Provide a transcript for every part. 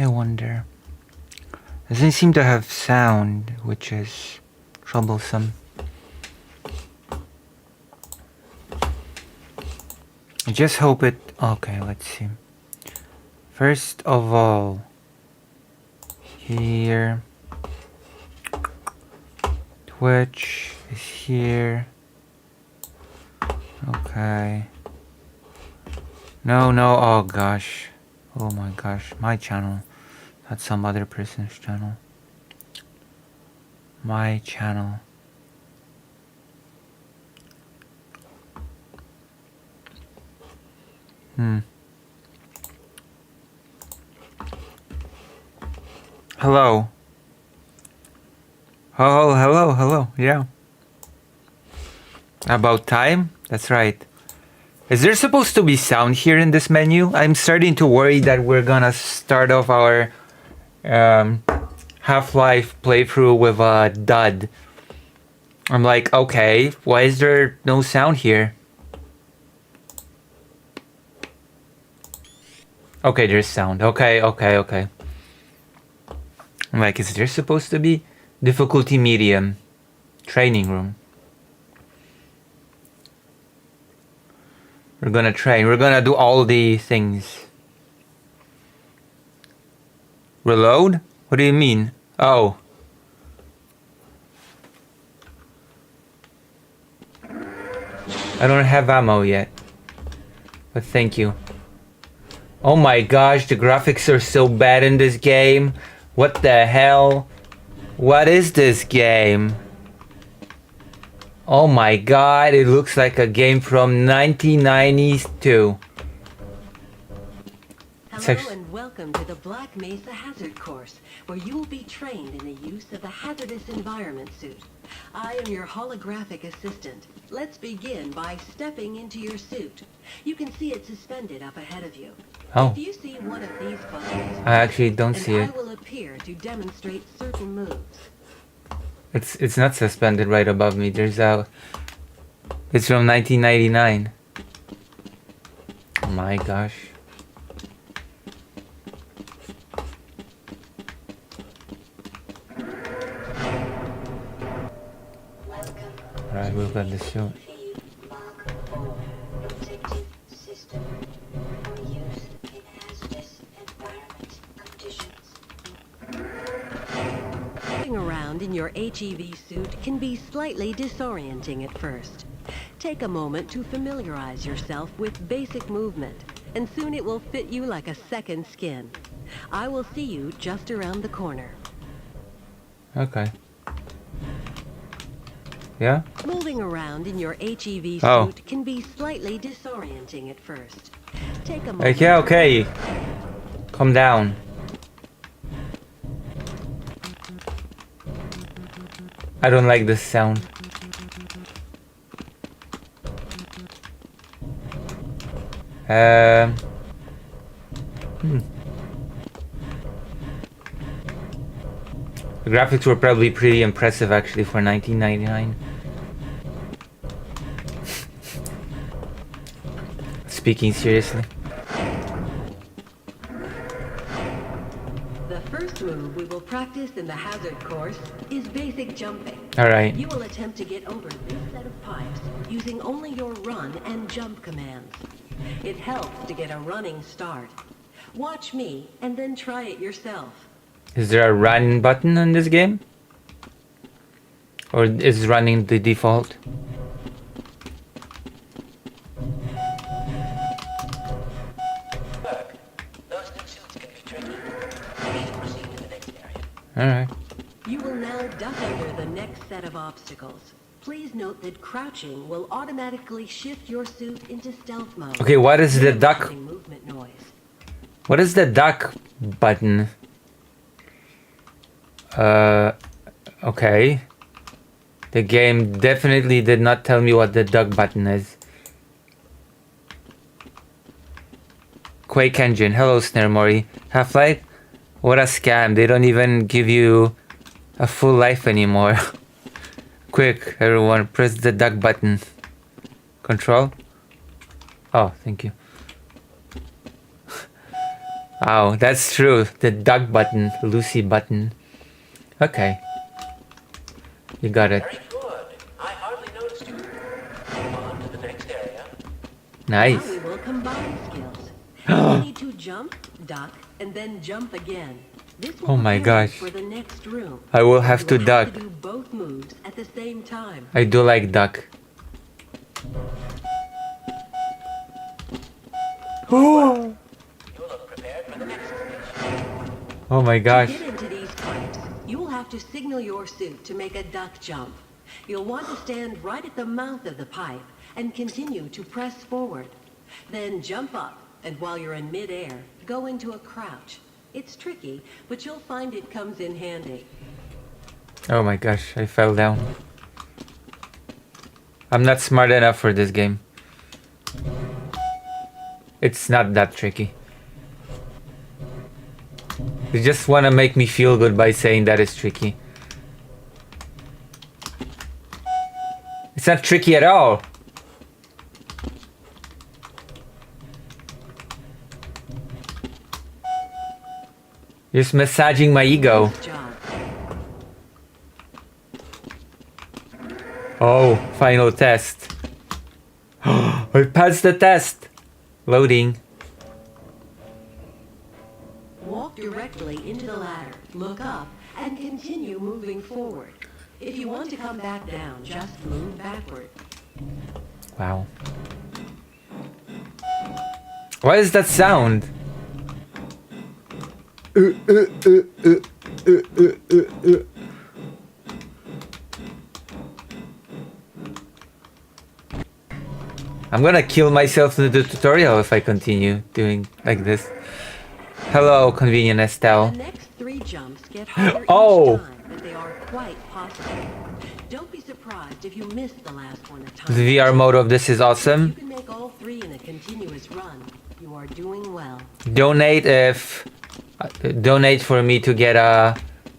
I wonder. Doesn't seem to have sound, which is troublesome. I just hope it... Okay, let's see. First of all, here. Twitch is here. Okay. No, oh gosh. Oh my gosh, my channel. Not some other person's channel. My channel. Hello. Oh, hello, yeah. About time? That's right. Is there supposed to be sound here in this menu? I'm starting to worry that we're gonna start off our Half-Life playthrough with a dud. I'm like, okay, why is there no sound here? Okay, there's sound. Okay. I'm like, is there supposed to be difficulty medium? Training room. We're gonna train. We're gonna do all the things. Reload? What do you mean? Oh. I don't have ammo yet. But thank you. Oh my gosh, the graphics are so bad in this game. What the hell? What is this game? Oh my god, it looks like a game from 1992. Hello and welcome to the Black Mesa Hazard Course, where you will be trained in the use of the hazardous environment suit. I am your holographic assistant. Let's begin by stepping into your suit. You can see it suspended up ahead of you. Oh. If you see one of these buttons, I actually don't see it. I will appear to demonstrate certain moves. It's not suspended right above me. There's a... It's from 1999. Oh my gosh. Alright, we've got the suit. Moving around in your HEV suit can be slightly disorienting at first. Take a moment to familiarize yourself with basic movement, and soon it will fit you like a second skin. I will see you just around the corner. Okay. Yeah? Moving around in your HEV Oh. suit can be slightly disorienting at first. Take a moment. Okay. Calm down. I don't like this sound. The graphics were probably pretty impressive actually for 1999. Speaking seriously. The first move we will practice in the hazard course is basic jumping. Alright. You will attempt to get over this set of pipes using only your run and jump commands. It helps to get a running start. Watch me and then try it yourself. Is there a run button in this game? Or is running the default? Alright. You will now duck under the next set of obstacles. Please note that crouching will automatically shift your suit into stealth mode. Okay, what is the duck? Movement noise. What is the duck button? Okay. The game definitely did not tell me what the duck button is. Quake Engine. Hello, Snare Mori. Half-Life? What a scam. They don't even give you a full life anymore. Quick, everyone, press the duck button. Control? Oh, thank you. Oh, that's true. The duck button, Lucy button. Okay. You got it. Very good. I hardly noticed you. Move on to the next area. Nice. Now we will combine skills. You need to jump, duck, and then jump again. This will Oh my prepare you gosh. for the next room. I will have You to will duck. to do both moves at the same time. I do like duck. You look prepared for the next stage. Oh my To gosh. get into these pipes, you will have to signal your suit to make a duck jump. You'll want to stand right at the mouth of the pipe and continue to press forward. Then jump up, and while you're in midair, go into a crouch. It's tricky, but you'll find it comes in handy. Oh my gosh, I fell down. I'm not smart enough for this game. It's not that tricky. You just want to make me feel good by saying that it's tricky. It's not tricky at all. You're just massaging my ego. Nice job. Oh, final test. I passed the test. Loading. Walk directly into the ladder, look up, and continue moving forward. If you want to come back down, just move backward. Wow. What is that sound? I'm gonna kill myself in the tutorial if I continue doing like this. Hello, convenient Estelle. The next 3 jumps get harder Oh. each time, but they are quite possible. Don't be surprised if you miss the last one a The time. VR mode of this is You awesome. can make all 3 in a continuous run. You are doing well. Donate for me to get a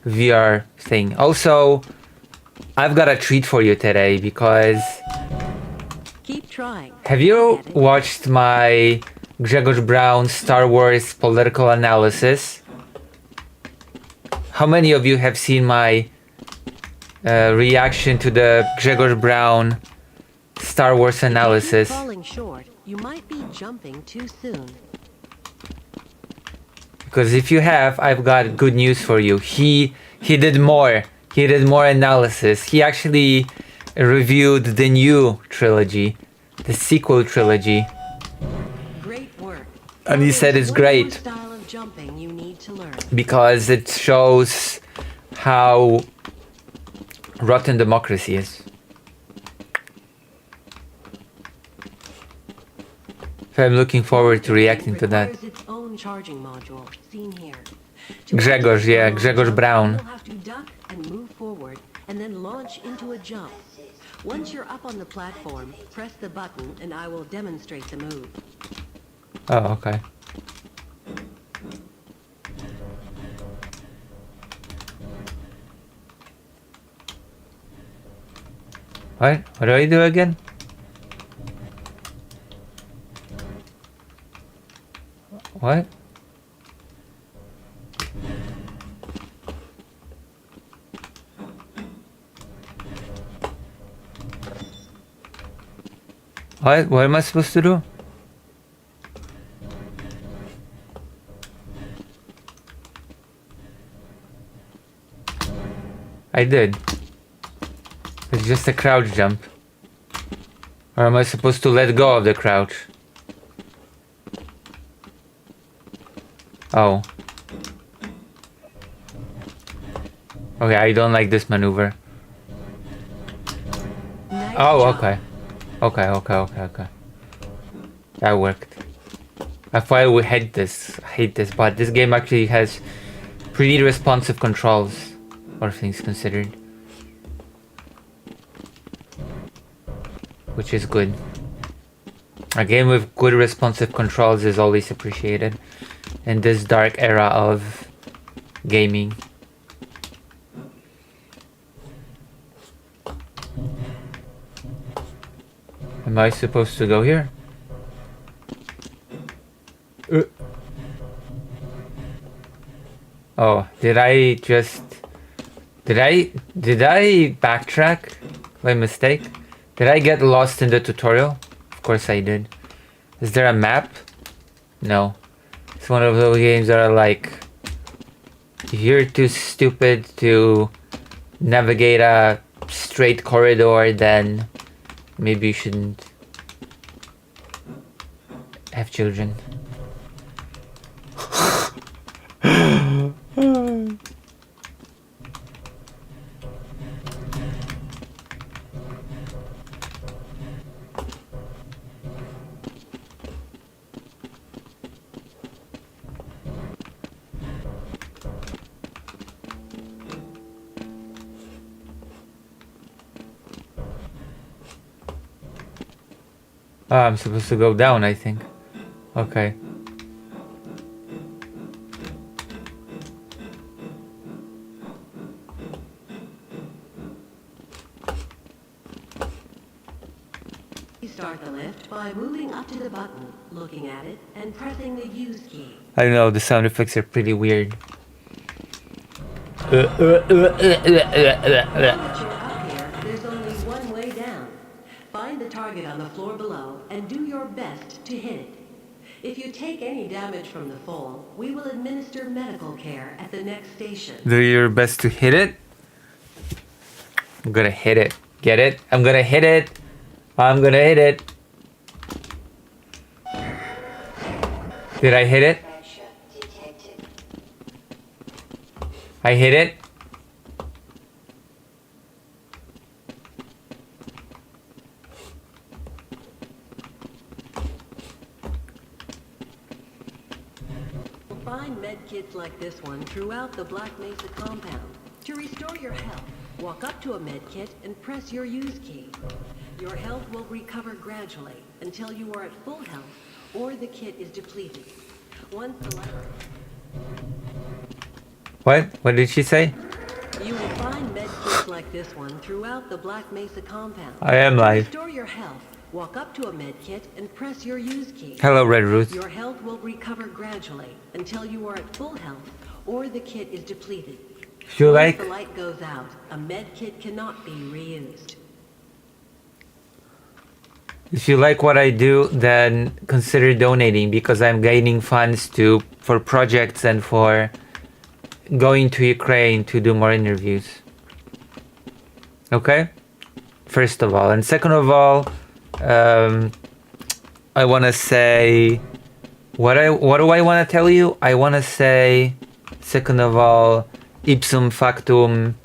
VR thing. Also, I've got a treat for you today because Keep trying. have you Get it? watched my Grzegorz Brown Star Wars political analysis? How many of you have seen my reaction to the Grzegorz Brown Star Wars If you keep analysis? falling short, you might be jumping too soon. Because if you have, I've got good news for you. He did more. He did more analysis. He actually reviewed the new trilogy, the sequel trilogy, Great work. and he Now said there's it's one more great style of jumping you need to learn. because it shows how rotten democracy is. So I'm looking forward to reacting to that. Requires its own charging module, seen here. Grzegorz, access yeah, the Grzegorz jump, Brown. You'll have to duck and move forward, and then launch into a jump. Once you're up on the platform, press the button, and I will demonstrate the move. Oh, okay. What do I do again? What? What am I supposed to do? I did. It's just a crouch jump. Or am I supposed to let go of the crouch? Oh. Okay, I don't like this maneuver. Nice Oh, job. okay. Okay. That worked. I thought I would hate this, but this game actually has pretty responsive controls, all things considered. Which is good. A game with good responsive controls is always appreciated in this dark era of gaming. Am I supposed to go here? Oh, did I backtrack by mistake? Did I get lost in the tutorial? Of course I did. Is there a map? No. It's one of those games that are like, if you're too stupid to navigate a straight corridor, then maybe you shouldn't have children. I'm supposed to go down, I think. Okay. Start the lift by moving up to the button, looking at it, and pressing the use key. I don't know, the sound effects are pretty weird. Now that you're up here, there's only one way down. Find the target on the floor below and do your best to hit it. If you take any damage from the fall, we will administer medical care at the next station. Do your best to hit it. I'm gonna hit it. Get it? I'm gonna hit it. I'm gonna hit it. Did I hit it? I hit it. You'll find med kits like this one throughout the Black Mesa compound. To restore your health, walk up to a med kit and press your use key. Your health will recover gradually until you are at full health or the kit is depleted. Once the light... What? What did she say? You will find med kits like this one throughout the Black Mesa compound. I am To live. restore your health, walk up to a med kit and press your use key. Hello, Red Root. Your health will recover gradually until you are at full health or the kit is depleted. If you Once like, the light goes out, a med kit cannot be reused. if you like what I do, then consider donating because I'm gaining funds for projects and for going to Ukraine to do more interviews. Okay? First of all. And second of all, I want to say... What do I want to tell you? I want to say, second of all, ipsum factum...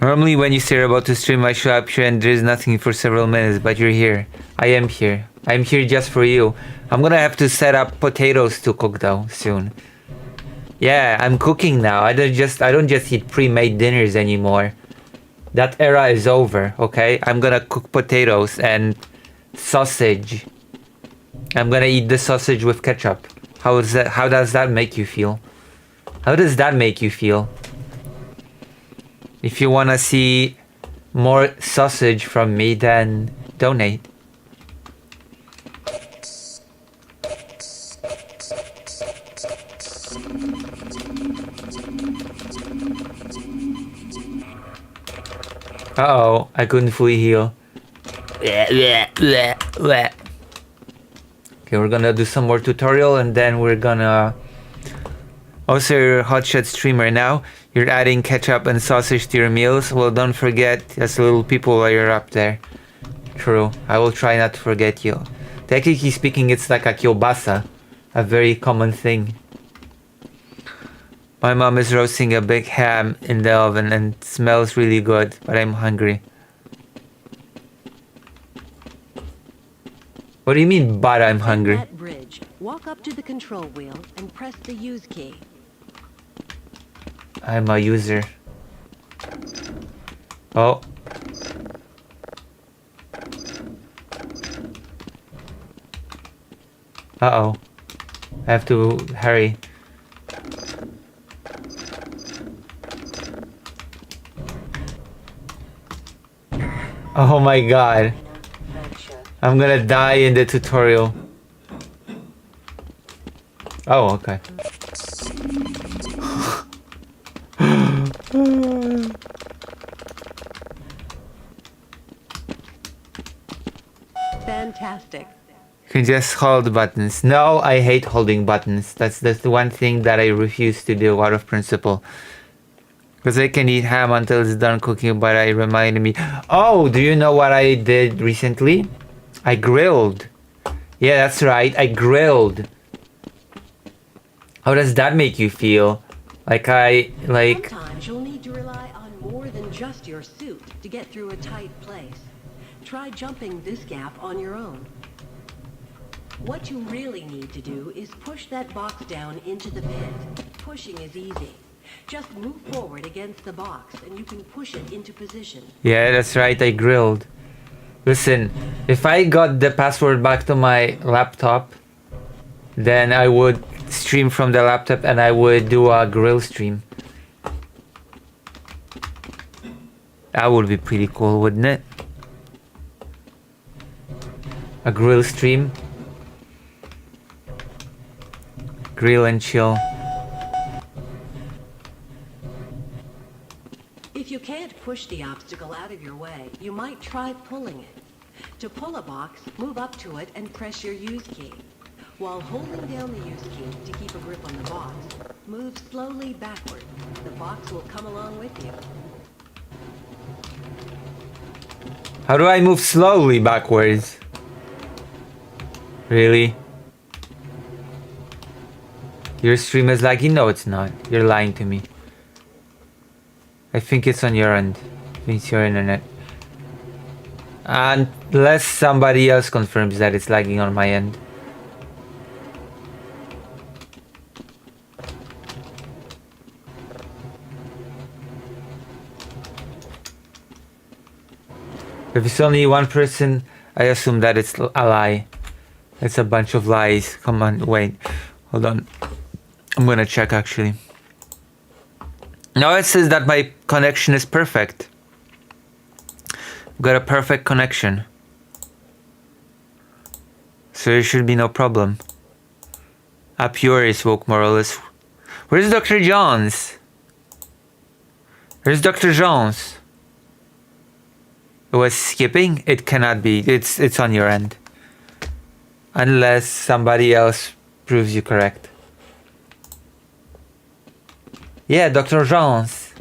Normally when you say you're about to stream, I show up here and there's nothing for several minutes, but you're here. I am here. I'm here just for you. I'm gonna have to set up potatoes to cook though, soon. Yeah, I'm cooking now. I don't just eat pre-made dinners anymore. That era is over, okay? I'm gonna cook potatoes and sausage. I'm gonna eat the sausage with ketchup. How does that make you feel? How does that make you feel? If you wanna see more sausage from me, then donate. Uh-oh, I couldn't fully heal. Okay, we're gonna do some more tutorial and then we're gonna... Also, you're a hotshot streamer now. You're adding ketchup and sausage to your meals. Well, don't forget us little people while you're up there. True, I will try not to forget you. Technically speaking, it's like a kielbasa. A very common thing. My mom is roasting a big ham in the oven and it smells really good, but I'm hungry. What do you mean, but I'm hungry? At that bridge, walk up to the control wheel and press the use key. I'm a user. Oh. Uh-oh. I have to hurry. Oh my god. I'm gonna die in the tutorial. Oh, okay. Fantastic. You can just hold buttons. No, I hate holding buttons. That's the one thing that I refuse to do out of principle. Because I can eat ham until it's done cooking, but it reminded me. Oh, do you know what I did recently? I grilled. Yeah, that's right. I grilled. How does that make you feel? Sometimes you'll need to rely on more than just your suit to get through a tight place. Try jumping this gap on your own. What you really need to do is push that box down into the pit. Pushing is easy. Just move forward against the box and you can push it into position. Yeah, that's right. I grilled. Listen, if I got the password back to my laptop, then I would stream from the laptop and I would do a grill stream. That would be pretty cool, wouldn't it? A grill stream. Grill and chill. If you can't push the obstacle out of your way, you might try pulling it. To pull a box, move up to it and press your use key. While holding down the use key to keep a grip on the box, move slowly backward. The box will come along with you. How do I move slowly backwards? Really? Your stream is laggy? No, it's not. You're lying to me. I think it's on your end. I think it's your internet. Unless somebody else confirms that it's lagging on my end. If it's only one person, I assume that it's a lie. It's a bunch of lies. Come on, wait. Hold on. I'm gonna check actually. No, it says that my connection is perfect. Got a perfect connection. So there should be no problem. Up yours, Woke Morales. Where's Dr. Jones? Where's Dr. Jones? It was skipping? It cannot be. It's on your end. Unless somebody else proves you correct. Yeah, Dr. Jones.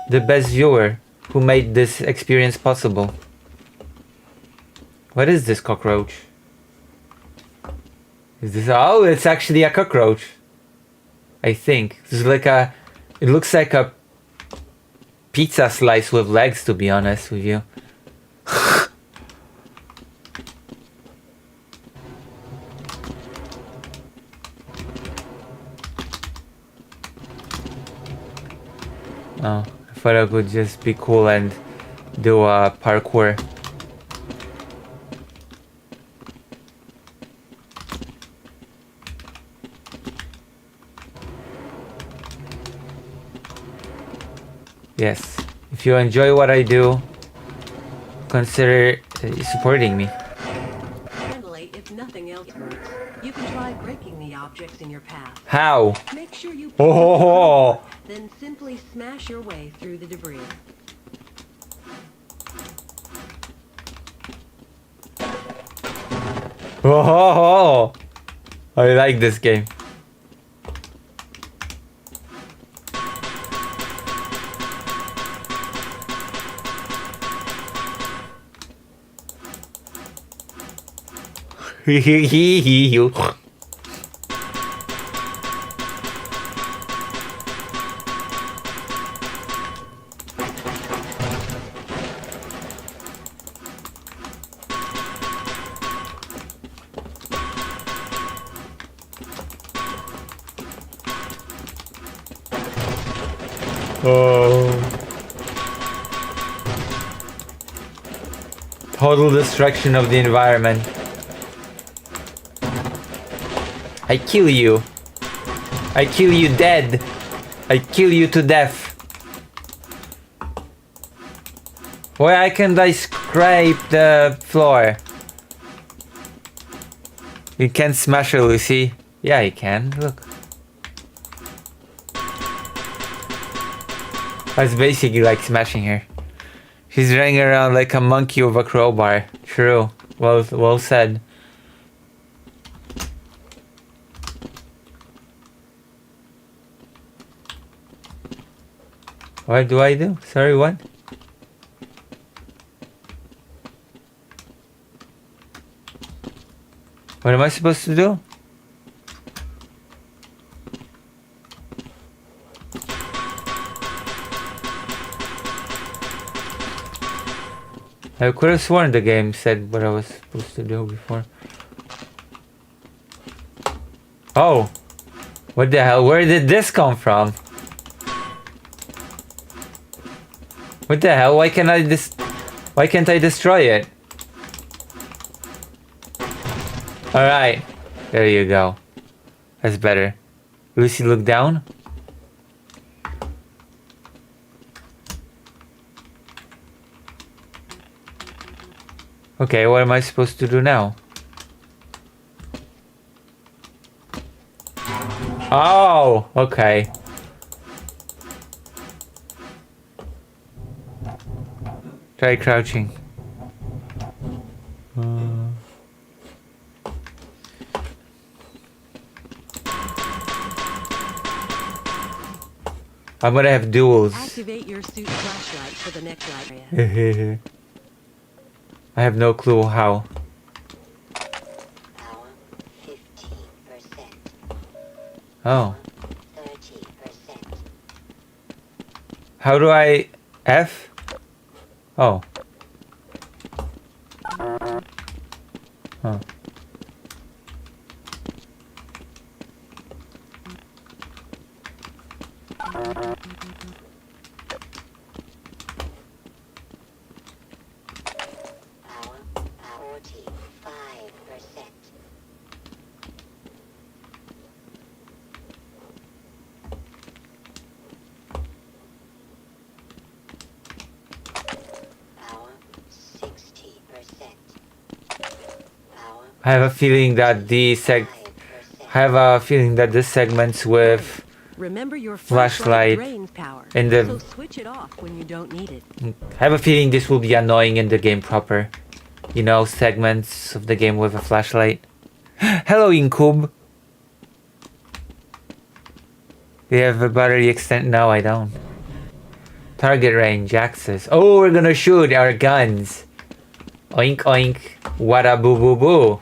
The best viewer who made this experience possible. What is this cockroach? Is this... Oh, it's actually a cockroach. I think. This is like a... It looks like a pizza slice with legs, to be honest with you. Oh, I thought I could just be cool and do a parkour. Yes, if you enjoy what I do, consider supporting me. Finally, if nothing else works, you can try breaking the objects in your path. How? Make sure you Oh, then simply smash your way through the debris. oh, I like this game. Oh. Total destruction of the environment. I kill you. I kill you dead. I kill you to death. Why can't I scrape the floor? You can't smash her, Lucy. Yeah, you can. Look. That's basically like smashing her. She's running around like a monkey with a crowbar. True. Well said. What do I do? Sorry, what? What am I supposed to do? I could have sworn the game said what I was supposed to do before. Oh! What the hell? Where did this come from? What the hell? Why can't I destroy it? Alright. There you go. That's better. Lucy, look down. Okay, what am I supposed to do now? Oh, okay. Try crouching. I'm gonna have duels. Activate your suit flashlight for the next area. I have no clue how. Power 15%. Oh. 30%. How do I... F? Oh. Huh. Power 45%. Power 60%. Power I have a feeling that the 5%. I have a feeling that this segments with Remember your Flashlight flashlight drains power, in the- so switch it off when you don't need it. I have a feeling this will be annoying in the game proper. You know, segments of the game with a flashlight. Hello, Incube. Do you have a battery extent? No, I don't. Target range, access. Oh, we're gonna shoot our guns. Oink, oink. Wada boo boo boo.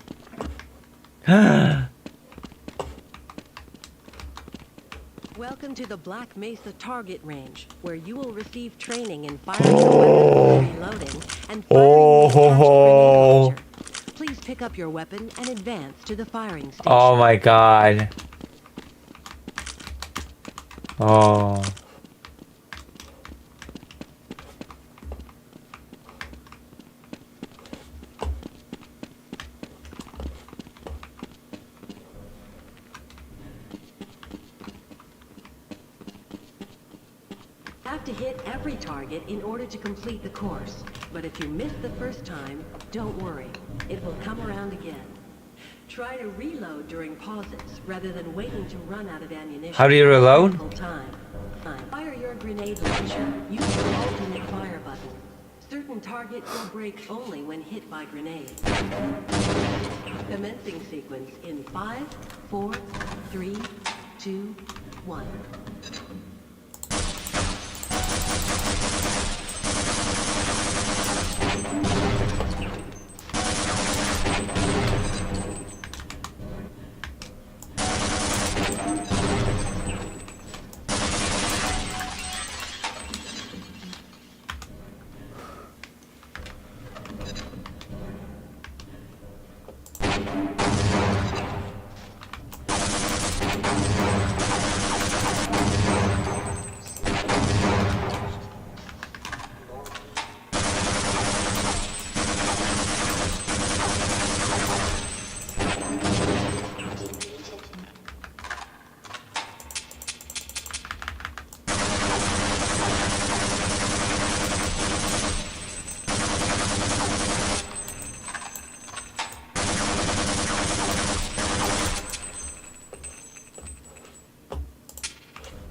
Welcome to the Black Mesa target range, where you will receive training in firing your weapon, reloading, and firing Oh, the ho, attached ho. grenade launcher. Please pick up your weapon and advance to the firing station. Oh my god. Oh. You have to hit every target in order to complete the course. But if you miss the first time, don't worry. It will come around again. Try to reload during pauses rather than waiting to run out of ammunition. How do you reload? Critical time. Fire your grenade launcher. Use the alternate fire button. Certain targets will break only when hit by grenades. Commencing sequence in 5, 4, 3, 2, 1.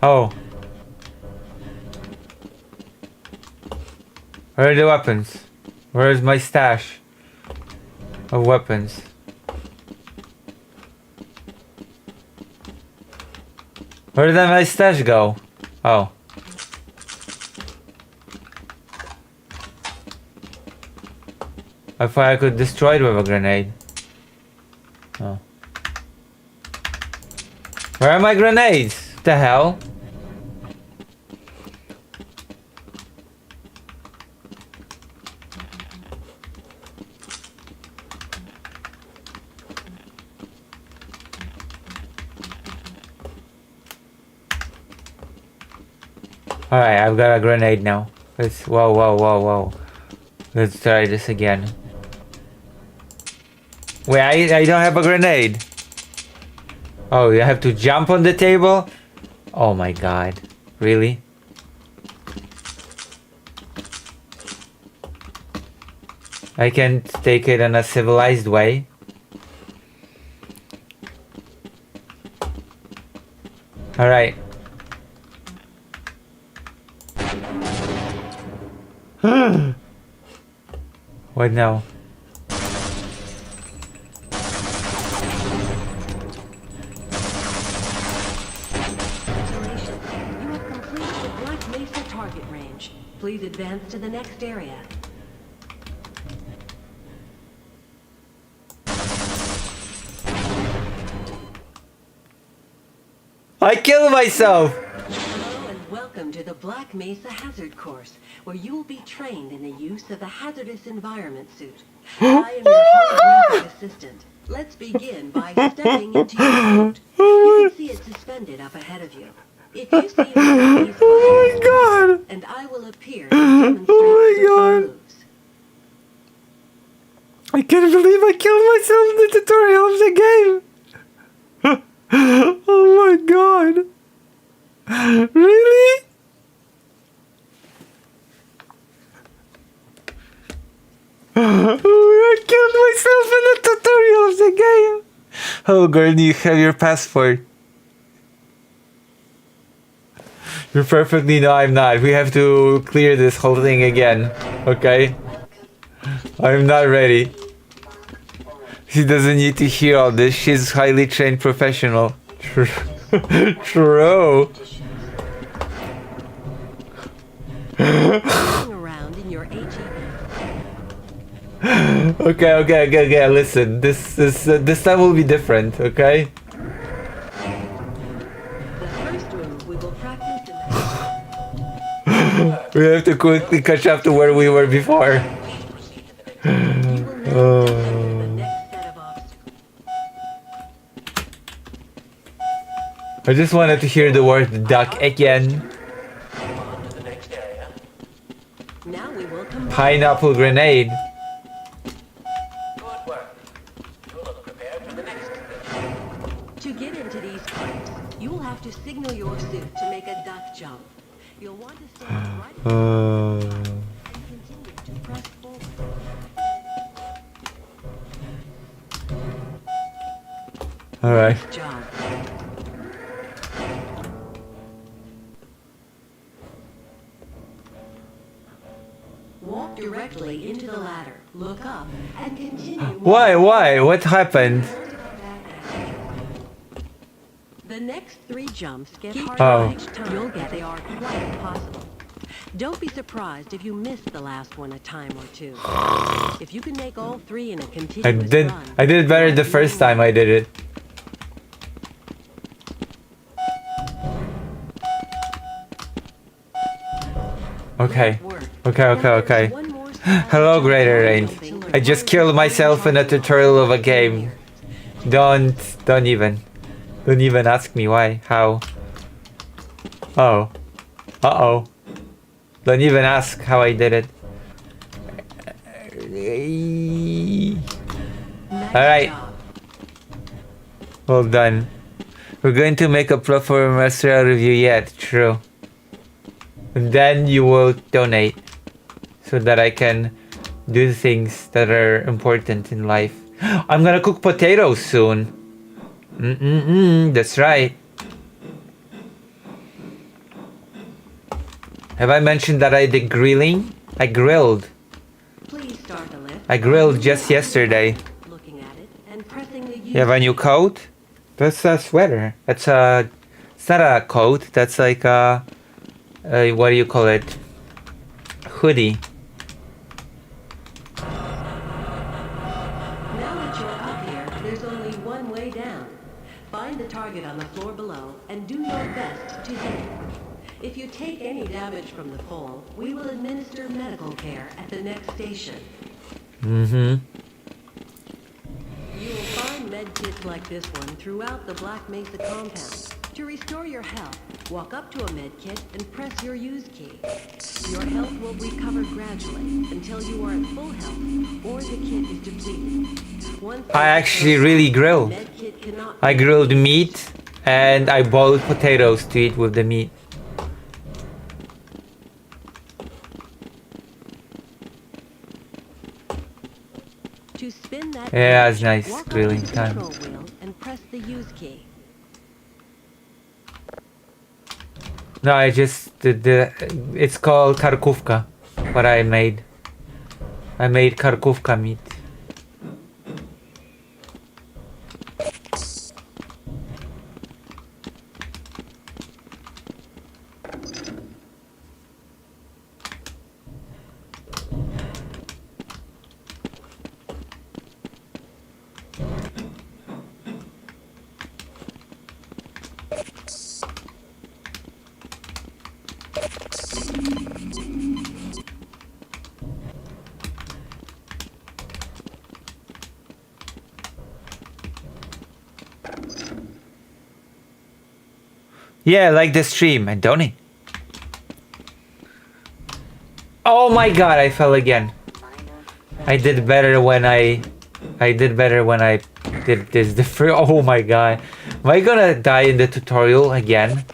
Oh. Where are the weapons? Where is my stash of weapons? Where did my stash go? Oh. I thought I could destroy it with a grenade. Oh. Where are my grenades? What the hell? Alright, I've got a grenade now. Let's, whoa. Let's try this again. Wait, I don't have a grenade. Oh, you have to jump on the table? Oh my god. Really? I can't take it in a civilized way. Alright. What now? Congratulations. You have completed the Black Mesa target range. Please advance to the next area. I killed myself! Hello and welcome to the Black Mesa Hazard Course, where you will be trained in the use of the hazardous environment suit. I am your holographic assistant. Let's begin by stepping into your suit. You can see it suspended up ahead of you. If you see one of these buttons, God! and I will appear to demonstrate certain God. moves. I can't believe I killed myself in the tutorial of the game! Oh my god! Really? I killed myself in the tutorial of the game! Oh girl, you have your passport. You're perfectly, no I'm not. We have to clear this whole thing again. Okay? I'm not ready. She doesn't need to hear all this. She's highly trained professional. True. Looking around in your HEB. Okay. Listen, this time will be different. Okay. The first move we will practice in We have to quickly catch up to where we were before. the you will now step into the next set of obstacles. I just wanted to hear the word duck again. On to the next area. Now we will combine. Pineapple grenade. Good work. You look prepared for the next station. To get into these pipes, you will have to signal your suit to make a duck jump. You'll want to stand right and continue to press forward. Alright. Good job. Walk directly into the ladder, look up, and continue. Why? What happened? The next 3 jumps get Oh. harder each time. You'll get they are quite impossible. Don't be surprised if you miss the last one a time or two. If you can make all 3 in a continuous run, I did better the first time I did it. Okay. Okay. Hello, Greater Range. I just killed myself in a tutorial of a game. Don't even ask me why, how. Oh. Uh-oh. Don't even ask how I did it. Alright. Well done. We're going to make a platform restaurant review yet, true. And then you will donate so that I can do things that are important in life. I'm gonna cook potatoes soon. That's right. Have I mentioned that I did grilling? I grilled. Please start the lift. I grilled just yesterday. Looking at it and pressing the You have a new coat? That's a sweater. It's not a coat. That's like a what do you call it? Hoodie. Now that you're up here, there's only one way down. Find the target on the floor below and do your best to hit it. If you take any damage from the fall, we will administer medical care at the next station. Mm-hmm. You will find med kits like this one throughout the Black Mesa compound. To restore your health, walk up to a med kit and press your use key. Your health will recover gradually until you are at full health or the kit is depleted. Once I actually really grilled. med kit cannot I grilled meat and I boiled potatoes to eat with the meat. To spin that Yeah, switch, it's nice walk up grilling to the time. control wheel and press the use key. No, I just did the. It's called karkówka. What I made. I made karkówka meat. Yeah, like the stream and donate. Oh my god, I fell again. I did better when I did better when I did this different. Oh my god. Am I gonna die in the tutorial again?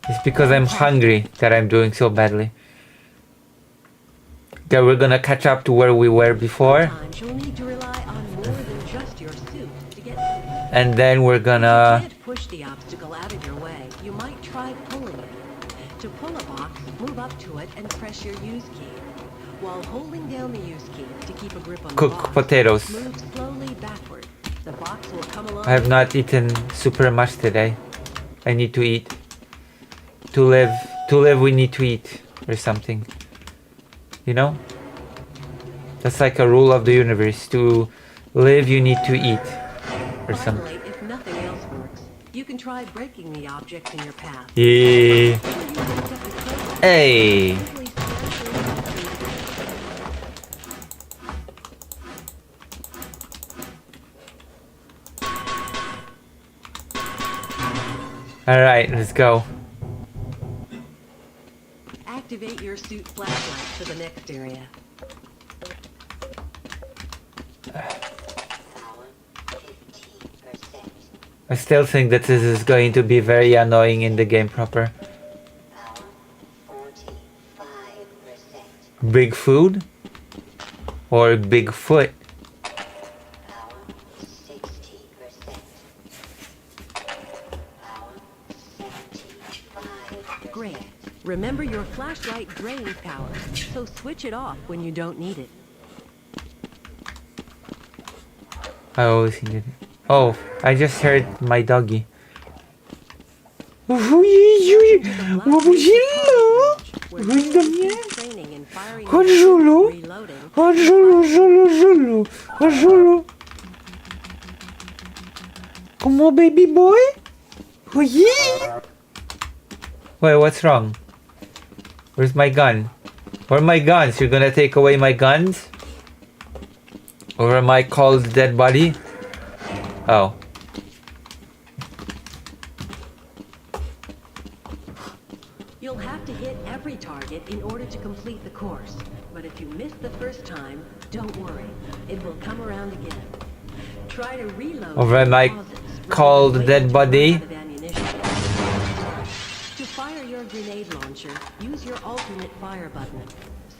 It's because I'm hungry that I'm doing so badly. Okay, we're gonna catch up to where we were before. Sometimes you'll need to rely on more than just your suit to get. And then we're If gonna... you can't push the obstacle out of your way, you might try pulling it. To pull a box, move up to it and press your use key. While holding down the use key to keep a grip on Cook the box, potatoes. move slowly backward. The box will come along. I have not eaten super much today. I need to eat. To live we need to eat or something. You know? That's like a rule of the universe. To live you need to eat or something. Finally, if nothing else works, you can try breaking the objects in your path. Yeah. Or you can get the code. Hey. Simply smash your box in Alright, let's go. Activate your suit flashlight for the next area. Power 15%. I still think that this is going to be very annoying in the game proper. Power 45%. Big food? Or big foot? Power 60%. Power 75%. Great. Remember your flashlight drains power, so switch it off when you don't need it. I always need it. Oh, I just heard my doggy. Chodź do mnie. Chodź, Żulu. Chodź, Żulu, Żulu, Żulu. Chodź, Żulu. Come on, baby boy. Oh, yeah. Wait, what's wrong? Where's my gun? Where are my guns? You're gonna take away my guns? Or am I called dead body? Oh. You'll have to hit every target in order to complete the course. But if you miss the first time, don't worry. It will come around again. Try to reload. Or am I called dead body? To fire your grenade launcher, use your alternate fire button.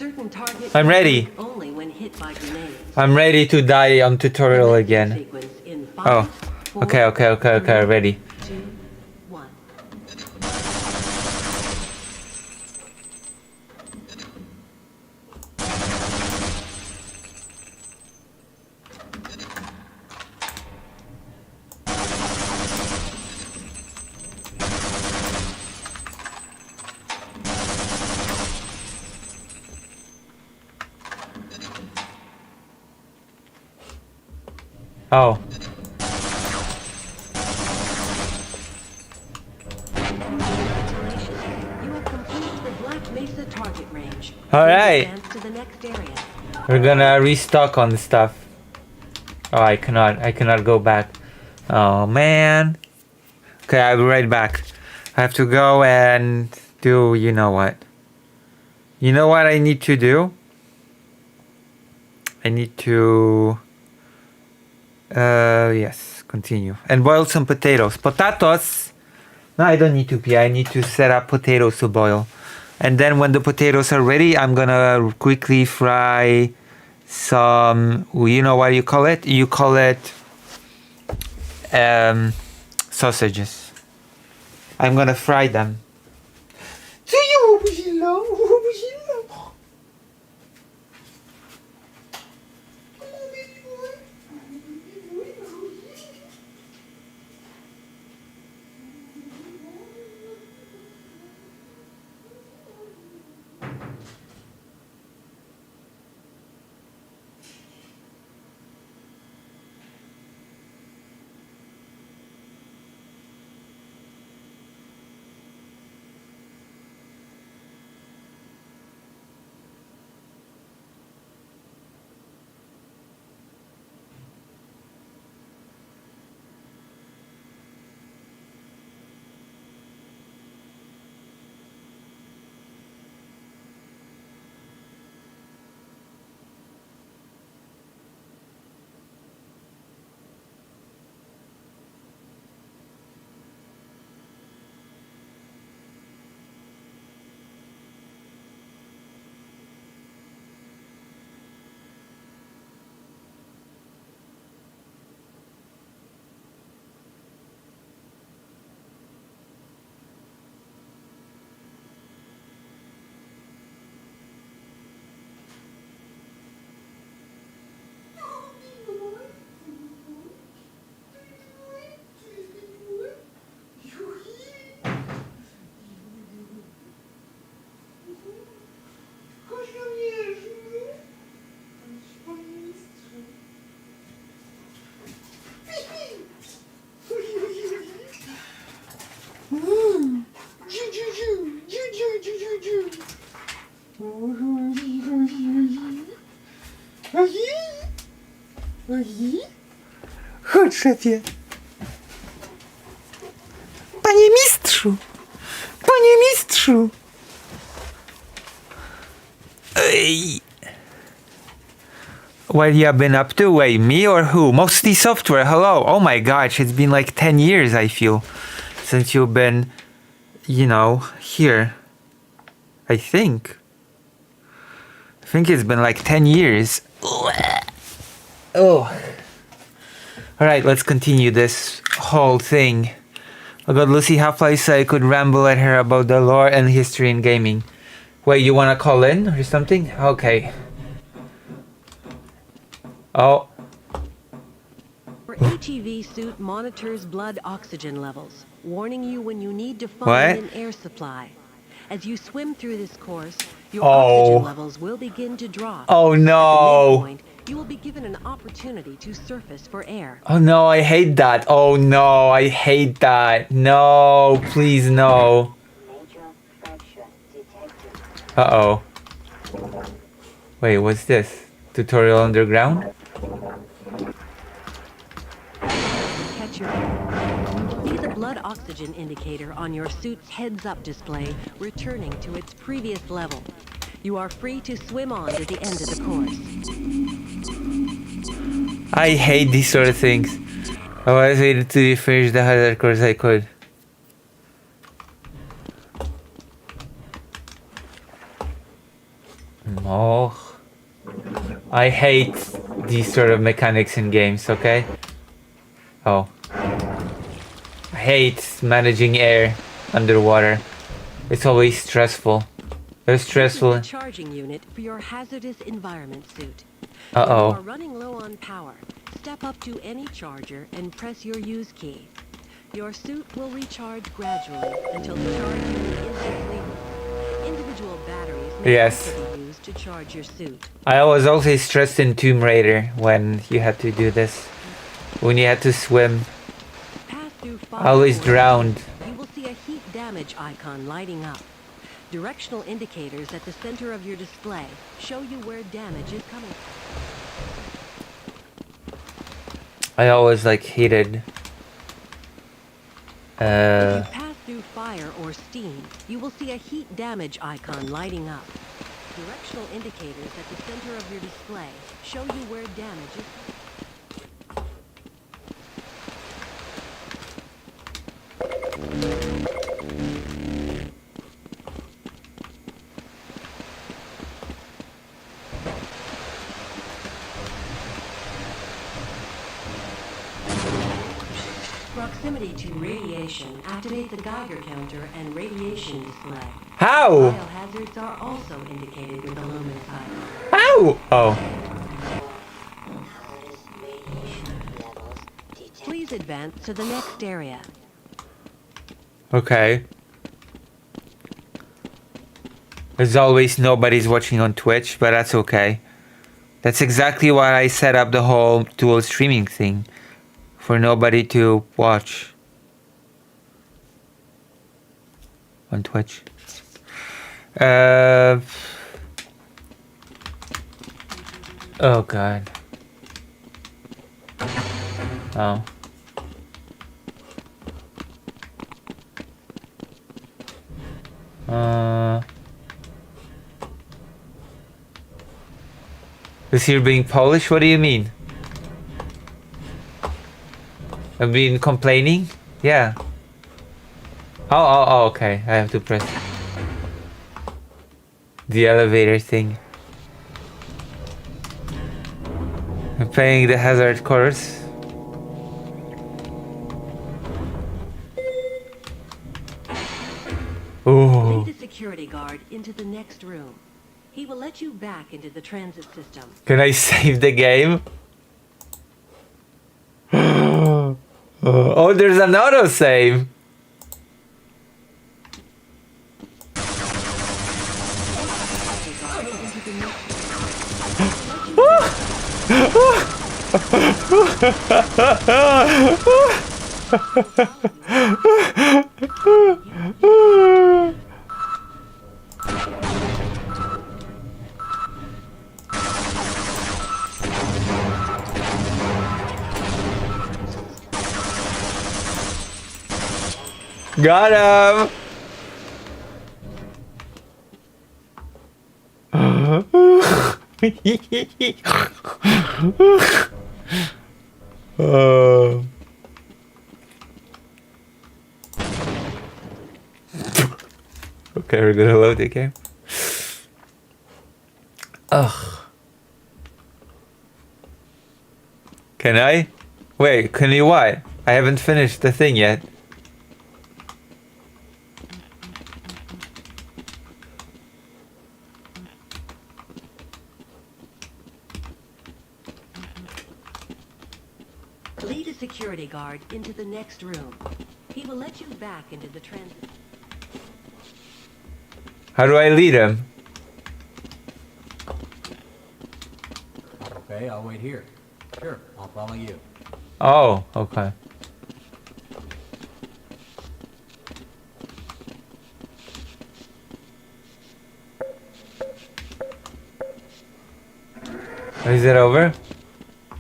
Certain targets I'm ready. only when hit by grenades. I'm ready to die on tutorial Select again. sequence in Oh. 5, 4, Okay, 3, ready. 2, 1. Oh. Congratulations. You have completed the Black Mesa target range. All Please right. advance to the next area. We're gonna restock on the stuff. Oh, I cannot go back. Oh man. Okay, I'll be right back. I have to go and do, you know what? You know what I need to do? I need to yes, continue. And boil some potatoes. Potatoes! No, I don't need to pee. I need to set up potatoes to boil. And then when the potatoes are ready, I'm gonna quickly fry some, you know what you call it? You call it sausages. I'm gonna fry them. Chodź, szefie. Panie mistrzu! Panie mistrzu! Ej. What you been up to? Wait, me or who? Mostly software. Hello. Oh my gosh, it's been like 10 years, I feel, since you've been, you know, here. I think it's been like 10 years. Oh. Alright, let's continue this whole thing. I got Lucy Half-Life so I could ramble at her about the lore and history in gaming. Wait, you wanna call in or something? Okay. Oh. Your HEV suit monitors blood oxygen levels, warning you when you need to find What? an air supply. As you swim through this course, your Oh. oxygen levels will begin to drop. Oh At the no. midpoint, you will be given an opportunity to surface for air. Oh no, I hate that. Oh no, I hate that. No, please no. Major fracture detected. Uh-oh. Wait, what's this? Tutorial underground? Catch your air. See the blood oxygen indicator on your suit's heads-up display returning to its previous level. You are free to swim on to the end of the course. I hate these sort of things. I was waiting to finish the hazard course I could. Oh. I hate these sort of mechanics in games, okay? Oh. I hate managing air underwater. It's always stressful. Very This is stressful. the charging unit for your hazardous environment suit. If Uh-oh. you are running low on power, step up to any charger and press your use key. Your suit will recharge gradually until the charge unit is depleted. Individual batteries may Yes. also be used to charge your suit. I was also stressed in Tomb Raider when you had to do this. When you had to swim. Pass through I always fire drowned. You will see a heat damage icon lighting up. Directional indicators at the center of your display show you where damage is coming from. I always like hated. If you pass through fire or steam, you will see a heat damage icon lighting up. Directional indicators at the center of your display show you where damage is coming. Proximity to radiation activate the Geiger counter and radiation display. How? Biohazards are also indicated with a luminous icon. How? Oh. Hazardous radiation levels detected. Please advance to the next area. Okay. As always, nobody's watching on Twitch, but that's okay. That's exactly why I set up the whole dual streaming thing. For nobody to watch. On Twitch. Oh god. Oh. Is he being Polish? What do you mean? I've been complaining? Yeah. Oh, okay. I have to press the elevator thing. I'm playing the hazard course. Ooh. Lead a security guard into the next room. He will let you back into the transit system. Can I save the game? Oh, there's an auto save. Got him. Okay, we're gonna load the game. Ugh. Can I? Wait, can you what? I haven't finished the thing yet. Lead a security guard into the next room. He will let you back into the transit. How do I lead him? Okay, I'll wait here. Sure, I'll follow you. Oh, okay. Is it over?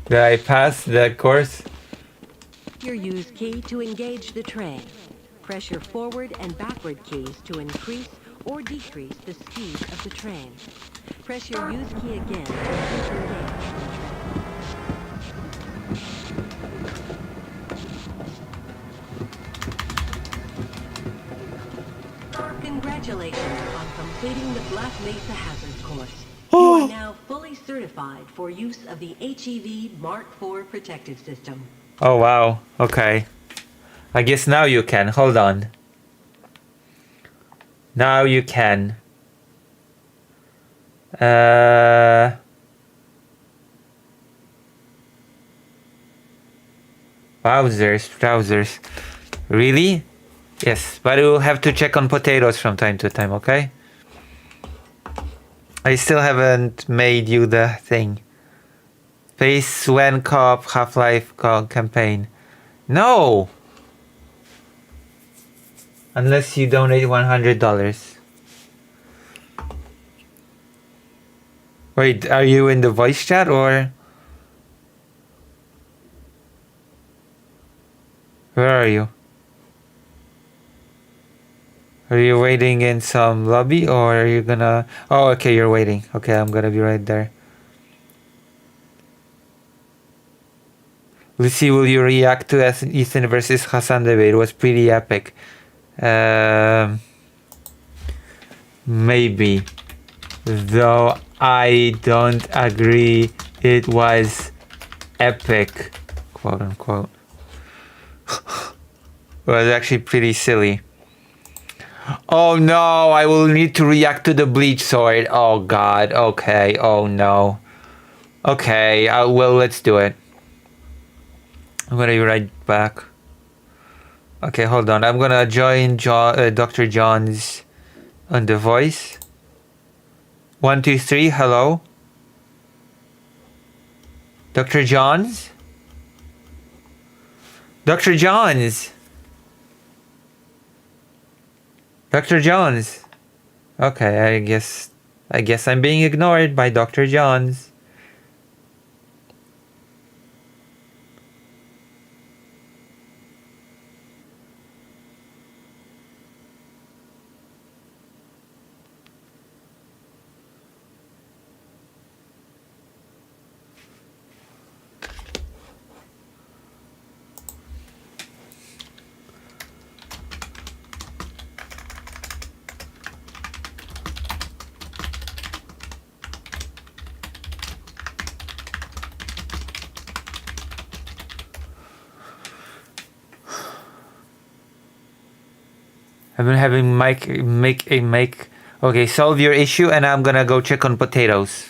Did I pass the course? Your use key to engage the train. Press your forward and backward keys to increase or decrease the speed of the train. Press your use key again to engage. Congratulations on completing the Black Mesa Hazard course. are now fully certified for use of the HEV Mark IV protective system. Oh wow. Okay. I guess now you can. Hold on. Now you can. Browsers. Really? Yes, but we'll have to check on potatoes from time to time, okay? I still haven't made you the thing. Face Sven Co-op Half-Life campaign. No! Unless you donate $100. Wait, are you in the voice chat or? Where are you? Are you waiting in some lobby or are you gonna... Oh, okay, you're waiting. Okay, I'm gonna be right there. Lucy, will you react to Ethan versus Hassan debate? It was pretty epic. Maybe. Though I don't agree it was epic, quote unquote. It was actually pretty silly. Oh no, I will need to react to the bleach sword. Oh god, okay, oh no. Okay, well, let's do it. I'm gonna be right back. Okay, hold on. I'm gonna join Dr. John's on the voice. 1, 2, 3, hello? Dr. Johns? Dr. Johns! Dr. Johns! Okay, I guess I'm being ignored by Dr. Johns. I've been having Mike make. Okay, solve your issue, and I'm gonna go check on potatoes.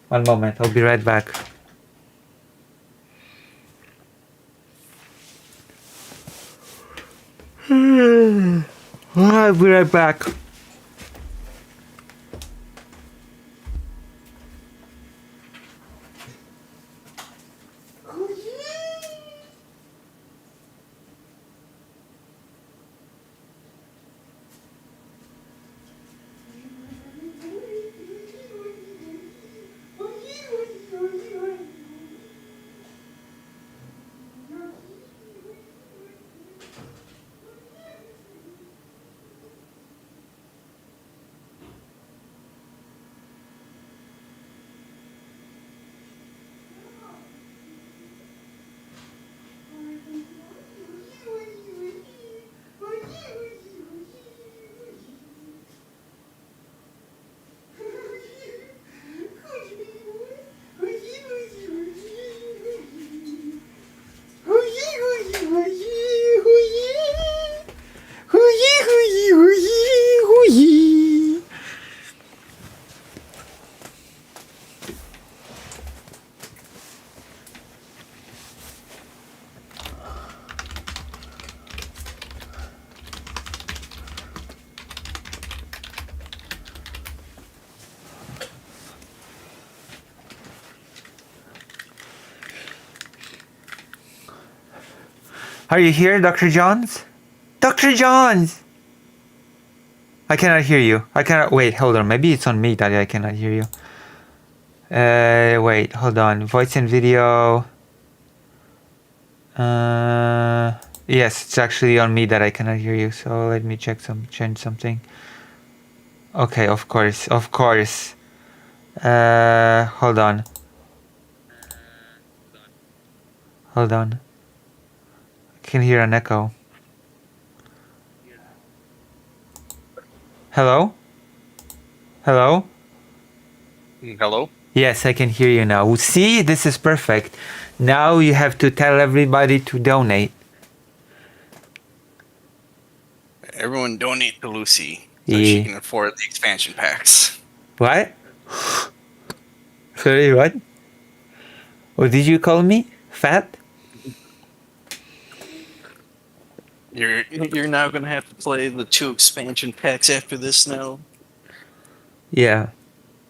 One moment, I'll be right back. I'll be right back. Are you here, Dr. Johns? Dr. Johns! I cannot hear you. I cannot... Wait, hold on. Maybe it's on me that I cannot hear you. Wait, hold on. Voice and video. Yes, it's actually on me that I cannot hear you. So let me change something. Okay, of course. Hold on. I can hear an echo. Hello? Hello? Yes, I can hear you now. See, this is perfect. Now you have to tell everybody to donate. Everyone donate to Lucy so she Yeah. can afford the expansion packs. What? Sorry, what? What did you call me? Fat? You're now gonna have to play the 2 expansion packs after this now. Yeah.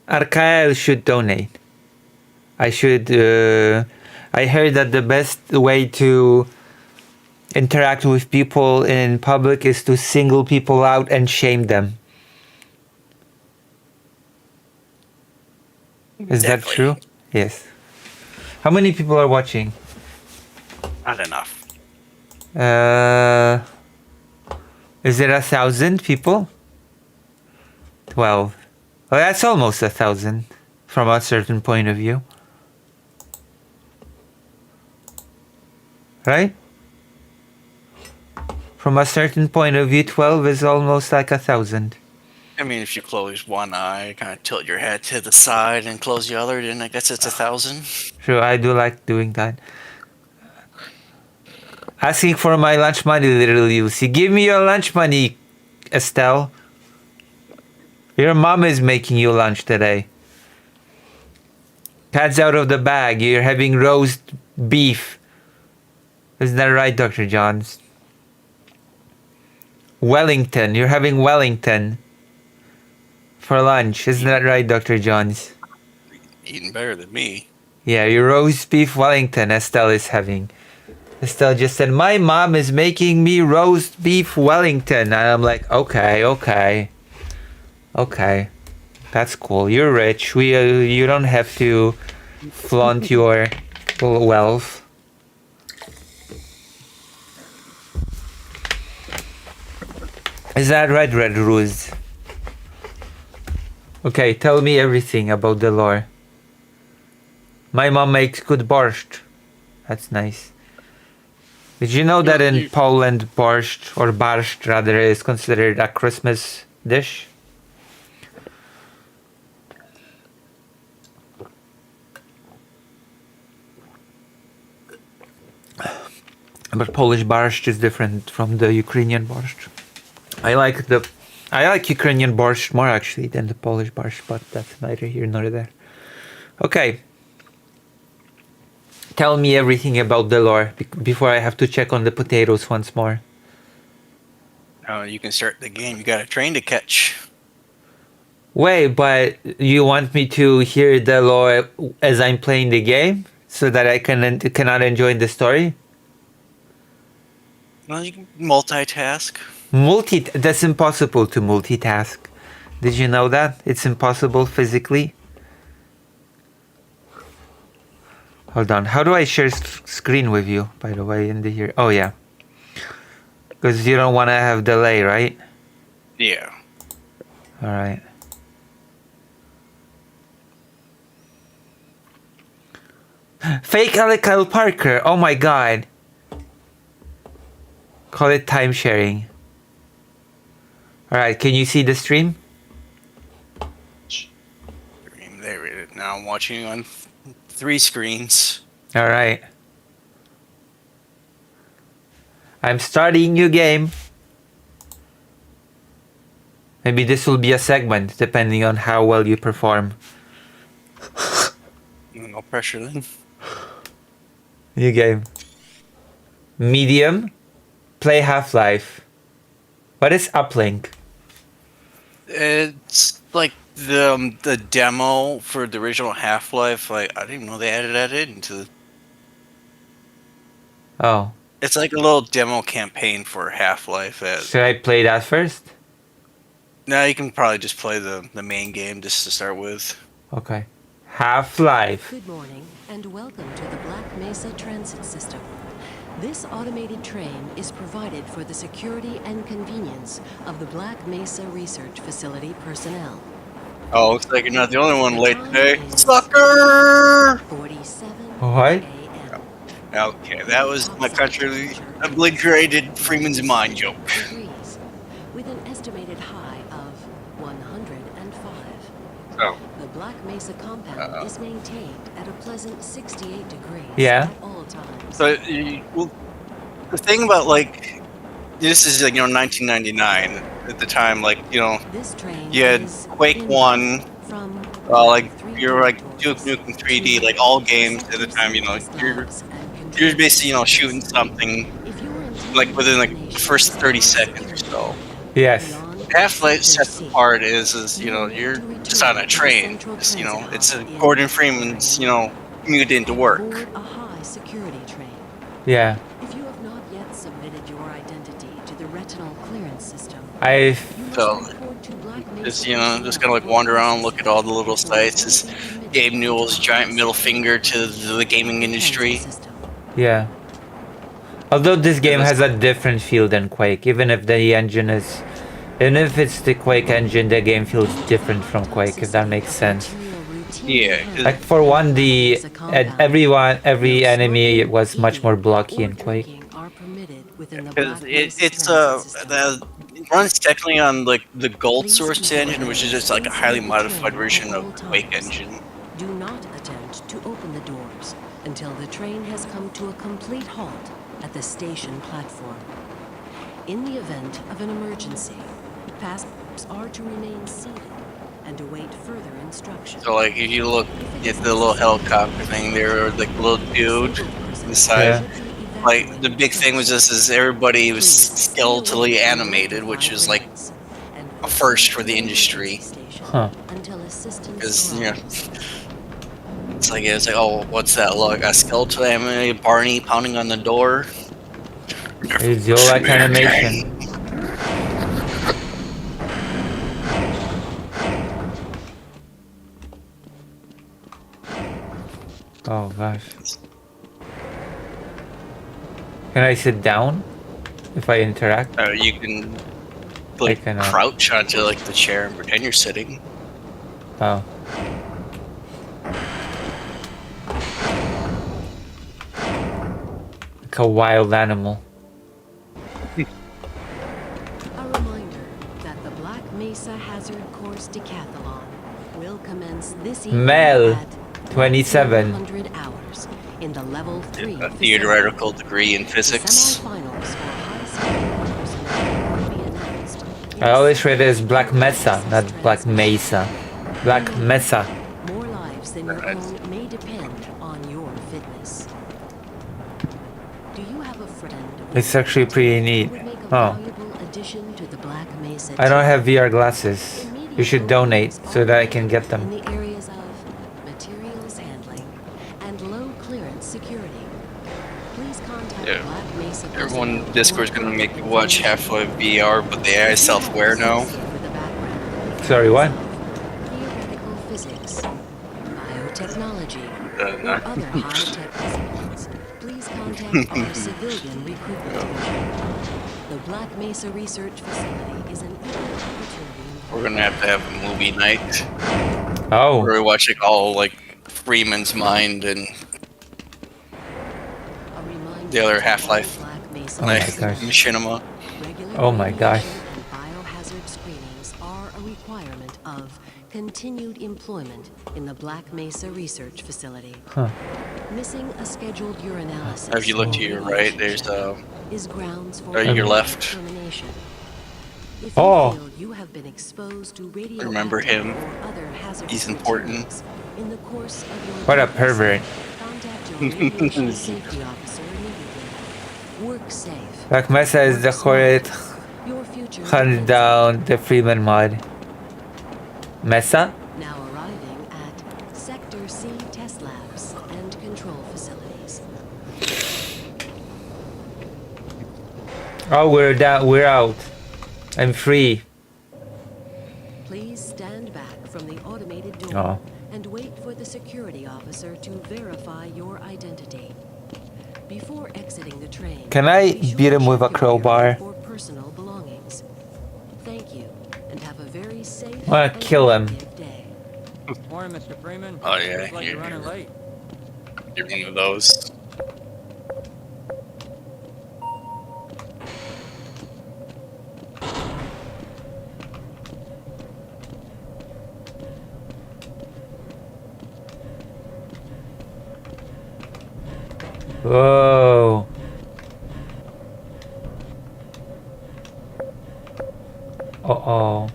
Arkael should donate. I should. I heard that the best way to interact with people in public is to single people out and shame them. Is that Exactly. true? Yes. How many people are watching? Not enough. Is it 1,000 people? 12. Well, that's almost 1,000 from a certain point of view. Right? From a certain point of view, 12 is almost like 1,000. I mean, if you close one eye, kind of tilt your head to the side and close the other, then I guess it's 1,000. Sure, I do like doing that. Asking for my lunch money, literally, Lucy. Give me your lunch money, Estelle. Your mom is making you lunch today. Cat's out of the bag. You're having roast beef. Isn't that right, Dr. Johns? Wellington. You're having Wellington for lunch. Isn't that right, Dr. Johns? Eating better than me. Yeah, your roast beef Wellington Estelle is having. Estelle just said, my mom is making me roast beef Wellington. And I'm like, okay. That's cool. You're rich. You don't have to flaunt your wealth. Is that right, Red Rose? Okay, tell me everything about the lore. My mom makes good borscht. That's nice. Did you know that in Poland, borscht, or barscht rather, is considered a Christmas dish? But Polish borscht is different from the Ukrainian borscht. I like Ukrainian borscht more actually than the Polish borscht, but that's neither here nor there. Okay. Tell me everything about the lore before I have to check on the potatoes once more. You can start the game. You got a train to catch. Wait, but you want me to hear the lore as I'm playing the game so that I cannot enjoy the story? Well, you can multitask. That's impossible to multitask. Did you know that? It's impossible physically. Hold on. How do I share screen with you, by the way, in the here? Oh, yeah. Because you don't want to have delay, right? Yeah. All right. Fake Kyle Parker. Oh my god. Call it time sharing. Alright, can you see the stream? There it is. Now I'm watching on 3 screens. Alright. I'm starting new game. Maybe this will be a segment, depending on how well you perform. No pressure then. New game. Medium. Play Half-Life. What is Uplink? It's like the demo for the original Half-Life. Like, I didn't even know they added that into the... Oh. It's like a little demo campaign for Half-Life. Should I play that first? Now you can probably just play the main game just to start with. Okay. Half-Life. Good morning, and welcome to the Black Mesa Transit System. This automated train is provided for the security and convenience of the Black Mesa Research Facility personnel. Oh, looks like you're not the only one late today. Sucker! 47 What? a.m. Okay, that was my country obliterated Freeman's Mind joke. Degrees, with an estimated high of 105. Oh. The Black Mesa compound is maintained at a pleasant 68 degrees Yeah. at all times. So well, the thing about like this is like 1999 at the time, like This train you had is Quake inbound 1, from like three you're like Duke territories. Nukem 3D, like all games at the time. You're basically shooting something like within like the first 30 seconds or so. Yes. Half-Life sets apart is you're just on a train. It's a Gordon Freeman's commute into work. Board a high security train. Yeah. If you have not yet submitted your identity to the retinal clearance system, I you must So, report to Black Mesa just personnel just kind of like wander around, look at all the little before sites. This being permitted Gabe into Newell's the giant high middle security finger to the gaming transit industry. system. yeah. Although this game has a different feel than Quake, even if it's the Quake engine, the game feels different from Quake, if that makes sense. Yeah, 'cause Like for one, every enemy was much more blocky in Quake. it runs technically on like the Gold Source engine, which is just like a highly modified version of the Quake engine. Do not attempt to open the doors until the train has come to a complete halt at the station platform. In the event of an emergency, passengers are to remain seated and await further instructions. So like if you look at the little helicopter thing there, or like the little dude inside, like the big thing was just is everybody was skeletally animated, which is like a first for the industry. Huh. Because it's like oh, what's that look? A skeletal animated Barney pounding on the door. It's your like animation. Oh gosh. Can I sit down if I interact? You can like cannot. crouch onto like the chair and pretend you're sitting. Oh. Like a wild animal. A reminder that the Black Mesa Hazard Course Decathlon will commence this evening Mel, at 27. 100 hours in the level 3 A theoretical degree in physics. Semifinals for high-speed personnel will be announced. I always read it as Black Mesa, not Black Mesa. Black Mesa. More lives than your own may depend on your fitness. Do you have a friend? It's actually pretty neat. who would make a Oh. valuable addition to the Black Mesa I don't team? have VR glasses. You should donate so that I can get In them. the areas of materials handling and low clearance security. Please contact Yeah. Black Mesa Everyone personnel Discord's or gonna make you other watch Half-Life VR, but the AI is self-aware now. with a background Sorry, what? theoretical physics, biotechnology, Uh, or other high-tech disciplines, please contact our civilian recruitment division. The Black Mesa Research Facility is an equal opportunity. We're gonna have a movie night Oh. where we watch like all like Freeman's Mind and A reminder the other to Half-Life all Black Mesa Oh my night gosh. machinima. Regular Oh my gosh. radiation and biohazard screenings are a requirement of continued employment in the Black Mesa Research Facility. Huh. Missing a scheduled urinalysis If you look to your right, there's is grounds for or your left. termination. If Oh. you feel you have been exposed to radioactive Remember him. or other hazardous He's important. materials in the course of your What a duties, pervert. contact your radiation safety officer immediately. Work safe. Black Mesa is the horrid Your future hunt depends down the Freeman mod. Mesa? Now arriving at Sector C test labs and control facilities. Oh, we're out. I'm free. Please stand back from the automated door Oh. and wait for the security officer to verify your identity. Before exiting the train, Can I be sure beat to him with a check your crowbar? area for personal belongings. Thank you, and have a very safe I wanna and kill him. productive day. Morning, Mr. Freeman. Oh, yeah, Looks like you're you're- running late. You're one of those. Whoa. Uh-oh.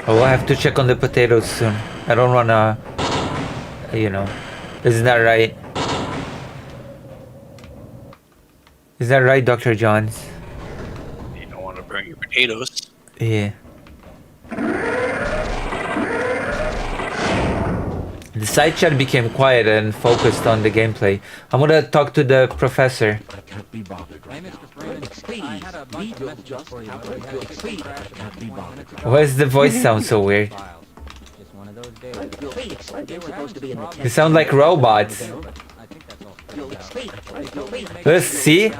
Oh, I have to check on the potatoes soon. I don't wanna, you know. Isn't that right? Is that right, Dr. Johns? You don't want to burn your potatoes. Yeah. The side chat became quiet and focused on the gameplay. I'm gonna talk to the professor. I can't be bothered Hey, right now. Mr. Freeman. Please, I had a bunch of messages for you, but we had a big crash can't be bothered. Why does the voice sound so weird? files. Just one of those days. They were supposed to be in the They sound like robots. I think that's all. You'll explain. You'll make Let's see.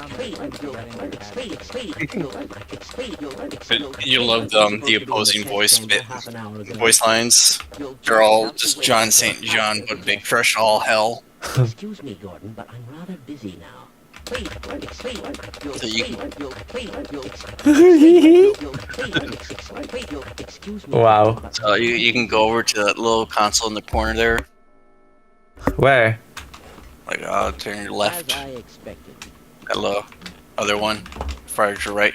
You love the opposing voice lines. They're all just John St. John, but big fresh all hell. Excuse me, Gordon, but I'm rather busy now. So you- Excuse me. Wow. So you can go over to that little console in the corner there. Where? Like, turn your left. As I expected. Hello. Other one. Far to your right.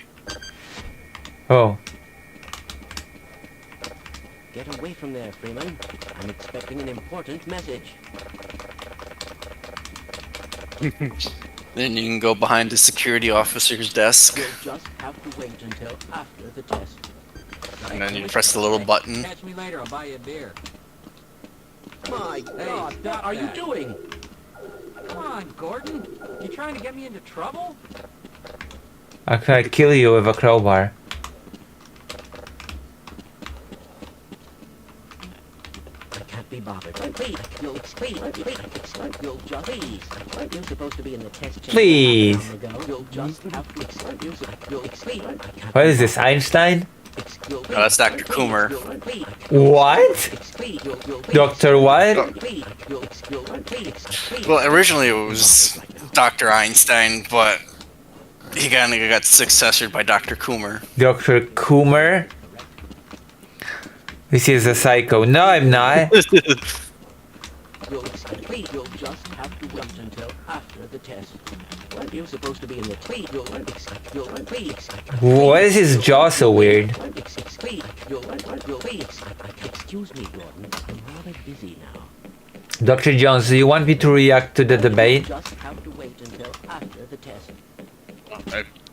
Oh. Get away from there, Freeman. I'm expecting an important message. Then you can go behind the security officer's desk. You'll just have to wait until after the test. And then you press the little button. Catch me later, I'll buy you a beer. My God, stop what are you that. doing? Come on, Gordon. You trying to get me into trouble? I could kill you with a crowbar. I can't be bothered. Please, you'll explain. You'll just please. You're supposed to be in the test chamber. Please. half an hour ago. You'll just have to explain. You'll explain. I can't What be is this, Einstein? You'll No, that's Dr. Coomer. What? Dr. What? Well, originally it was Dr. Einstein, but he kind of got successored by Dr. Coomer. Dr. Coomer? This is a psycho. No, I'm not. You'll just have to wait until after the test. You're supposed to be in the tweet. Why is his jaw so weird? Excuse me, Gordon. I'm rather busy now. Dr. Jones, do you want me to react to the debate? Just have to wait until after the test.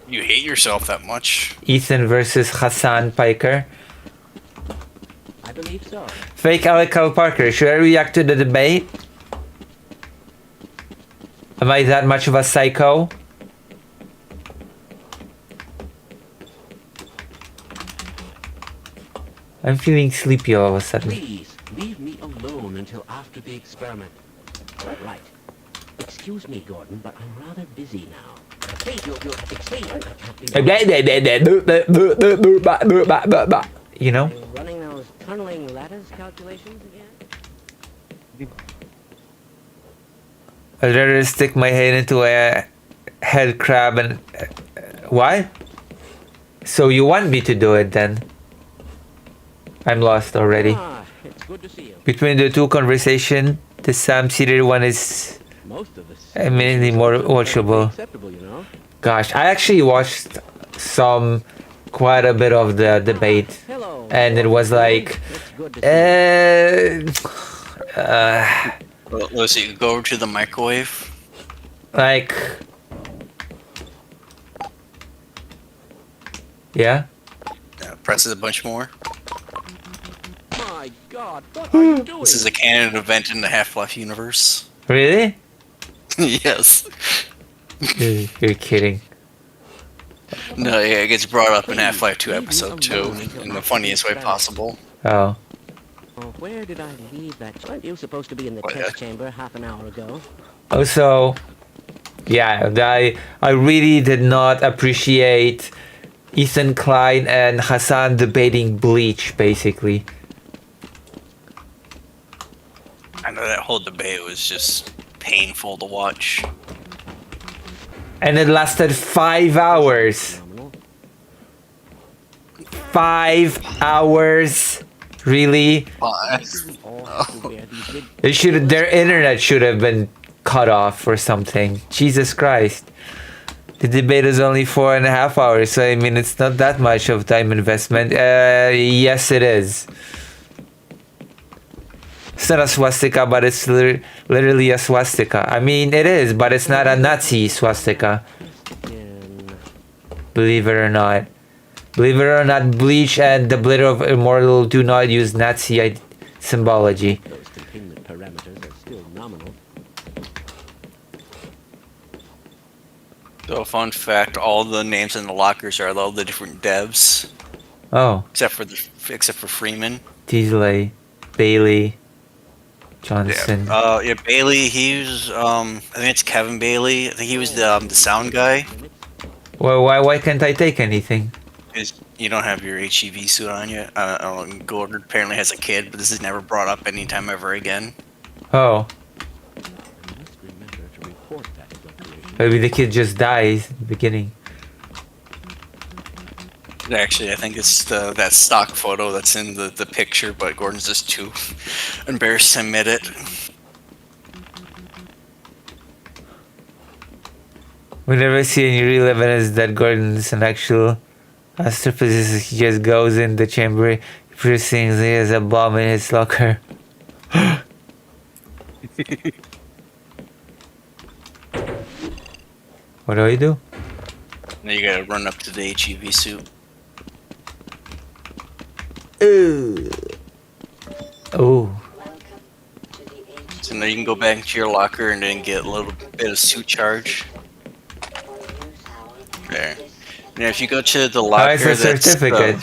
You hate yourself that much. Ethan versus Hassan Piker. I believe so. Fake Alec Parker, should I react to the debate? Am I that much of a psycho? I'm feeling sleepy all of a sudden. Please, leave me alone until after the experiment. Right. Excuse me, Gordon, but I'm rather busy now. Hey, you'll explain. I can't be You know? You're running those tunneling lattice calculations again? I'd rather stick my head into a head crab and... what? So you want me to do it then? I'm lost already. Ah, it's good to see you. Between the two conversation, the Sam seated one is Most of us. immediately more watchable. Acceptable, you know. Gosh, I actually watched quite a bit of the debate, Hello. and it was like, It's good to see Well, let's see, you go over to the microwave. like, yeah. Press it a bunch more. My God, what are you doing? This is a canon event in the Half-Life universe. Really? Yes. You're kidding. No, yeah, it gets brought up in Half-Life 2 episode 2 in the funniest way possible. Oh. Oh, where did I leave that? You were supposed to be in the What, test chamber half an hour ago. Also, yeah, I really did not appreciate Ethan Klein and Hassan debating Bleach, basically. I know that whole debate was just painful to watch. And it lasted 5 hours. Phenomenal. 5 hours? Really? It should. Their internet should have been cut off or something. Jesus Christ. The debate is only 4.5 hours, so I mean it's not that much of time investment. Yes, it is. It's not a swastika, but it's literally a swastika. I mean, it is, but it's not a Nazi swastika. Believe it or not. Believe it or not, Bleach and the Blitter of Immortal do not use Nazi symbology. Those containment parameters are still nominal. So, fun fact: all the names in the lockers are all the different devs, Oh, except for Freeman. Teasley, Bailey, Johnson. Yeah, Bailey. He's I think it's Kevin Bailey. I think he was the sound guy. Well, why can't I take anything? You don't have your HEV suit on yet. I don't know, Gordon apparently has a kid, but this is never brought up anytime ever again. Oh, I must remember to report that fluctuation. maybe the kid just dies at the beginning. Actually, I think it's that stock photo that's in the picture, but Gordon's just too embarrassed to admit it. We never see any real evidence that Gordon is an actual astrophysicist. He just goes in the chamber, producing he has a bomb in his locker. What do I do? Now you gotta run up to the HEV suit. Oh, So now you can go back into your locker and then get a little bit of suit charge. There. Now if you go to the locker, it's a certificate.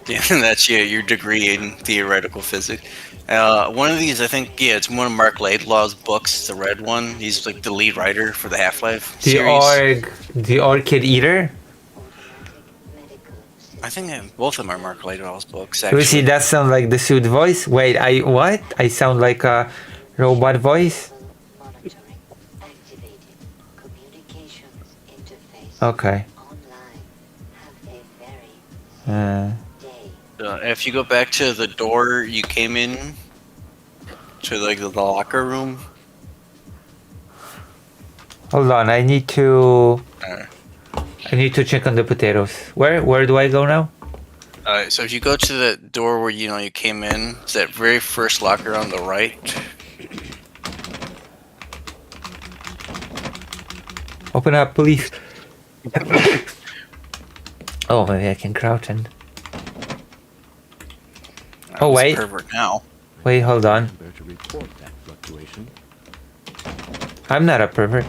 Yeah, that's your degree in theoretical physics. One of these, I think, yeah, it's one of Mark Laidlaw's books, the red one. He's like the lead writer for the Half-Life series. The Orchid Eater? I think both of them are Mark Laidlaw's books, You actually. see, that sounds like the suit voice. Wait, what? I sound like a robot voice? Okay. If you go back to the door you came in, to like the locker room. Hold on, I need to Uh, check on the potatoes. Where do I go now? Alright, so if you go to the door where you came in, it's that very first locker on the right. Open up, please. Oh, maybe I can crouch in. Oh, was wait. Pervert now. Wait, hold on. Remember to report that fluctuation. I'm not a pervert.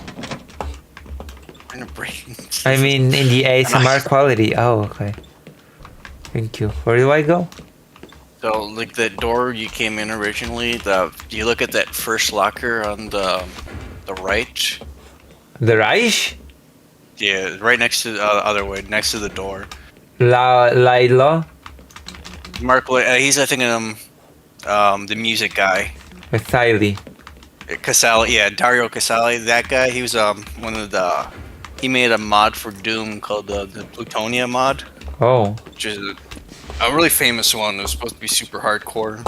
Trying to break. I mean, in the ASMR quality. Oh, okay. Thank you. Where do I go? So, like the door you came in originally, you look at that first locker on the right. The Reich? Yeah, right next to the other way, next to the door. Laidlaw? He's I think the music guy. Casali. Casali, yeah, Dario Casali. That guy, he was one of he made a mod for Doom called the Plutonia mod, Oh. which is a really famous one. It was supposed to be super hardcore.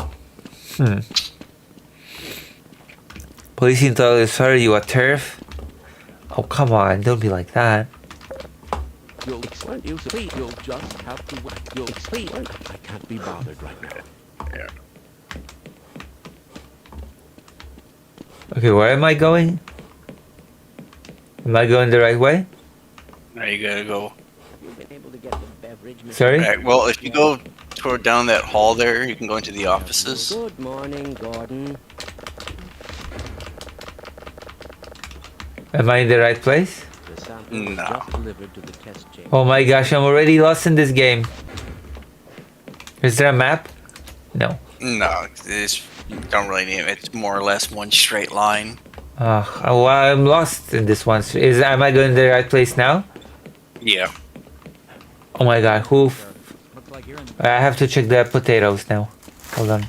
Police intelligence, sorry, you a turf? Oh, come on, don't be like that. You'll explain. You'll just have to wait. You'll explain. I can't be bothered right now. Yeah. Okay, where am I going? Am I going the right way? Now you gotta go. You've been able to get the beverage. Mr. Sorry? Right, well, if you go toward down that hall there, you can go into the offices. Good morning, Gordon. Am I in the right place? The sample was No. just delivered to the test chamber. Oh my gosh, I'm already lost in this game. Is there a map? No. No, it's don't really need it. It's more or less one straight line. Well, I'm lost in this one. Am I going to the right place now? Yeah. Oh my god, Looks like you're in the I have to check the potatoes now. Hold on.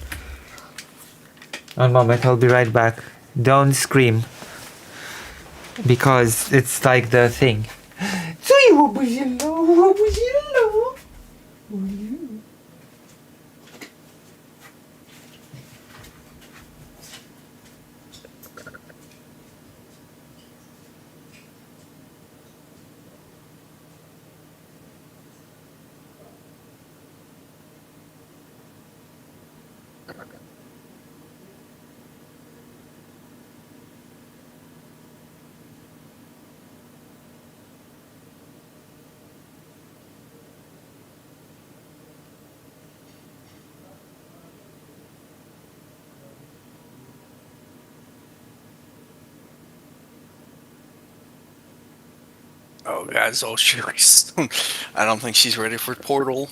One moment, I'll be right back. Don't scream. Because it's like the thing. Oh god, so serious. I don't think she's ready for Portal.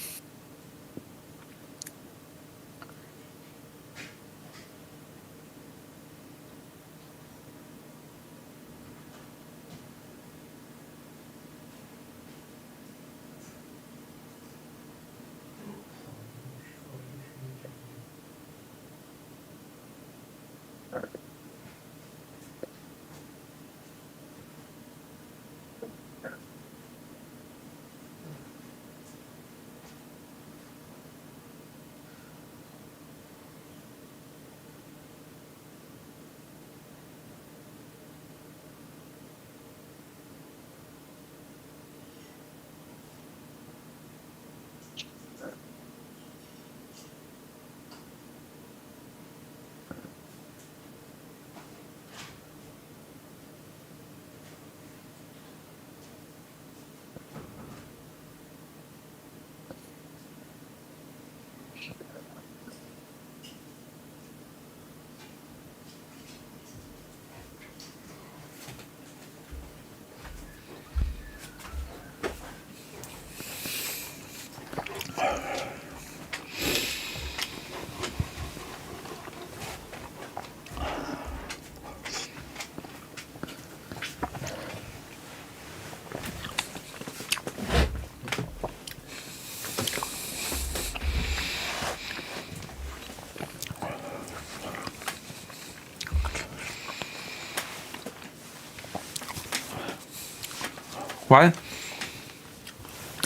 What?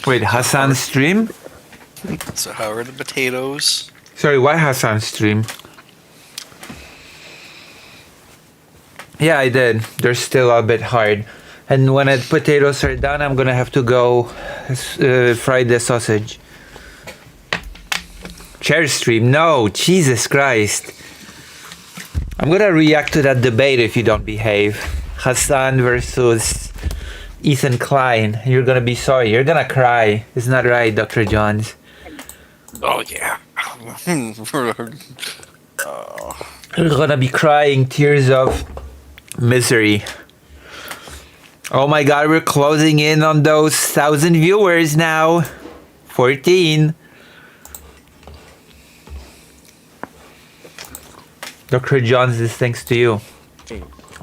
Wait, Hassan's stream? So how are the potatoes? Sorry, why Hassan's stream? Yeah, I did. They're still a bit hard. And when the potatoes are done, I'm gonna have to go fry the sausage. Chair stream? No, Jesus Christ. I'm gonna react to that debate if you don't behave. Hassan versus Ethan Klein. You're gonna be sorry. You're gonna cry. It's not right, Dr. Johns. Oh yeah. You're gonna be crying tears of misery. Oh my god, we're closing in on those 1,000 viewers now. 14. Dr. Johns, this thanks to you.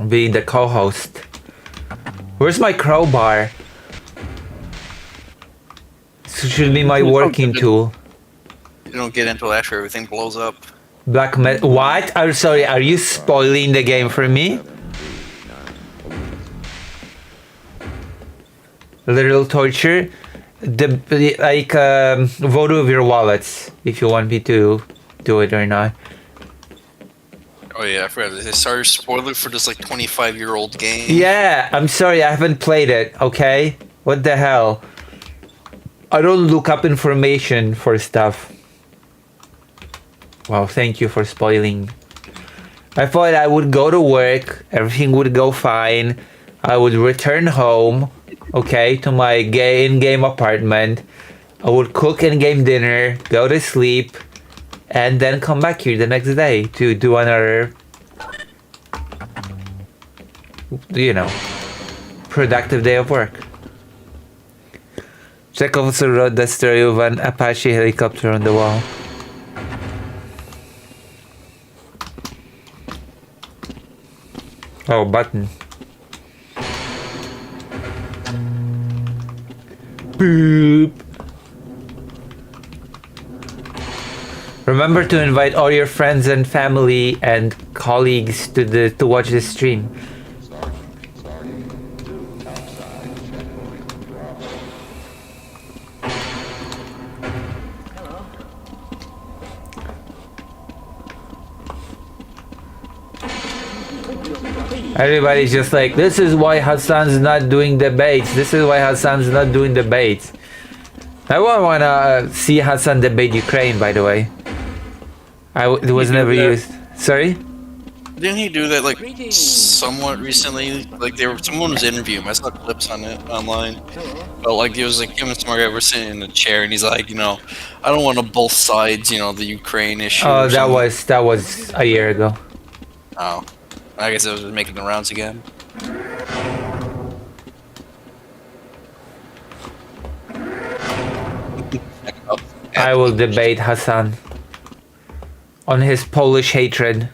Being the co-host. Where's my crowbar? This should be my working tool. You don't get until after everything blows up. Black metal. What? I'm sorry, are you spoiling the game for me? Literal torture. Vote with your wallets if you want me to do it or not. Oh yeah, I forgot. They started spoiler for this like 25-year-old game. Yeah, I'm sorry, I haven't played it, okay? What the hell? I don't look up information for stuff. Wow, thank you for spoiling. I thought I would go to work, everything would go fine. I would return home, okay, to my in-game apartment. I would cook in-game dinner, go to sleep, and then come back here the next day to do another, you know, productive day of work. Check also wrote the story of an Apache helicopter on the wall. Oh, button. Boop. Remember to invite all your friends and family and colleagues to watch this stream. Everybody's just like, this is why Hassan's not doing debates. This is why Hassan's not doing debates. I won't wanna see Hassan debate Ukraine, by the way. It was never used. Sorry? Didn't he do that like somewhat recently? Like someone was interviewing him. I saw clips on it online. But like it was like him and some guy were sitting in a chair, and he's like, you know, I don't want to both sides, you know, the Ukraine issue. Oh, that was a year ago. Oh, I guess it was making the rounds again. I will debate Hassan on his Polish hatred.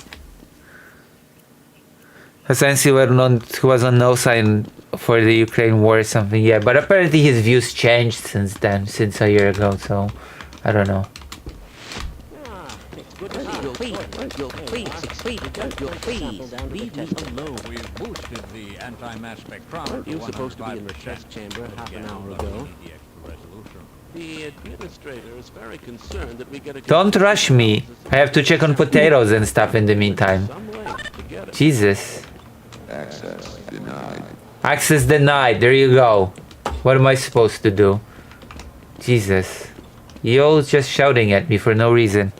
Hassan he was on no sign for the Ukraine war or something, yeah, but apparently his views changed since then, since a year ago, so I don't know. It's good to see you. Please, leave me alone. We've boosted the anti-mass spectrometer. You were supposed to be in the test chamber half an hour ago. The administrator is very concerned that we get a Don't rush me. I have to check on potatoes and stuff in the meantime. some way to get it. Jesus. Access denied. There you go. What am I supposed to do? Jesus. You're just shouting at me for no reason.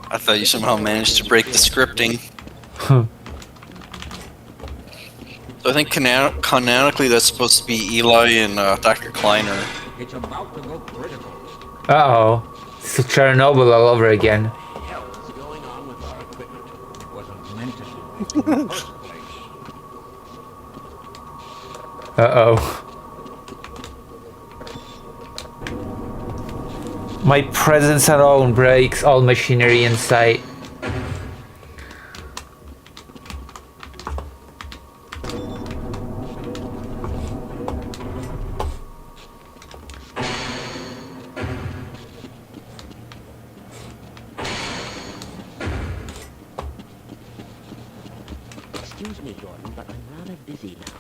I thought you somehow managed to break the scripting. So I think canonically that's supposed to be Eli and Dr. Kleiner. It's about to go critical. Uh-oh. It's Chernobyl all over again. What's going on with our equipment? It wasn't meant to be in the first place. Uh-oh. My presence alone breaks all machinery in sight. Excuse me, Gordon, but I'm rather busy now.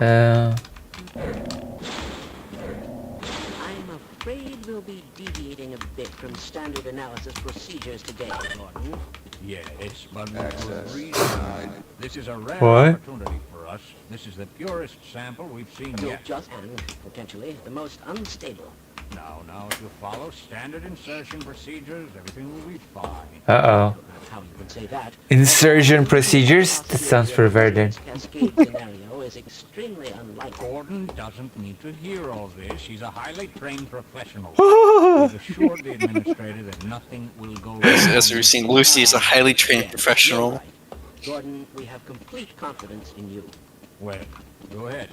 Uh, I'm afraid we'll be deviating a bit from standard analysis procedures today, Gordon. Yes, but this is a rare What? opportunity for us. This is the purest sample we've seen You'll yet. just and potentially the most unstable. Now, if you follow standard insertion procedures, everything will be fine. uh-oh. How you can say that? Insertion procedures? That sounds perverted. Cascade scenario is extremely unlikely. Gordon doesn't need to hear all this. He's a highly trained professional. He's assured the administrator that nothing will go wrong. As we've seen, Lucy is a highly trained professional. You're right. Gordon, we have complete confidence in you. Well, go ahead.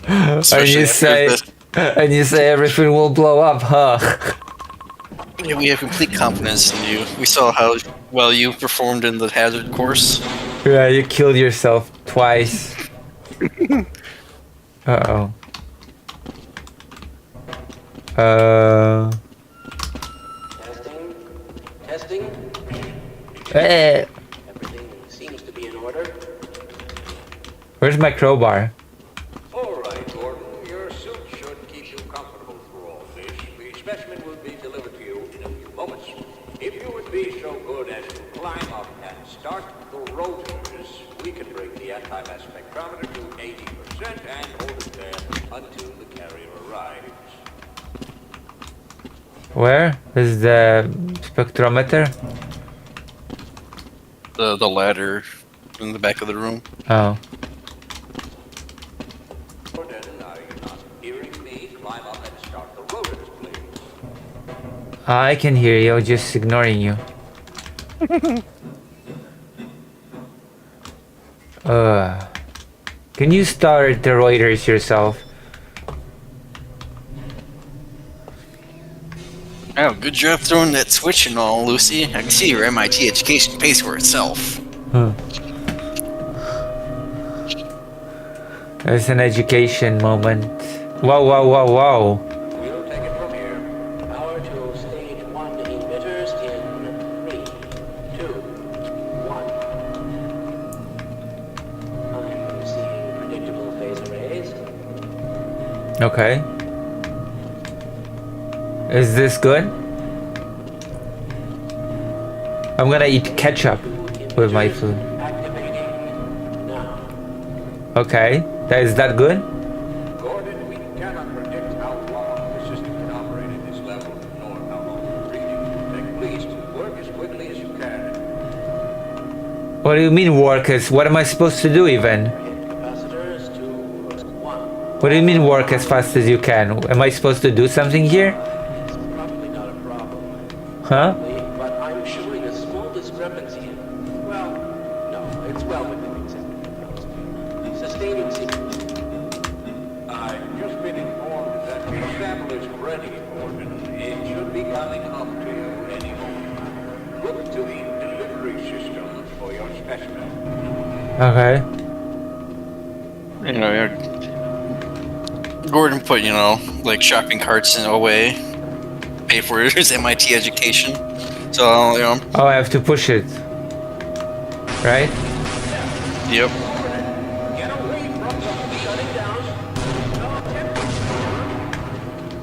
Especially And you say everything will blow up, huh? Yeah, we have complete confidence in you. We saw how well you performed in the hazard course. Yeah, you killed yourself twice. Uh-oh. Testing. Eh. Everything seems to be in order. Where's my crowbar? All right, Gordon. Your suit should keep you comfortable through all this. The specimen will be delivered to you in a few moments. If you would be so good as to climb up and start the rotors, we can bring the anti-mass spectrometer to 80% and hold it there until the carrier arrives. Where is the spectrometer? The ladder in the back of the room. Oh. Gordon, are you not hearing me? Climb up and start the rotors, please. I can hear you, just ignoring you. Can you start the Reuters yourself? Oh, good job throwing that switch and all, Lucy. I can see your MIT education pays for itself. It's an education moment. Whoa, whoa, whoa, whoa. We'll take it from here. Power to stage 1 emitters in 3, 2, 1. I'm seeing predictable phase arrays. Okay. Is this good? I'm gonna eat ketchup with my food. Activating now. Okay. Is that good? Gordon, we cannot predict how long the system can operate at this level, nor how long the reading will take. Please, work as quickly as you can. What do you mean work? What am I supposed to do even? Hit capacitors to 1. What do you mean work as fast as you can? Am I supposed to do something here? It's probably not a problem. Huh? But I'm showing a small discrepancy in... Well, no, it's well within acceptable. The system staging sequence? I've just been informed that your sample is ready, Gordon. It should be coming up to you any moment. Look to the delivery system for your specimen. Okay. You know, Gordon put, you know, like shopping carts in away, pay for his MIT education. So, you know, Oh, I have to push it. Right? yep. Get away from them. Shut it down. No,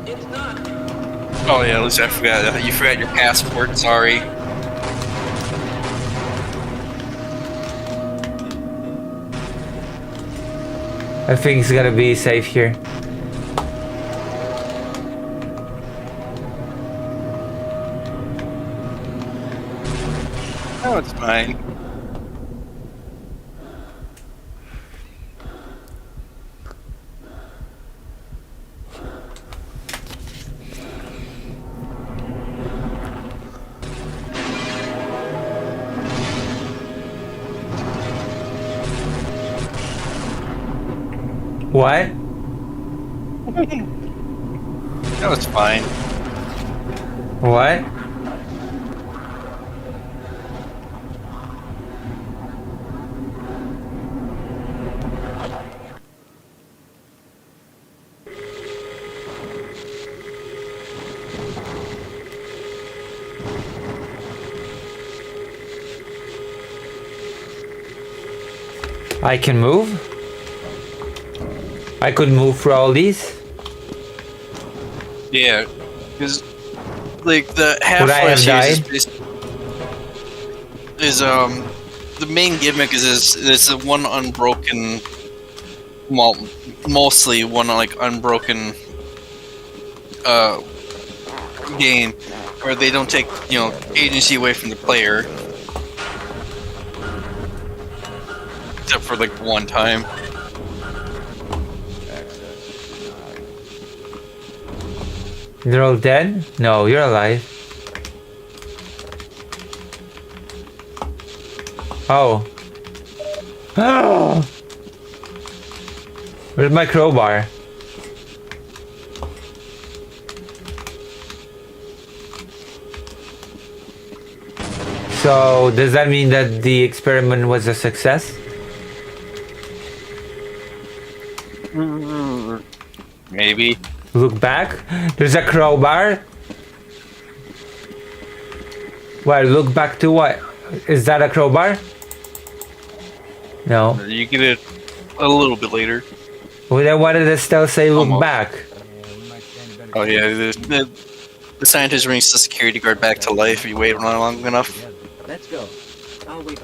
it's not. Oh yeah, at least I forgot. You forgot your passport. Sorry. I think it's gonna be safe here. Oh, it's fine. What? No, it's fine. What? I can move? I could move through all these? Yeah, because like the Would I have Half-Life died? series is the main gimmick is there's a one unbroken, well, mostly one like unbroken game where they don't take, you know, agency away from the player except for like one time. They're all dead? No, you're alive. Oh. Oh! Where's my crowbar? So, does that mean that the experiment was a success? Maybe. Look back. There's a crowbar. What? Look back to what? Is that a crowbar? No. You get it a little bit later. Well, then why did it still say look Almost. back? Oh yeah, the scientist brings the security guard back to life if you wait long enough. Let's go. I'll wait.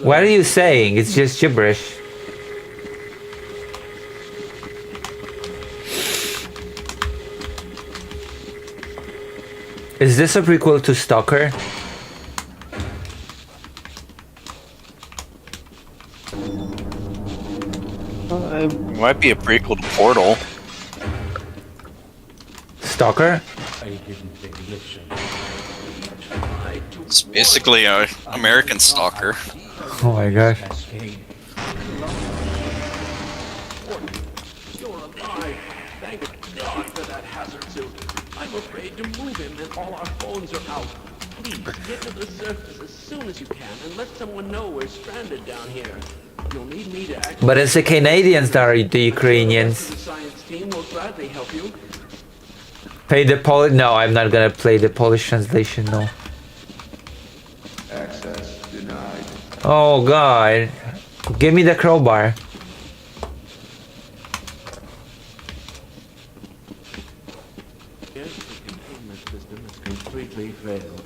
What are you saying? It's just gibberish. Is this a prequel to Stalker? It might be a prequel to Portal. Stalker? It's basically a American Stalker. Oh my gosh. You're alive. Thank God for that hazard suit. I'm afraid to move him and all our phones are out. Please, get to the surface as soon as you can and let someone know we're stranded down here. You'll need me to act. But it's the Canadians that are the Ukrainians. The science team will gladly help you. Play the Polish. No, I'm not gonna play the Polish translation. No. Access denied. Oh God! Give me the crowbar. Yes, the containment system has completely failed.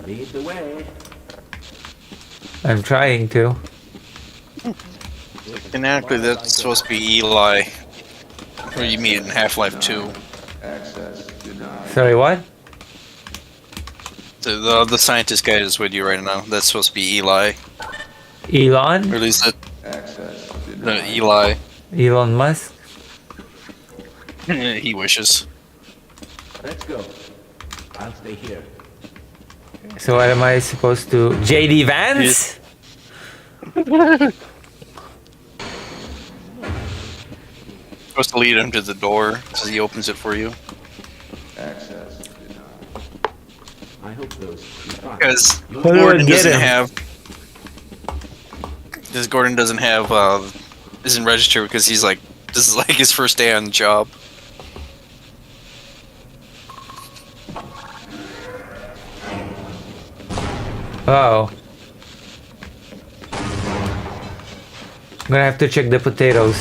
Lead the way. I'm trying to. Canonically, that's supposed to be Eli. Or you meet in Half-Life 2. Access denied. Sorry, what? The scientist guy is with you right now. That's supposed to be Eli. Or Elon? at least Access no, denied. Eli. Elon Musk? He wishes. Let's go. I'll stay here. So what am I supposed to... JD Vance? Supposed to lead him to the door so he opens it for you. I hope those... Because do I Gordon get doesn't him? have. Because Gordon doesn't have. Isn't registered because he's like. This is like his first day on the job. Oh. I'm gonna have to check the potatoes.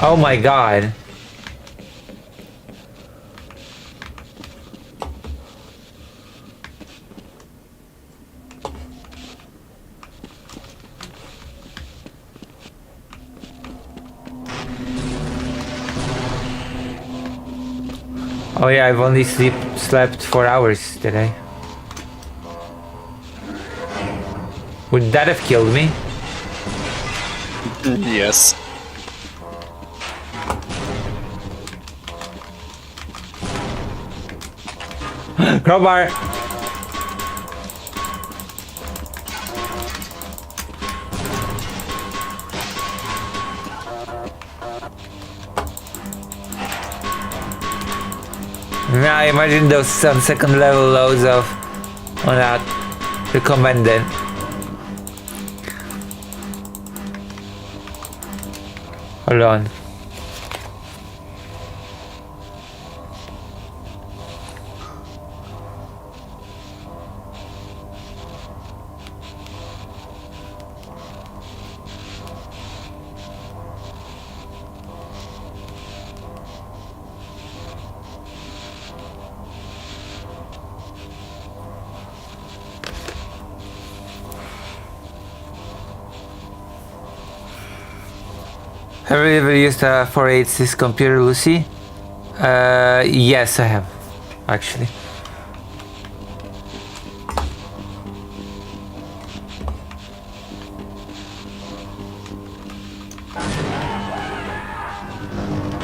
Oh my god. Oh yeah, I've only slept 4 hours today. Would that have killed me? Yes. Crowbar! Yeah, I imagine those some second level loads of on that recommended. Hold on. Have you ever used a 486 computer, Lucy? Yes, I have, actually.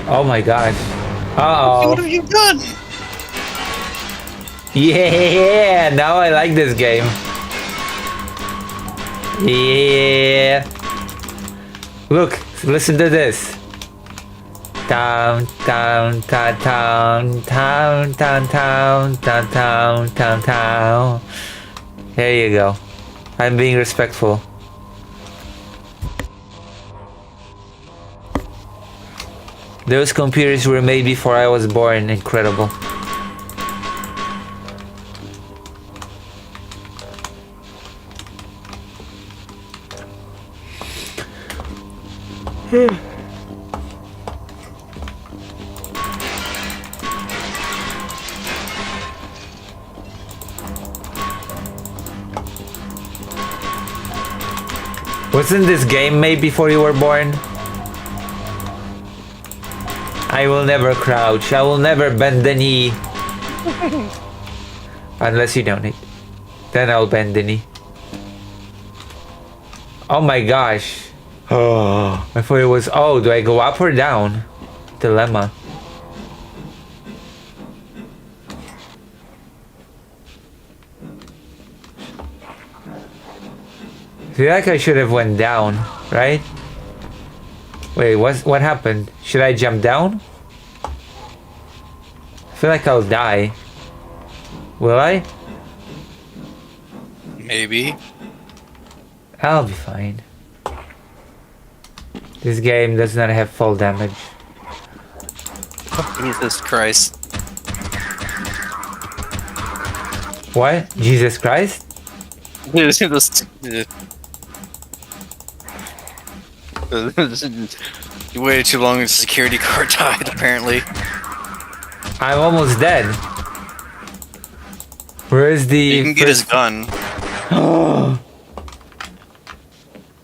Oh my gosh. Uh-oh. What have you done? Yeah, now I like this game. Yeah. Look, listen to this. Town, town, town, town, town, town, town, town, town, town, town. There you go. I'm being respectful. Those computers were made before I was born. Incredible. Wasn't this game made before you were born? I will never crouch. I will never bend the knee. Unless you donate. Then I'll bend the knee. Oh my gosh. Oh, I thought it was... Oh, do I go up or down? Dilemma. I feel like I should have went down, right? Wait, what happened? Should I jump down? I feel like I'll die. Will I? Maybe. I'll be fine. This game does not have fall damage. Jesus Christ. What? Jesus Christ? You waited too long and the security guard died, apparently. I'm almost dead. Where is the... You can get his gun.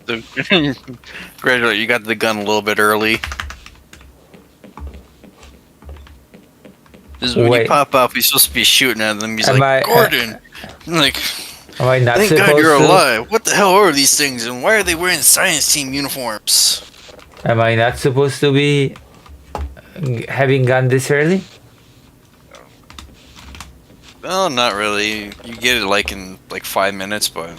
Congratulations, you got the gun a little bit early. This is when Wait. you pop up, he's supposed to be shooting at them. He's Am like, I- Gordon! I'm like, Am I not thank supposed God you're to? alive. What the hell are these things, and why are they wearing science team uniforms? Am I not supposed to be having gun this early? Well, not really. You get it like in like 5 minutes, but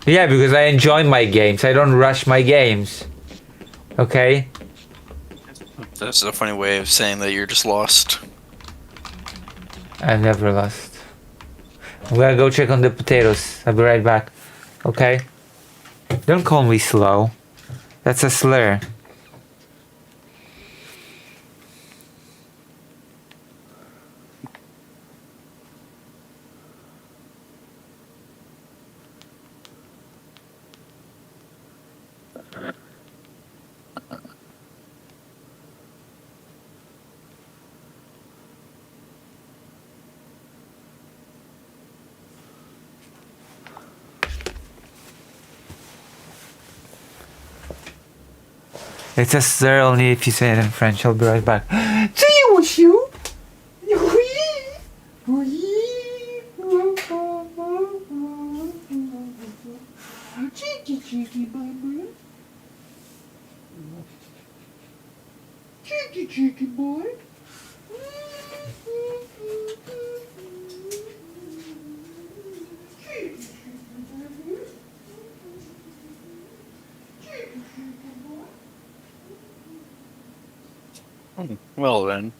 Yeah, because I enjoy my games. I don't rush my games. Okay? that's a funny way of saying that you're just lost. I've never lost. I'm gonna go check on the potatoes. I'll be right back. Okay? Don't call me slow. That's a slur. It's a slur only if you say it in French. I'll be right back. Well then.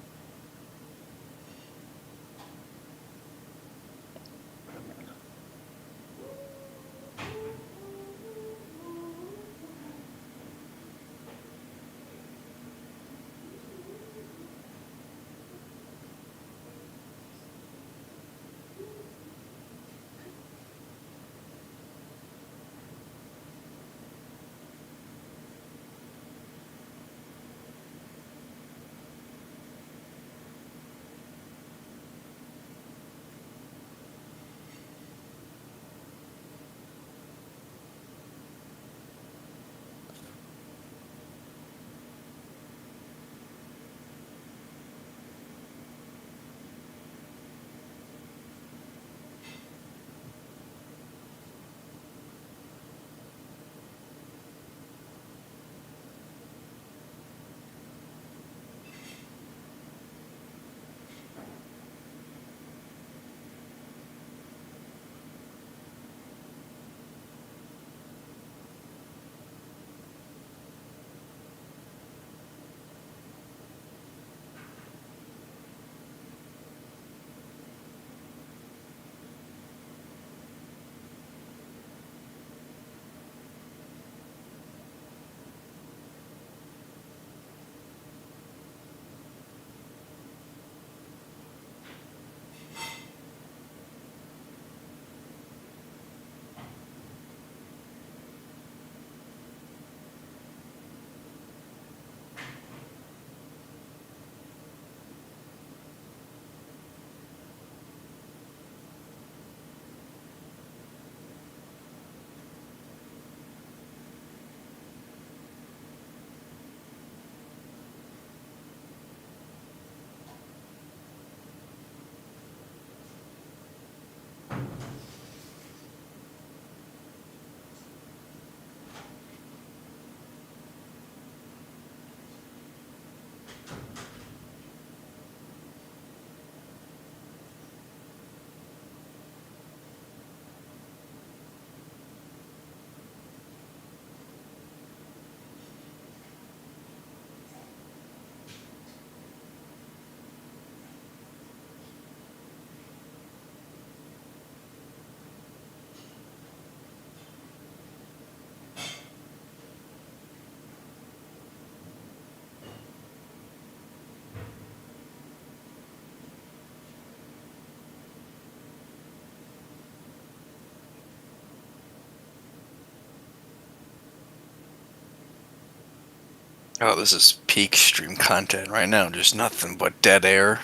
Oh, this is peak stream content right now. There's nothing but dead air.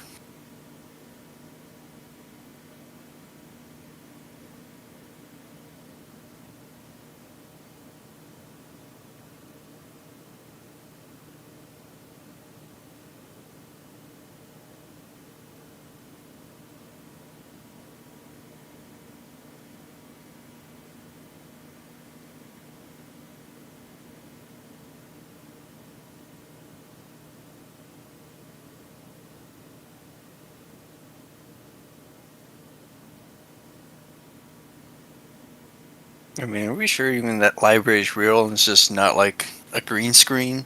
I mean, are we sure even that library is real and it's just not like a green screen?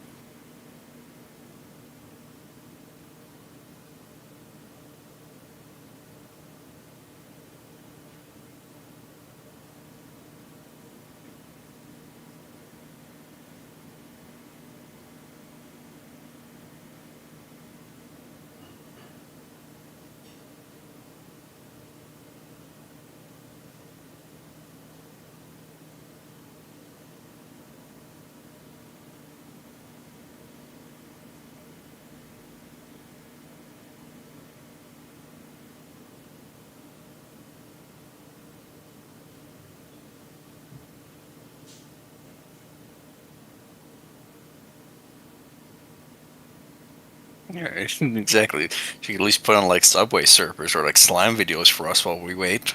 Yeah, exactly. She could at least put on like Subway Surfers or like slime videos for us while we wait.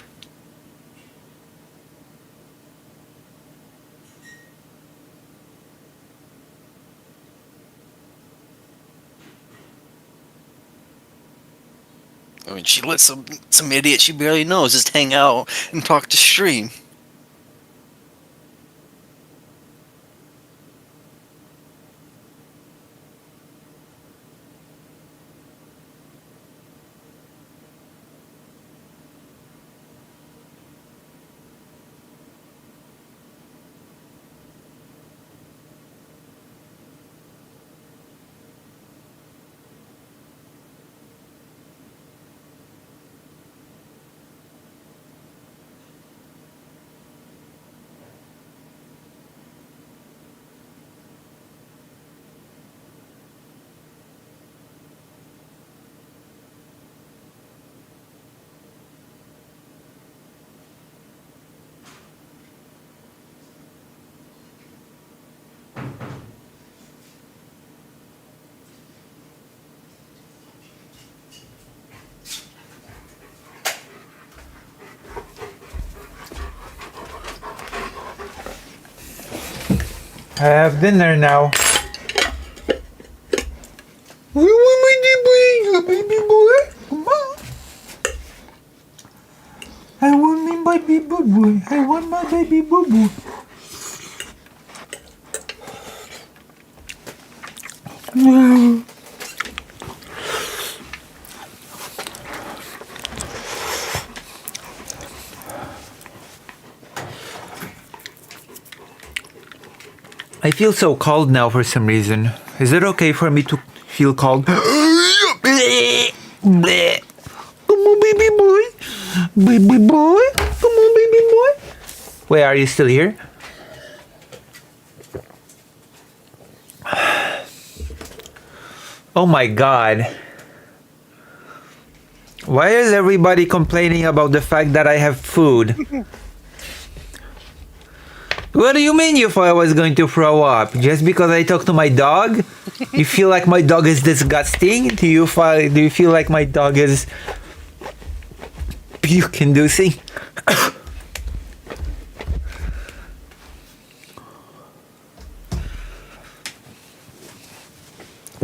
I mean, she let some idiot she barely knows just hang out and talk to stream. I have dinner now. Baby boy, come on. I want my baby boy. I want my baby boy. I feel so cold now for some reason. Is it okay for me to feel cold? Come on, baby boy. Baby boy. Come on, baby boy. Wait, are you still here? Oh my god. Why is everybody complaining about the fact that I have food? What do you mean you thought I was going to throw up? Just because I talk to my dog? You feel like my dog is disgusting? Do you feel like my dog is puke inducing?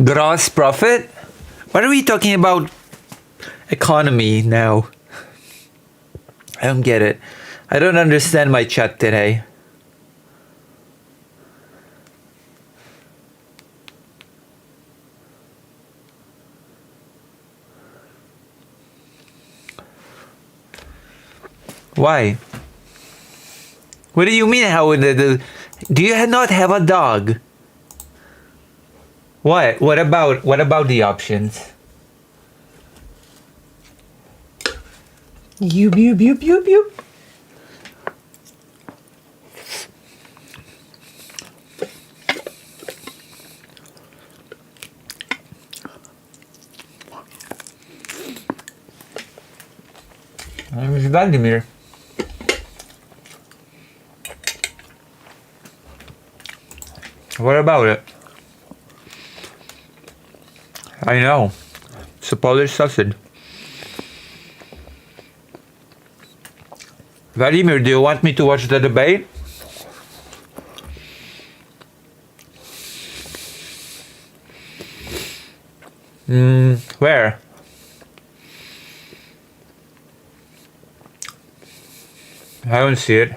Gross profit? What are we talking about? Economy now. I don't get it. I don't understand my chat today. Why? What do you mean? How do you not have a dog? What? What about the options? You. I'm Vladimir. What about it? I know. It's a Polish sausage. Vladimir, do you want me to watch the debate? Where? I don't see it.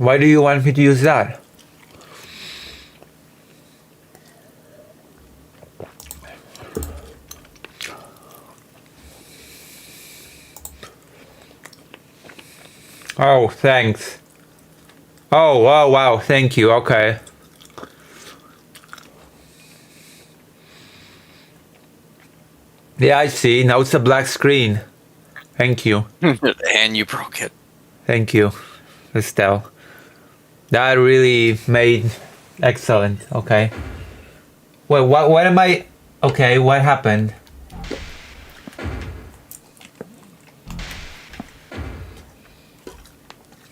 Why do you want me to use that? Oh, thanks. Oh, wow, thank you, okay. Yeah, I see. Now it's a black screen. Thank you. And you broke it. Thank you, Estelle. That really made excellent. Okay. Wait, what am I? Okay, what happened?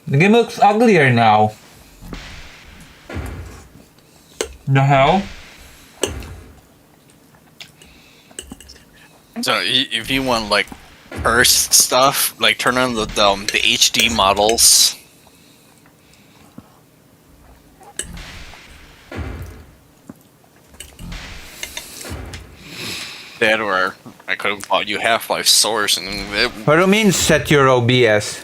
The game looks uglier now. The hell? So if you want like first stuff, like turn on the HD models. That or I could have bought you Half-Life Source and it, What do you mean set your OBS?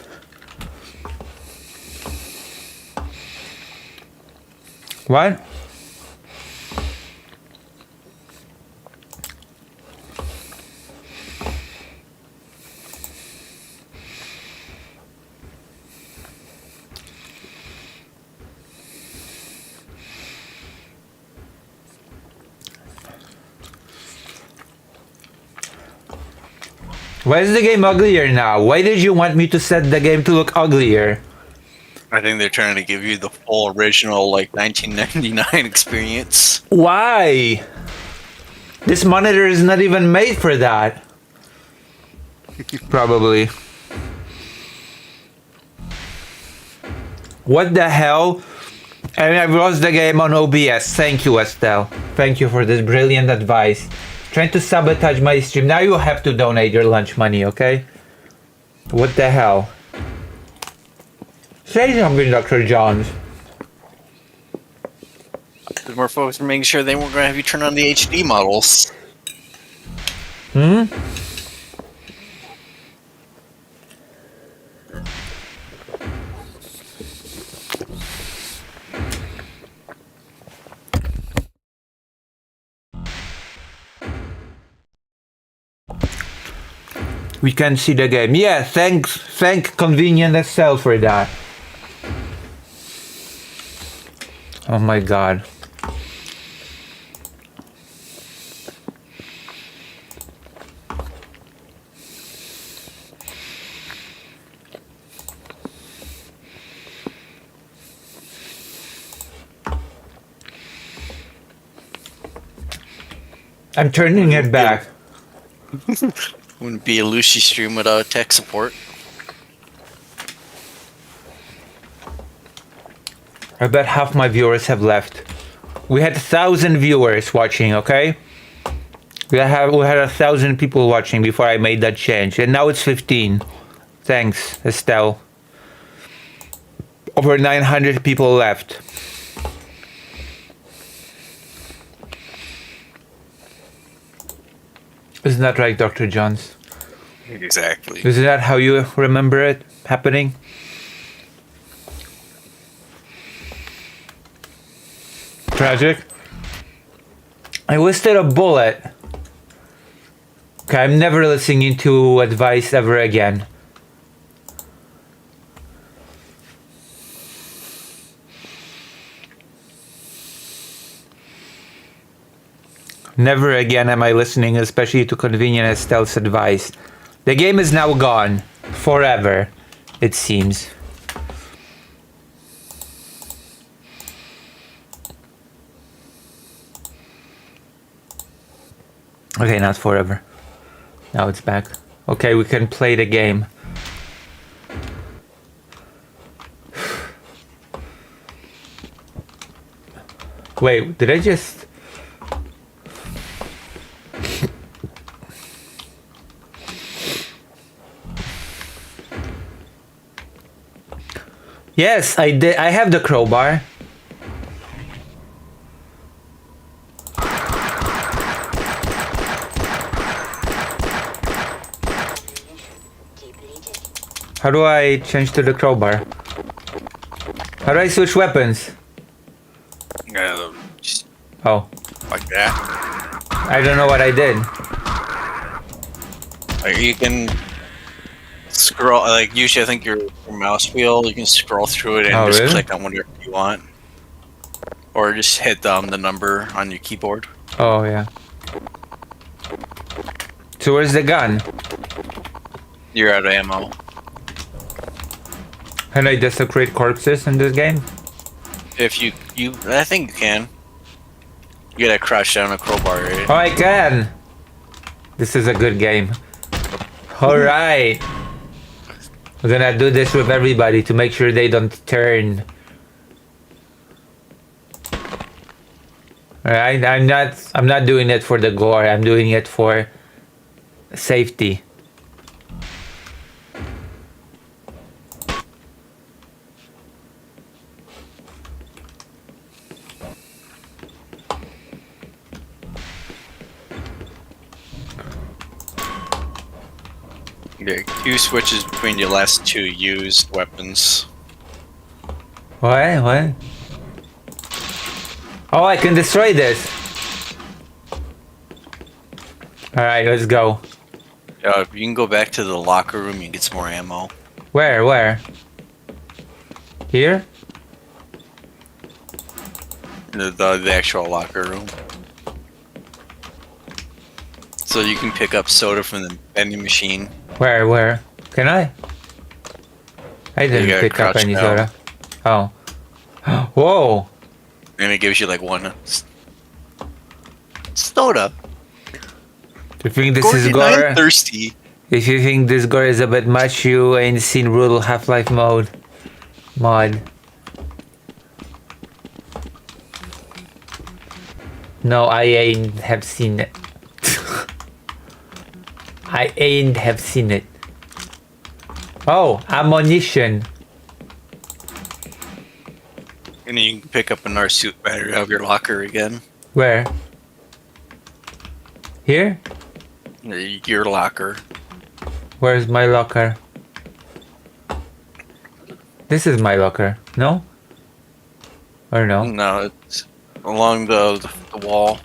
What? Why is the game uglier now? Why did you want me to set the game to look uglier? I think they're trying to give you the full original like 1999 experience. Why? This monitor is not even made for that. Probably. What the hell? I mean, I've lost the game on OBS. Thank you, Estelle. Thank you for this brilliant advice. Trying to sabotage my stream. Now you have to donate your lunch money, okay? What the hell? Say something, Dr. Johns. There's more folks making sure they weren't going to have you turn on the HD models. Hmm? We can see the game. Yeah, thank Convenient SL for that. Oh my god. I'm turning it back. Wouldn't be a Lucy stream without tech support. I bet half my viewers have left. We had 1,000 viewers watching, okay? We had 1,000 people watching before I made that change, and now it's 15. Thanks, Estelle. Over 900 people left. Isn't that right, Dr. Johns? Exactly. Isn't that how you remember it happening? Tragic. I wasted a bullet. Okay, I'm never listening to advice ever again. Never again am I listening, especially to Convenient Estelle's advice. The game is now gone. Forever, it seems. Okay, not forever. Now it's back. Okay, we can play the game. Wait, did I just... Yes, I did. I have the crowbar. How do I change to the crowbar? How do I switch weapons? Just Oh, like that. I don't know what I did. Like you can scroll. Like usually, I think your mouse wheel. You can scroll through it and Oh, just really? click on whatever you want, or just hit the number on your keyboard. Oh, yeah. So where's the gun? You're out of ammo. Can I desecrate corpses in this game? If you, I think you can. You gotta crouch down a crowbar, right? Oh, I can! This is a good game. Alright! We're gonna do this with everybody to make sure they don't turn. Alright, I'm not doing it for the gore, I'm doing it for safety. Yeah, Q switches between your last two used weapons. What? What? Oh, I can destroy this! Alright, let's go. You can go back to the locker room. You can get some more ammo. Where? Where? Here? The actual locker room. So you can pick up soda from the vending machine. Where? Where? Can I? I didn't gotta pick up crouch any down. soda. Oh. Whoa! And it gives you like one soda. Do you think this is Gordon, I'm gore? thirsty. If you think this gore is a bit much, you ain't seen Brutal Half-Life mod. No, I ain't have seen it. I ain't have seen it. Oh, ammunition. And then you can pick up another suit battery out of your locker again. Where? Here? Your locker. Where's my locker? This is my locker, no? Or no? No, it's along the wall.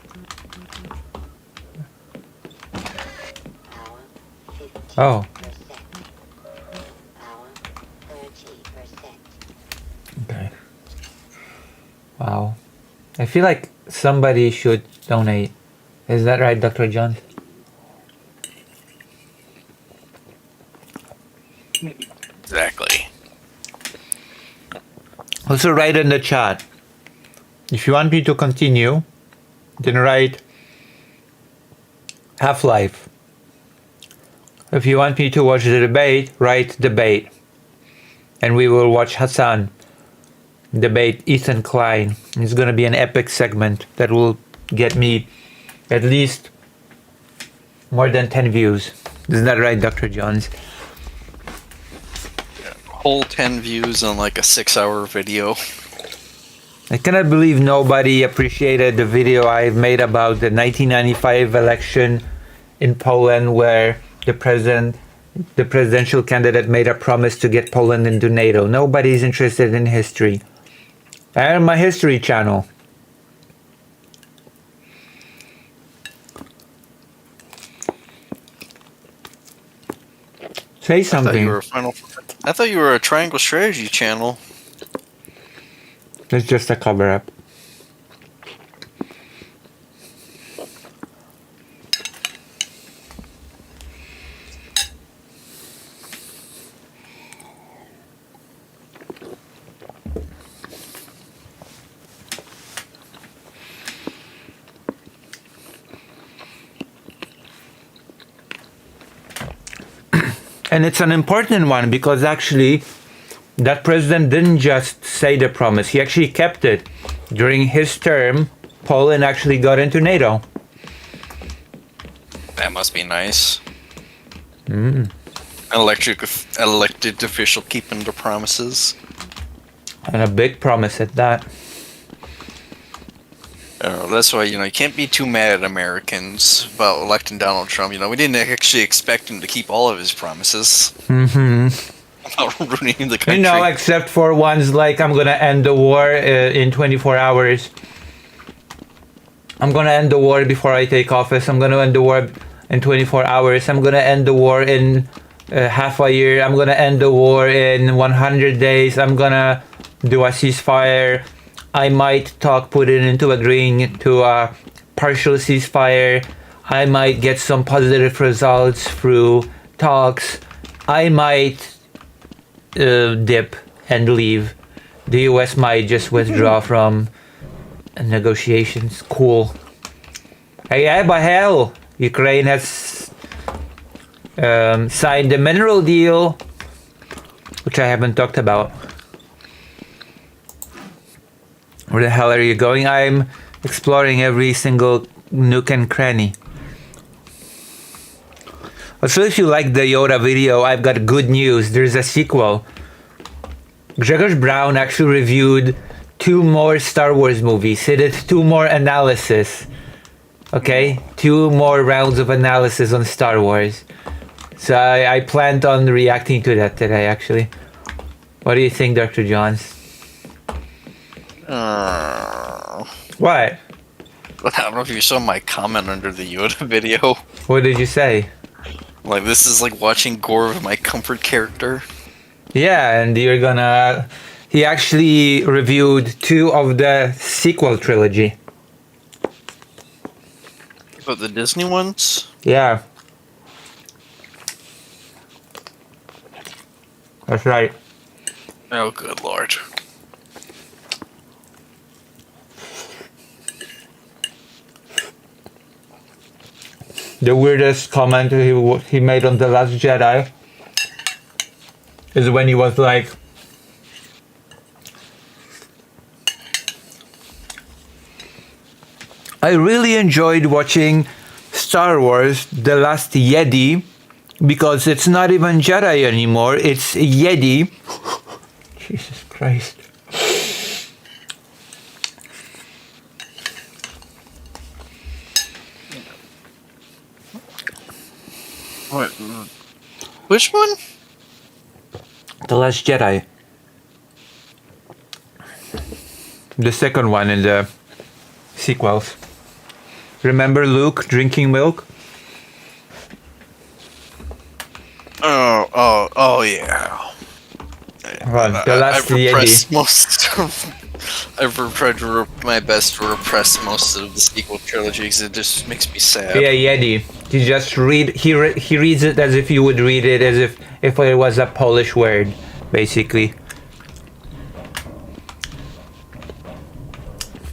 Oh. Okay. Wow. I feel like somebody should donate. Is that right, Dr. John? Exactly. Also write in the chat. If you want me to continue, then write Half-Life. If you want me to watch the debate, write debate. And we will watch Hassan debate Ethan Klein. It's gonna be an epic segment that will get me at least more than 10 views. Isn't that right, Dr. Johns? Whole 10 views on like a 6-hour video. I cannot believe nobody appreciated the video I made about the 1995 election in Poland where the presidential candidate made a promise to get Poland into NATO. Nobody's interested in history. I am a history channel. Say something. I thought you were a Triangle Strategy channel. It's just a cover up. And it's an important one because actually that president didn't just say the promise, he actually kept it. During his term, Poland actually got into NATO. That must be nice. Elected official keeping their promises. And a big promise at that. That's why, you can't be too mad at Americans about electing Donald Trump. We didn't actually expect him to keep all of his promises. Mm-hmm. About ruining the country. You know, except for ones like I'm gonna end the war in 24 hours. I'm gonna end the war before I take office. I'm gonna end the war in 24 hours. I'm gonna end the war in half a year. I'm gonna end the war in 100 days. I'm gonna do a ceasefire. I might talk Putin into agreeing to a partial ceasefire. I might get some positive results through talks. I might dip and leave. The US might just withdraw from negotiations. Cool. Hey, yeah, but hell, Ukraine has signed the mineral deal, which I haven't talked about. Where the hell are you going? I'm exploring every single nook and cranny. Also, if you like the Yoda video, I've got good news. There's a sequel. Grzegorz Brown actually reviewed 2 more Star Wars movies. He did 2 more analysis. Okay? 2 more rounds of analysis on Star Wars. So I planned on reacting to that today, actually. What do you think, Dr. Johns? What? I don't know if you saw my comment under the Yoda video. What did you say? Like, this is like watching Gore with my comfort character. Yeah, and you're gonna... He actually reviewed 2 of the sequel trilogy. But the Disney ones? Yeah. That's right. Oh, good lord. The weirdest comment he made on The Last Jedi is when he was like, I really enjoyed watching Star Wars The Last Jedi because it's not even Jedi anymore, it's Jedi. Jesus Christ. What? Which one? The Last Jedi. The second one in the sequels. Remember Luke drinking milk? Oh yeah. The Last I've repressed Jedi. most of... I've tried to my best to repress most of the sequel trilogy because it just makes me sad. Yeah, Jedi. You just read. He reads it as if you would read it as if it was a Polish word, basically.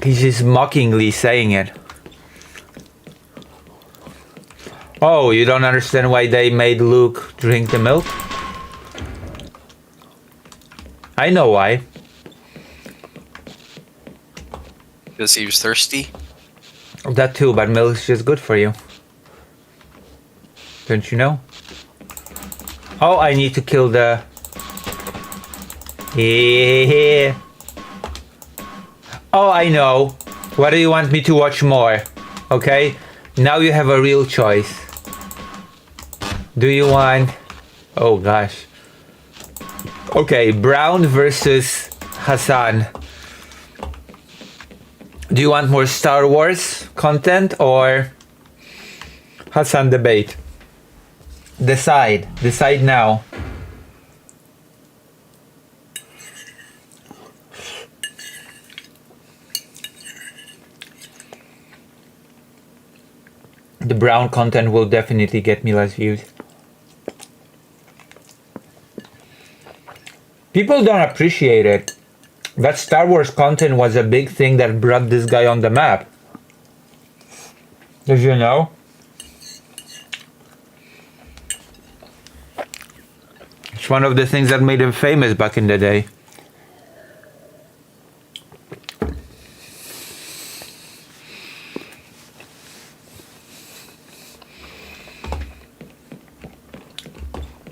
He's just mockingly saying it. Oh, you don't understand why they made Luke drink the milk? I know why. Because he was thirsty? That too, but milk's just good for you. Don't you know? Oh, I need to kill the... Yeah. Oh, I know. What do you want me to watch more? Okay? Now you have a real choice. Do you want... Oh gosh. Okay, Brown versus Hassan. Do you want more Star Wars content or Hassan debate? Decide. Decide now. The Brown content will definitely get me less views. People don't appreciate it. That Star Wars content was a big thing that brought this guy on the map. Did you know? It's one of the things that made him famous back in the day.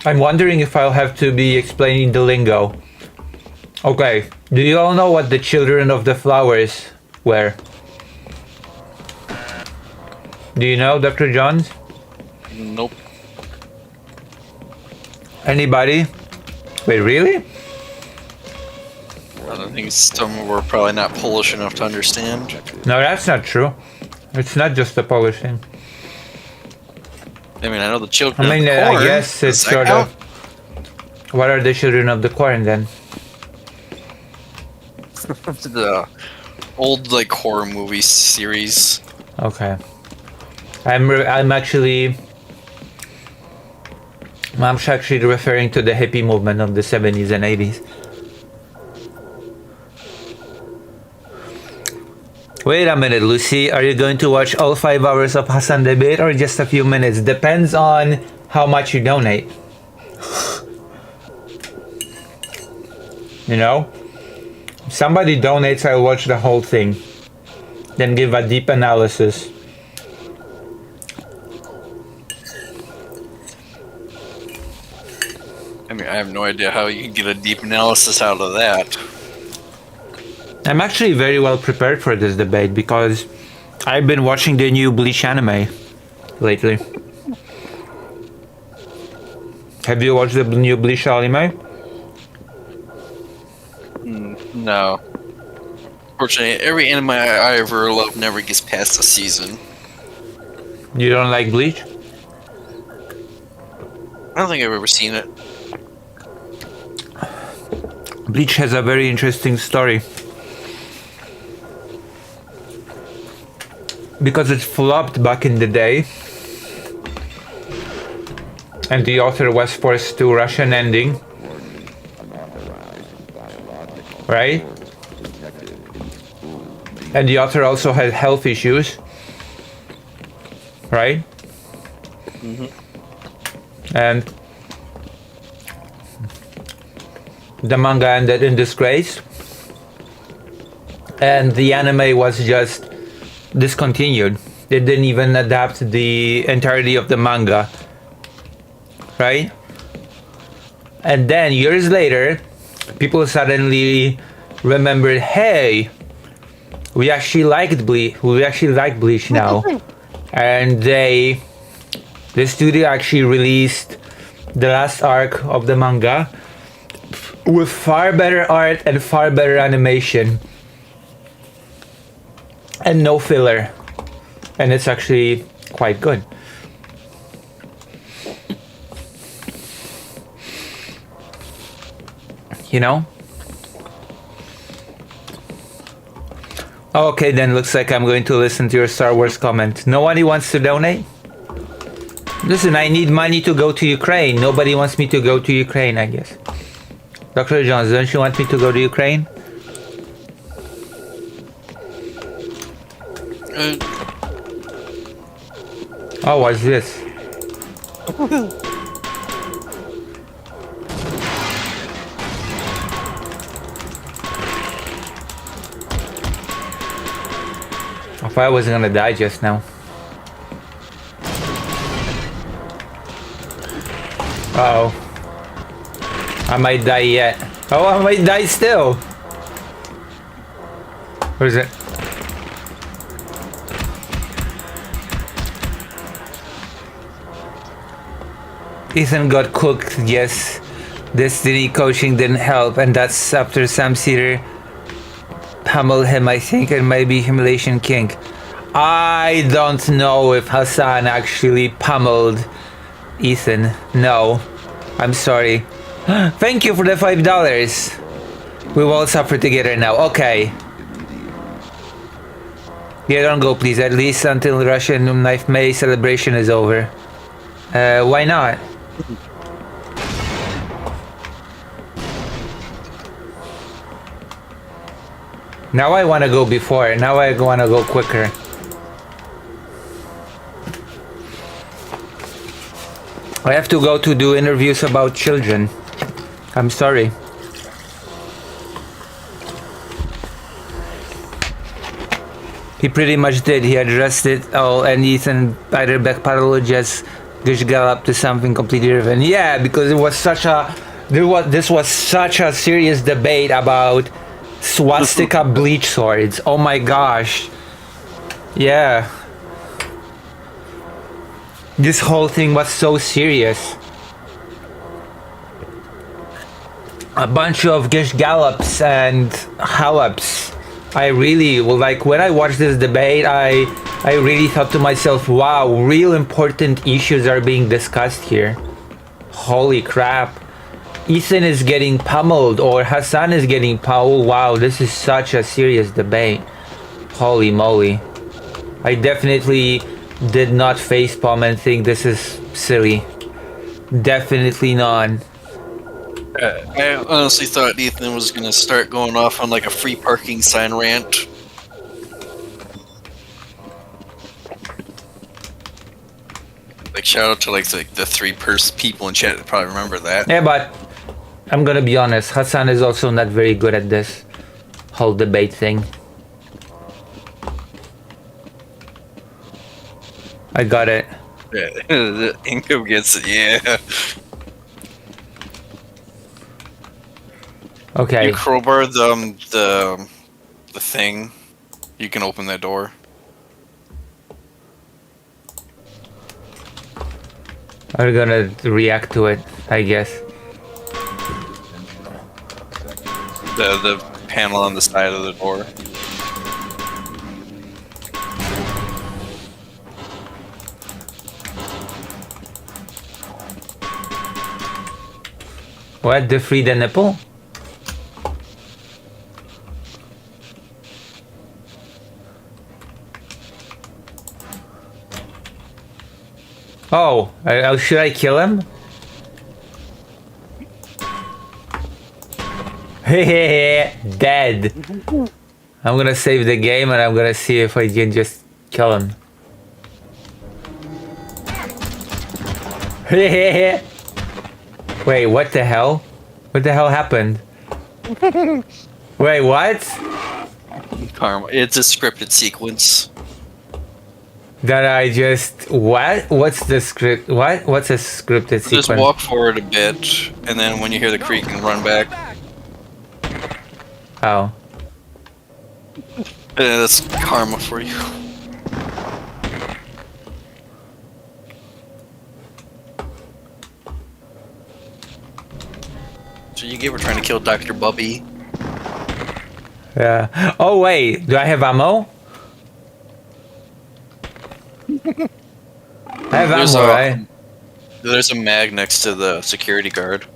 I'm wondering if I'll have to be explaining the lingo. Okay, do you all know what the children of the flowers were? Do you know, Dr. Johns? Nope. Anybody? Wait, really? I don't think some were probably not Polish enough to understand. No, that's not true. It's not just the Polish thing. I mean, I know the children. I mean, of the corn. I guess it's Does that sort count? of. What are the children of the corn then? The old like horror movie series. Okay. I'm actually referring to the hippie movement of the 70s and 80s. Wait a minute, Lucy. Are you going to watch all 5 hours of Hassan debate or just a few minutes? Depends on how much you donate. You know? If somebody donates, I'll watch the whole thing. Then give a deep analysis. I mean, I have no idea how you can get a deep analysis out of that. I'm actually very well prepared for this debate because I've been watching the new Bleach anime lately. Have you watched the new Bleach anime? No. Fortunately, every anime I ever loved never gets past a season. You don't like Bleach? I don't think I've ever seen it. Bleach has a very interesting story. Because it flopped back in the day. And the author was forced to rush an ending. Right? And the author also had health issues. Right? And the manga ended in disgrace. And the anime was just discontinued. They didn't even adapt the entirety of the manga. Right? And then years later, people suddenly remembered, hey, we actually like Bleach now. And the studio actually released the last arc of the manga with far better art and far better animation. And no filler. And it's actually quite good. You know? Okay, then looks like I'm going to listen to your Star Wars comment. Nobody wants to donate? Listen, I need money to go to Ukraine. Nobody wants me to go to Ukraine, I guess. Dr. Jones, don't you want me to go to Ukraine? Oh, what's this? I thought I was gonna die just now. Uh oh. I might die yet. Oh, I might die still. Where is it? Ethan got cooked, yes. Destiny coaching didn't help, and that's after Sam Cedar pummeled him, I think, and maybe Humiliation King. I don't know if Hassan actually pummeled Ethan. No. I'm sorry. Thank you for the $5. We will all suffer together now. Okay. Yeah, don't go, please. At least until Russian Knife May celebration is over. Why not? Now I want to go before. Now I want to go quicker. I have to go to do interviews about children. I'm sorry. He pretty much did. He addressed it all, and Ethan either backpedaled or just got up to something completely different. Yeah, because it was such a this was such a serious debate about swastika bleach swords. Oh my gosh. Yeah. This whole thing was so serious. a bunch of Gish Gallops and Halops. I really like when I watched this debate. I really thought to myself, wow, real important issues are being discussed here. Holy crap. Ethan is getting pummeled or Hassan is getting pummeled. Wow, this is such a serious debate. Holy moly. I definitely did not facepalm and think this is silly. Definitely not. I honestly thought Ethan was gonna start going off on like a free parking sign rant. Like shout out to like the three people in chat that probably remember that. Yeah, but I'm gonna be honest, Hassan is also not very good at this whole debate thing. I got it. Yeah, the income gets it, yeah. Okay. You crowbar the thing, you can open that door. I'm gonna react to it, I guess. The panel on the side of the door. What? To free the nipple? Oh, should I kill him? Dead. I'm gonna save the game and I'm gonna see if I can just kill him. Wait, what the hell? What the hell happened? Wait, what? Karma. It's a scripted sequence. That I just what? What's the script? What? What's a scripted sequence? Just walk forward a bit, and then when you hear the creaking, run back. Oh. That's karma for you. So you get we're trying to kill Dr. Bubby. Yeah. Oh wait, do I have ammo? I have There's ammo, a- right? There's a mag next to the security guard.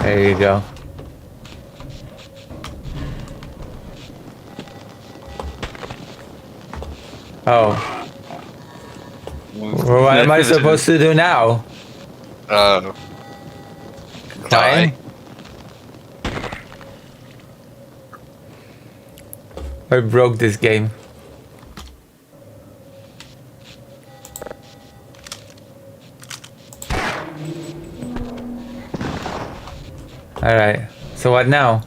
There you go. Oh. Well, what am I supposed to do now? Die. Die? I broke this game. Alright, so what now?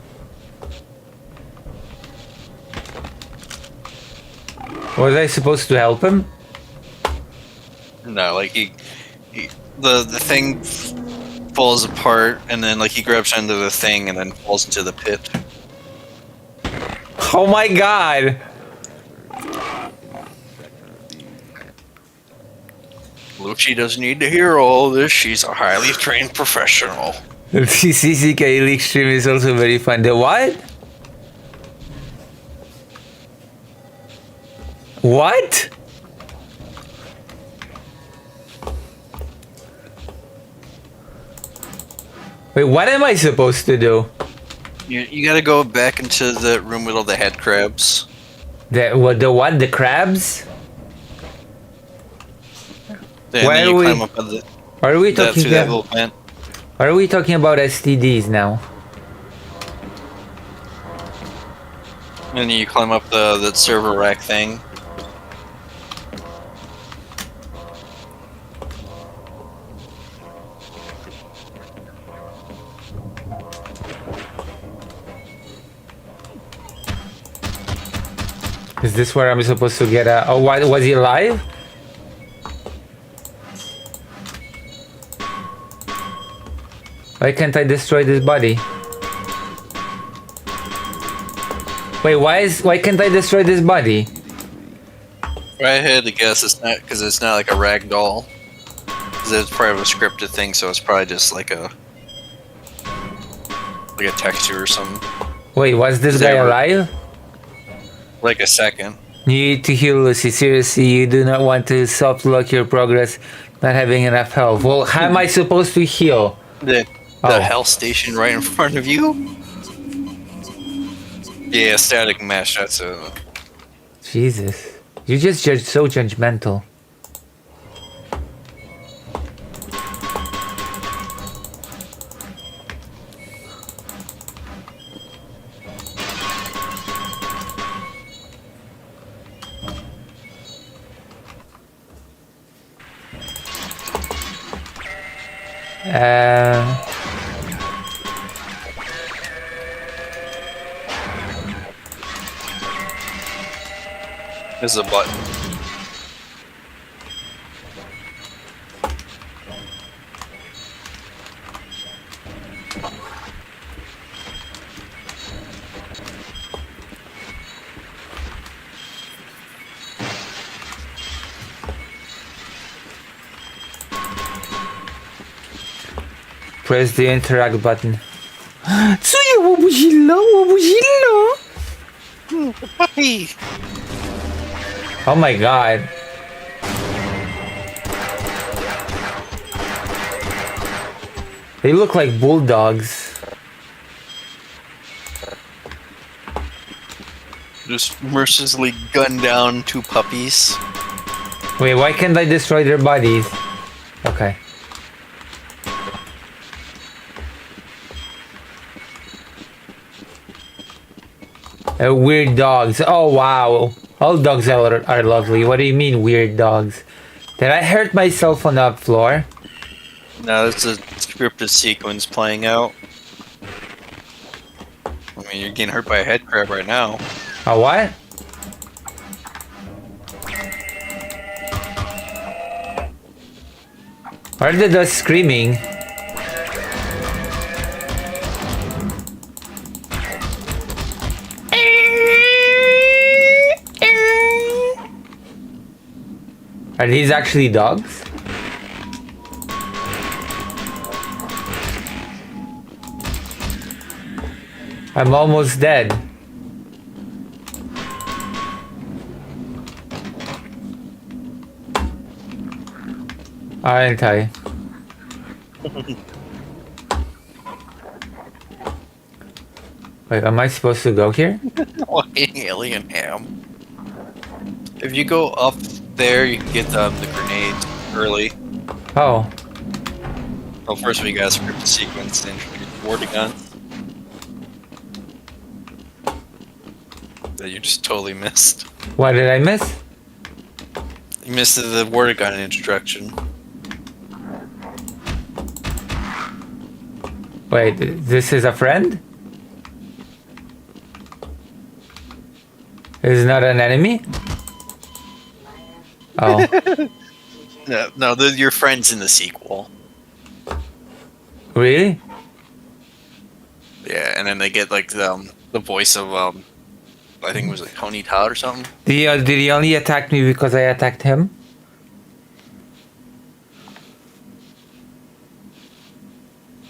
Was I supposed to help him? No, like the thing falls apart, and then like he grabs onto the thing, and then falls into the pit. Oh my god! Lucci doesn't need to hear all this. She's a highly trained professional. The CCK leak stream is also very fun. The what? What? Wait, what am I supposed to do? You gotta go back into the room with all the head crabs. The what? The crabs? Then, Why then are you we- climb up on the, Are we that, talking through that about? little vent. Are we talking about STDs now? And then you climb up the server rack thing. Is this where I'm supposed to get a? Oh, what was he alive? Why can't I destroy this body? Wait, why can't I destroy this body? I had to guess it's not because it's not like a rag doll. It's part of a scripted thing, so it's probably just like a texture or something. Wait, was this guy alive? Like a second. You need to heal, Lucy. Seriously, you do not want to soft-lock your progress not having enough health. Well, how am I supposed to heal? The Oh. health station right in front of you? Yeah, static mesh, that's a... Jesus. You're just so judgmental. There's a button. Press the interact button. Tsuya, what Hey! Oh my god. They look like bulldogs. Just mercilessly gun down 2 puppies. Wait, why can't I destroy their bodies? Okay. Weird dogs. Oh wow. All dogs are lovely. What do you mean weird dogs? Did I hurt myself on the floor? Now there's a scripted sequence playing out. I mean, you're getting hurt by a head crab right now. A what? Why are they screaming? Are these actually dogs? I'm almost dead. Aren't I? Wait, am I supposed to go here? Fucking alien ham. If you go up there, you can get the grenades early. Oh, Well, first we got a scripted sequence to introduce Vortigaunt. That you just totally missed. what did I miss? You missed the Vortigaunt introduction. Wait, this is a friend? Is not an enemy? Oh, No, they're your friends in the sequel. really? Yeah, and then they get like the voice of I think it was like Tony Todd or something. Did he only attack me because I attacked him?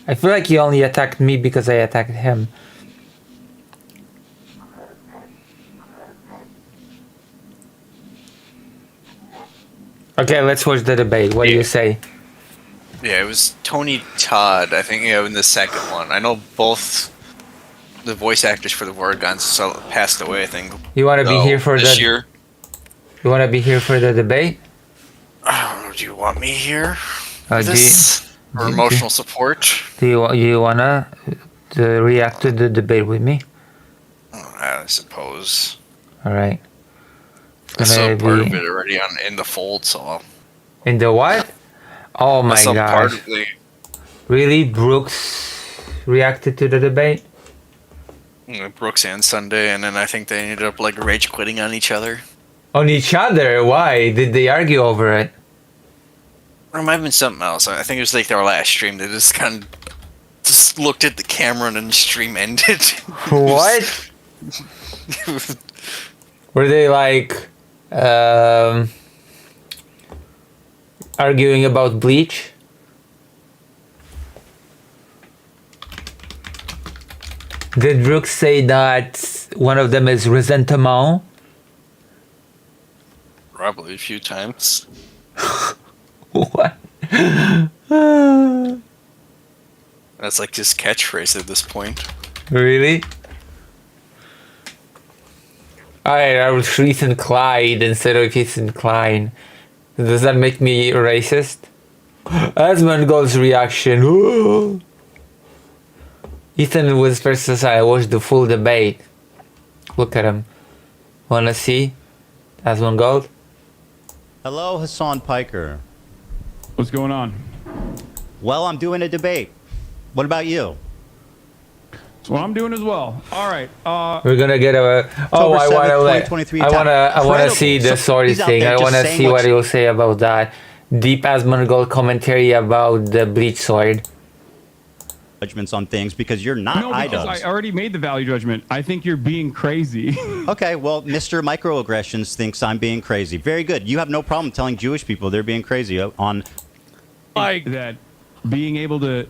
I feel like he only attacked me because I attacked him. Okay, let's watch the debate. What do you say? Yeah, it was Tony Todd, I think, in the second one. I know both the voice actors for the Vortigaunt passed away, I think. You want to be here for this the? year. You want to be here for the debate? I don't know, do you want me here? Do This for do- emotional support? you wanna react to the debate with me? I suppose. All right. I saw Gonna part of be it already in the fold, so in the what? Oh I my saw part gosh! of the Really, Brooks reacted to the debate? Brooks and Sunday, and then I think they ended up like rage quitting on each other. On each other? Why did they argue over it? Or it might have been something else. I think it was like their last stream. They just kind of just looked at the camera and then the stream ended. What? Were they like, are arguing about Bleach. Did Brooks say that one of them is Resentiment? Probably a few times. What? That's like his catchphrase at this point. Really? I was Ethan Clyde instead of Ethan Klein. Does that make me racist? Asmongold's reaction. Ethan was versus I watched the full debate. Look at him. Wanna see? Asmongold? Hello, Hassan Piker. What's going on? Well, I'm doing a debate. What about you? That's what I'm doing as well. All right. We're gonna get a. Oh, October I 7th, wanna. 2023 I wanna see the So sorry he's out thing. there I just wanna saying see what you- you'll say about that. Deep Asmongold commentary about the Bleach sword. Judgments on things because you're not No, because I iDubbbz. already made the value judgment. I think you're being crazy. Okay, well, Mr. Microaggressions thinks I'm being crazy. Very good. You have no problem telling Jewish people they're being crazy on. That being able to,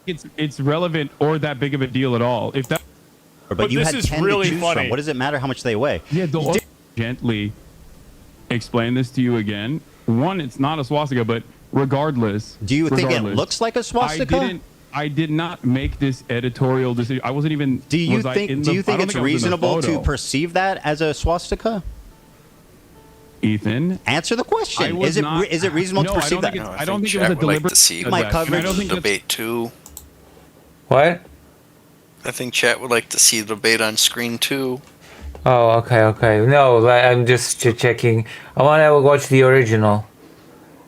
it's relevant or that big of a deal at all. If that, But you this had is 10 really to choose funny. from. What does it matter how much they weigh? yeah, don't gently explain this to you again. One, it's not a swastika, but regardless. Do you think it regardless, looks like a swastika? I did not make this editorial decision. I wasn't even. Do you was I in think? the- Do you I think don't it's I was in the reasonable to photo. perceive that as a swastika? Ethan? Answer the I question. was Is it not- is it reasonable No, to I perceive don't that? think No, I don't think Chat it was a would like deliberate. to see My attack, and I coverage don't think that's- debate too. What? I think chat would like to see the debate on screen too. Oh, okay. No, I'm just checking. I wanna watch the original.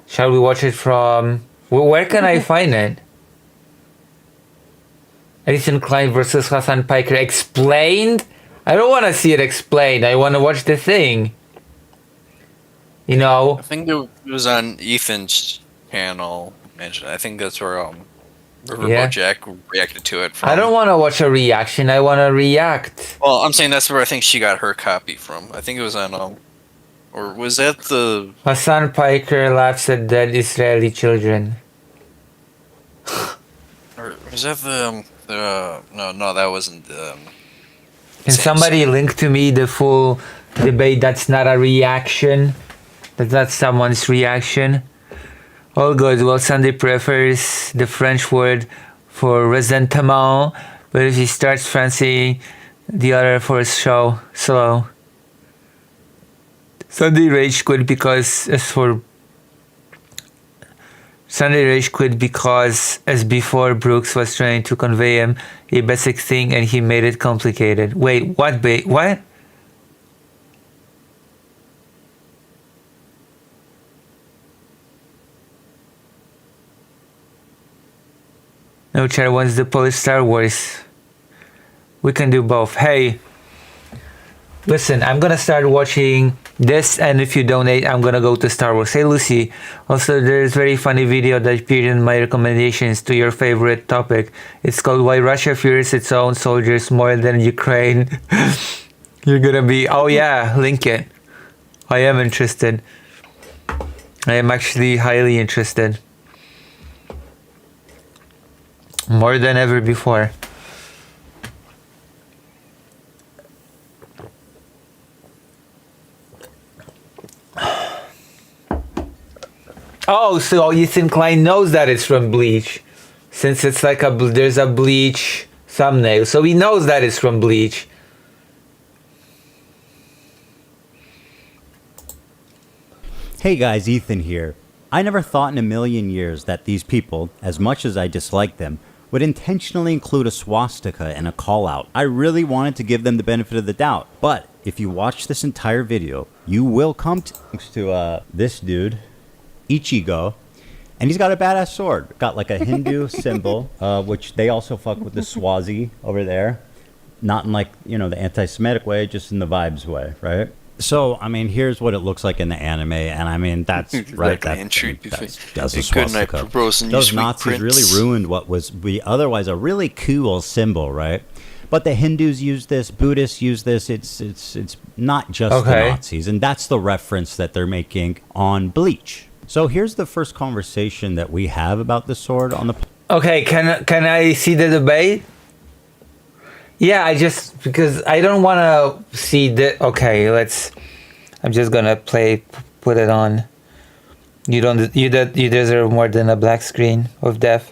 Shall we watch it from? Where can I find it? Ethan Klein versus Hassan Piker explained? I don't want to see it explained. I want to watch the thing. You know? I think it was on Ethan's channel. I think that's where Riverboat Yeah. Jack reacted to it from. I don't want to watch a reaction. I want to react. Well, I'm saying that's where I think she got her copy from. I think it was on or was that the? Hassan Piker laughs at dead Israeli children. Or was that no, that wasn't. Can somebody link to me the full debate that's not a reaction? That's someone's reaction? All good. Well, Sunday prefers the French word for resentiment, but if he starts fancying the other for his show, slow. Sunday rage quit because as before Brooks was trying to convey him a basic thing and he made it complicated. Wait, what? What? No, Chad wants the Polish Star Wars. We can do both. Hey, listen, I'm gonna start watching this, and if you donate, I'm gonna go to Star Wars. Hey, Lucy. Also, there's a very funny video that appeared in my recommendations to your favorite topic. It's called Why Russia Fears Its Own Soldiers More Than Ukraine. You're gonna be, oh yeah, link it. I am interested. I am actually highly interested. More than ever before. Oh, so Ethan Klein knows that it's from Bleach, since it's like there's a Bleach thumbnail, so he knows that it's from Bleach. Hey guys, Ethan here. I never thought in a million years that these people, as much as I dislike them, would intentionally include a swastika in a call-out. I really wanted to give them the benefit of the doubt, but if you watch this entire video, you will come to this dude, Ichigo, and he's got a badass sword. Got like a Hindu symbol, which they also fuck with the Swazi over there. Not in like, you know, the anti-Semitic way, just in the vibes way, right? So, I mean, here's what it looks like in the anime, and I mean, that's right. That's a Good night, swastika. bros, and you Those sweet Nazis prince. really ruined what was otherwise a really cool symbol, right? But the Hindus use this, Buddhists use this. It's not just the Okay. Nazis, and that's the reference that they're making on Bleach. So here's the first conversation that we have about the sword on the. Okay, can I see the debate? Yeah, because I don't want to see the. Okay, I'm just gonna put it on. You deserve more than a black screen of death.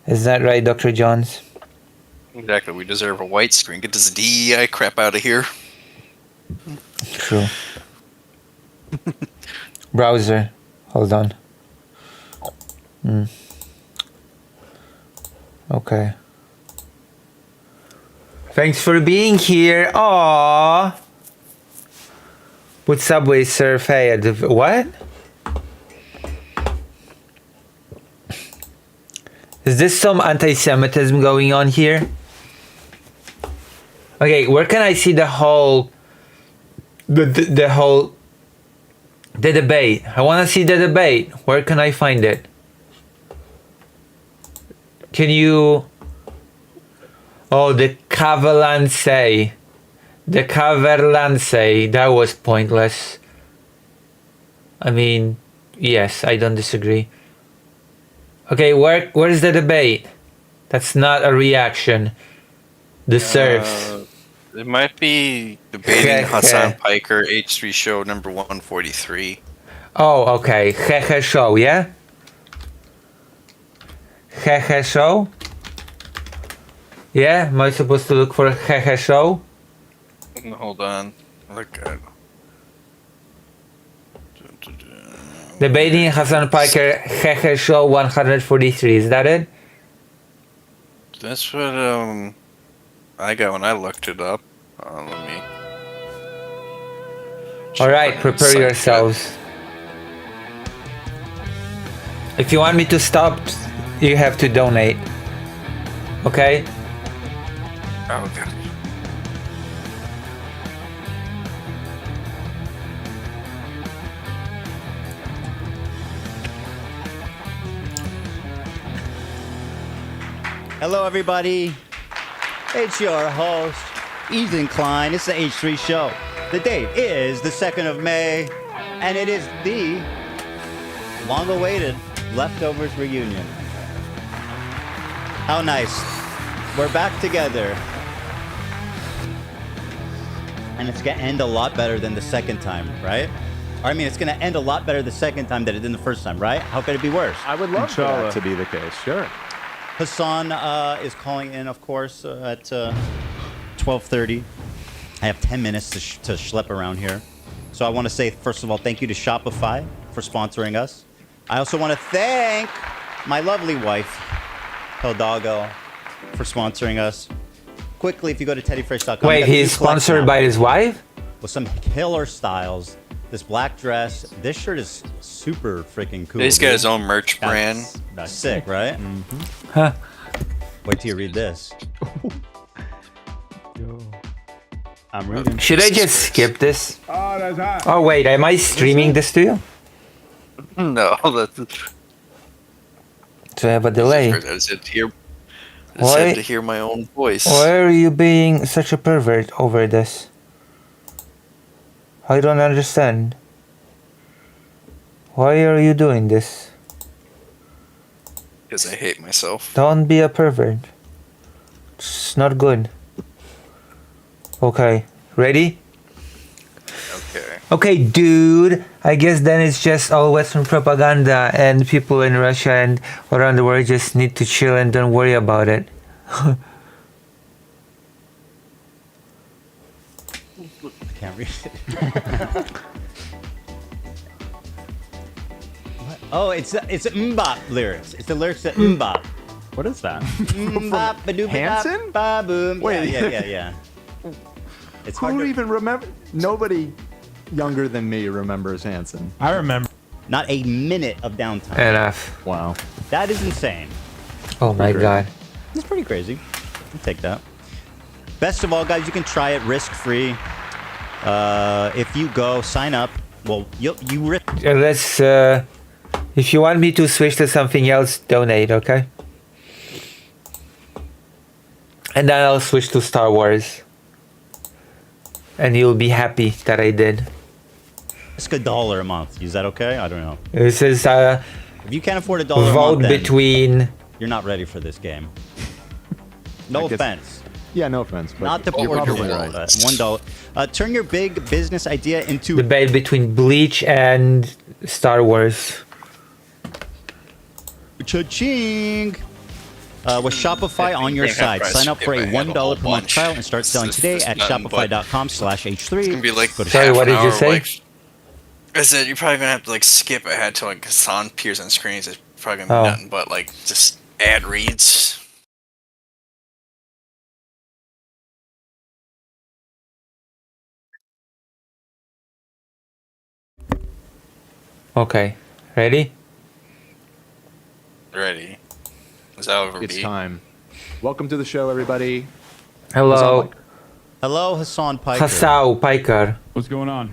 Is that right, Dr. Jones? Exactly. We deserve a white screen. Get this DEI crap out of here. True. Browser. Hold on. Okay. Thanks for being here. Aww. With Subway Surf. Hey, what? Is this some anti-Semitism going on here? Okay, where can I see the whole the debate? I want to see the debate. Where can I find it? Can you? Oh, the Cavalance. The Caverlance. That was pointless. I mean, yes, I don't disagree. Okay, where's the debate? That's not a reaction. The serfs. It might be debating Hassan Piker, H3 show number 143. Oh, okay. Hehe show, yeah? Hehe show? Yeah? Am I supposed to look for Hehe show? Hold on. Look at. Debating Hassan Piker, Hehe show 143. Is that it? That's what I got when I looked it up. Let me. Alright, prepare yourselves. If you want me to stop, you have to donate. Okay? Oh, God. Hello, everybody. It's your host, Ethan Klein. It's the H3 Show. The date is the 2nd of May, and it is the long-awaited Leftovers reunion. How nice. We're back together. And it's going to end a lot better than the second time, right? I mean, it's going to end a lot better the second time than it did the first time, right? How could it be worse? I would love for that to be the case, sure. Hassan is calling in, of course, at 12:30. I have 10 minutes to schlep around here. So I want to say, first of all, thank you to Shopify for sponsoring us. I also want to thank my lovely wife, Hildago, for sponsoring us. Quickly, if you go to teddyfresh.com. Wait, he's sponsored by his wife? With some killer styles. This black dress. This shirt is super freaking cool. He's got his own merch brand. That's sick, right? Mm-hmm. Huh. Wait till you read this. I'm reading. Should I just skip this? Oh, that's hot. Oh, wait, am I streaming this to you? No, that's. So I have a delay. I said to hear my own voice. Why are you being such a pervert over this? I don't understand. Why are you doing this? Because I hate myself. Don't be a pervert. It's not good. Okay, ready? Okay. Okay, dude. I guess then it's just all Western propaganda, and people in Russia and around the world just need to chill and don't worry about it. Can't read it. Oh, it's Mbop lyrics. It's the lyrics to Mbop. What is that? Mbop, ba-doop, Hanson? ba-boom. Wait. Yeah. It's hard Who to... even remember? Nobody younger than me remembers Hanson. I remember. Not a minute of downtime. Enough. Wow. That is insane. Oh my god. It's pretty crazy. I'll take that. Best of all, guys, you can try it risk-free. If you go, sign up. Well, you Let's, if you want me to switch to something else, donate, okay? And then I'll switch to Star Wars. And you'll be happy that I did. Ask $1 a month. Is that okay? I don't know. This is If you can't afford $1 a vote month, then between. you're not ready for this game. No I guess- offense. Yeah, no offense. But Not to you're put probably your right. $1. Turn your big business idea into Debate between Bleach and Star Wars. cha-ching. With Shopify on your Can't have side. price Sign up for a skip. I have a $1 per whole month bunch. trial and start selling This is today just at nothing but- shopify.com/h3. It's gonna be like Go to Sorry, half what an did you hour, say? Like, I said you're probably gonna have to like skip ahead to like Hassan appears on screens. It's probably gonna be Oh. nothing but like just ad reads. Okay, ready? Ready? Is that over? It's B? time. Welcome to the show, everybody. Hello, Hello, Hassan Piker. Hassau Piker. What's going on?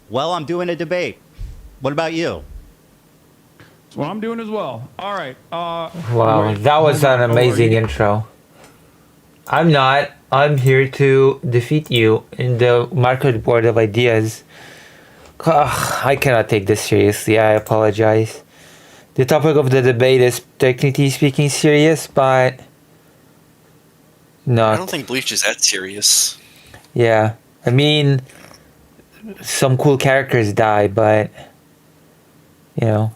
Well, I'm doing a debate. What about you? That's what I'm doing as well. All right. Wow, wait, that was hold an on. amazing Oh, are you- intro. I'm not. I'm here to defeat you in the market board of ideas. Ugh, I cannot take this seriously. I apologize. The topic of the debate is technically speaking serious, but I not. don't think Bleach is that serious. Yeah, I mean, some cool characters die, but you know.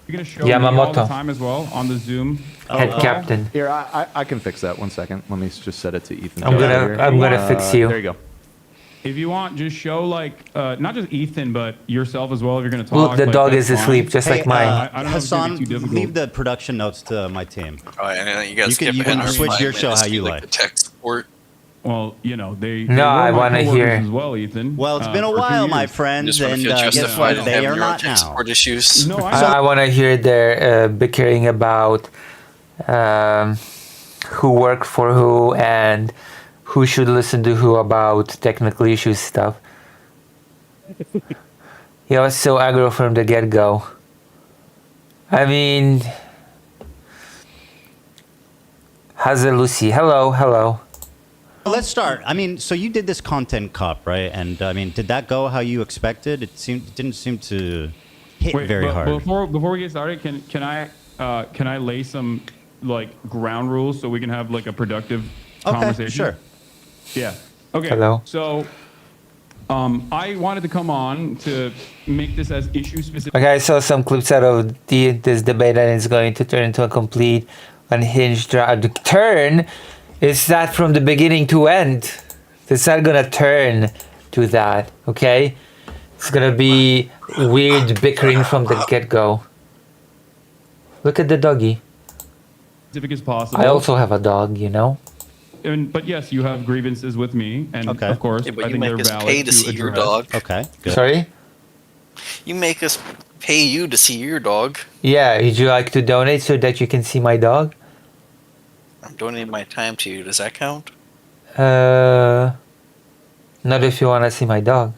You're gonna show me all the Yamamoto. time as well on the Zoom. Head call? captain. Here, I can fix that. 1 second. Let me just set it to Ethan. I'm gonna fix you. There you go. If you want, just show like not just Ethan, but yourself as well. If you're gonna talk. Look, the like, dog that's is fine. asleep, just like mine. I don't know if it's gonna Hassan, be too difficult. leave the production notes to my team. Oh, and then you guys You skip can- you ahead can for switch 5 your show minutes how to, you like like. the tech support. Well, you know they. No, they were I my wanna coworkers hear- as well, Ethan. Well, it's been a for 2 while, my years. friends, Just want to and feel guess justified what? in They having are your not tech now. support issues. No, I want to hear their bickering about who worked for who and who should listen to who about technical issues stuff. He was so aggro from the get-go. I mean, Hazel Lucy, hello. Let's start. I mean, so you did this content cop, right? And I mean, did that go how you expected? It didn't seem to hit very but hard. Before we get started, can I lay some like ground rules so we can have like a productive conversation? Okay, sure. Yeah. Okay. Hello. So, I wanted to come on to make this as issue specific. Okay, I saw some clips out of this debate and it's going to turn into a complete unhinged turn. Is that from the beginning to end? It's not gonna turn to that, okay? It's gonna be weird bickering from the get-go. Look at the doggy. Specific as possible. I also have a dog, you know? But yes, you have grievances with me, and Okay. of course, Yeah, but I you think make they're us valid pay to see your address. dog. Okay, good. Sorry? You make us pay you to see your dog. Yeah, would you like to donate so that you can see my dog? I'm donating my time to you. Does that count? Not if you wanna see my dog.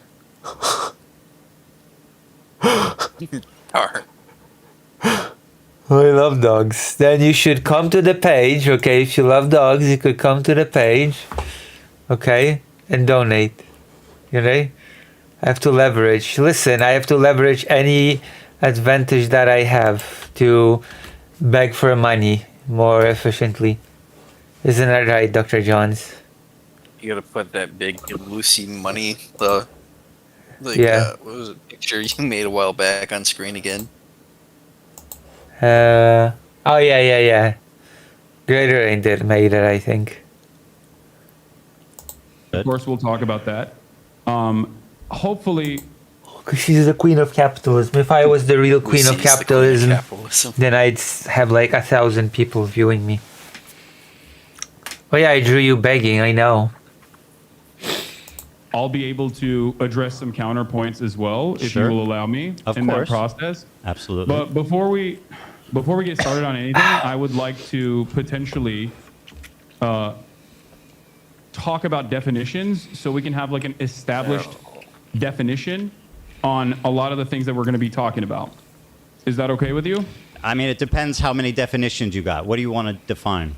Alright. I love dogs. Then you should come to the page, okay? If you love dogs, you could come to the page, okay? And donate. You know? I have to leverage. Listen, I have to leverage any advantage that I have to beg for money more efficiently. Isn't that right, Dr. Johns? You gotta put that big Lucy money, the Yeah. what was it, picture you made a while back on screen again? Oh yeah. Greater Rain did made it, I think. Of course, we'll talk about that. Hopefully, Because she's the queen of capitalism. If I was the real queen of Lucy's the queen of capitalism, capitalism. then I'd have like 1,000 people viewing me. Oh yeah, I drew you begging, I know. I'll be able to address some counterpoints as well, if Sure. you will allow me Of in course. that process. Absolutely. But before we get started on anything, I would like to potentially talk about definitions, so we can have like an established definition on a lot of the things that we're going to be talking about. Is that okay with you? I mean, it depends how many definitions you got. What do you want to define?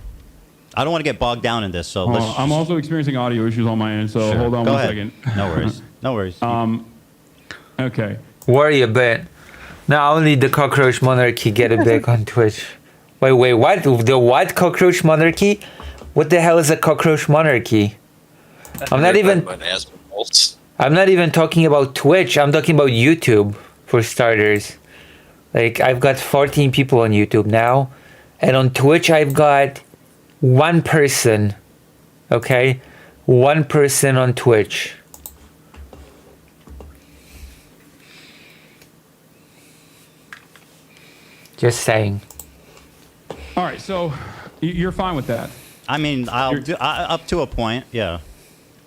I don't want to get bogged down in this, so let's. I'm also experiencing audio issues on my end, so Sure. hold on Go one ahead. second. No worries. No worries. Okay. Worry a bit. Now only the Cockroach Monarchy get it back on Twitch. Wait, what? The what? Cockroach Monarchy? What the hell is a Cockroach Monarchy? I'm not even talking about Twitch. I'm talking about YouTube, for starters. Like, I've got 14 people on YouTube now, and on Twitch I've got one person. Okay? One person on Twitch. Just saying. All right, so you're fine with that. I mean, up to a point, yeah.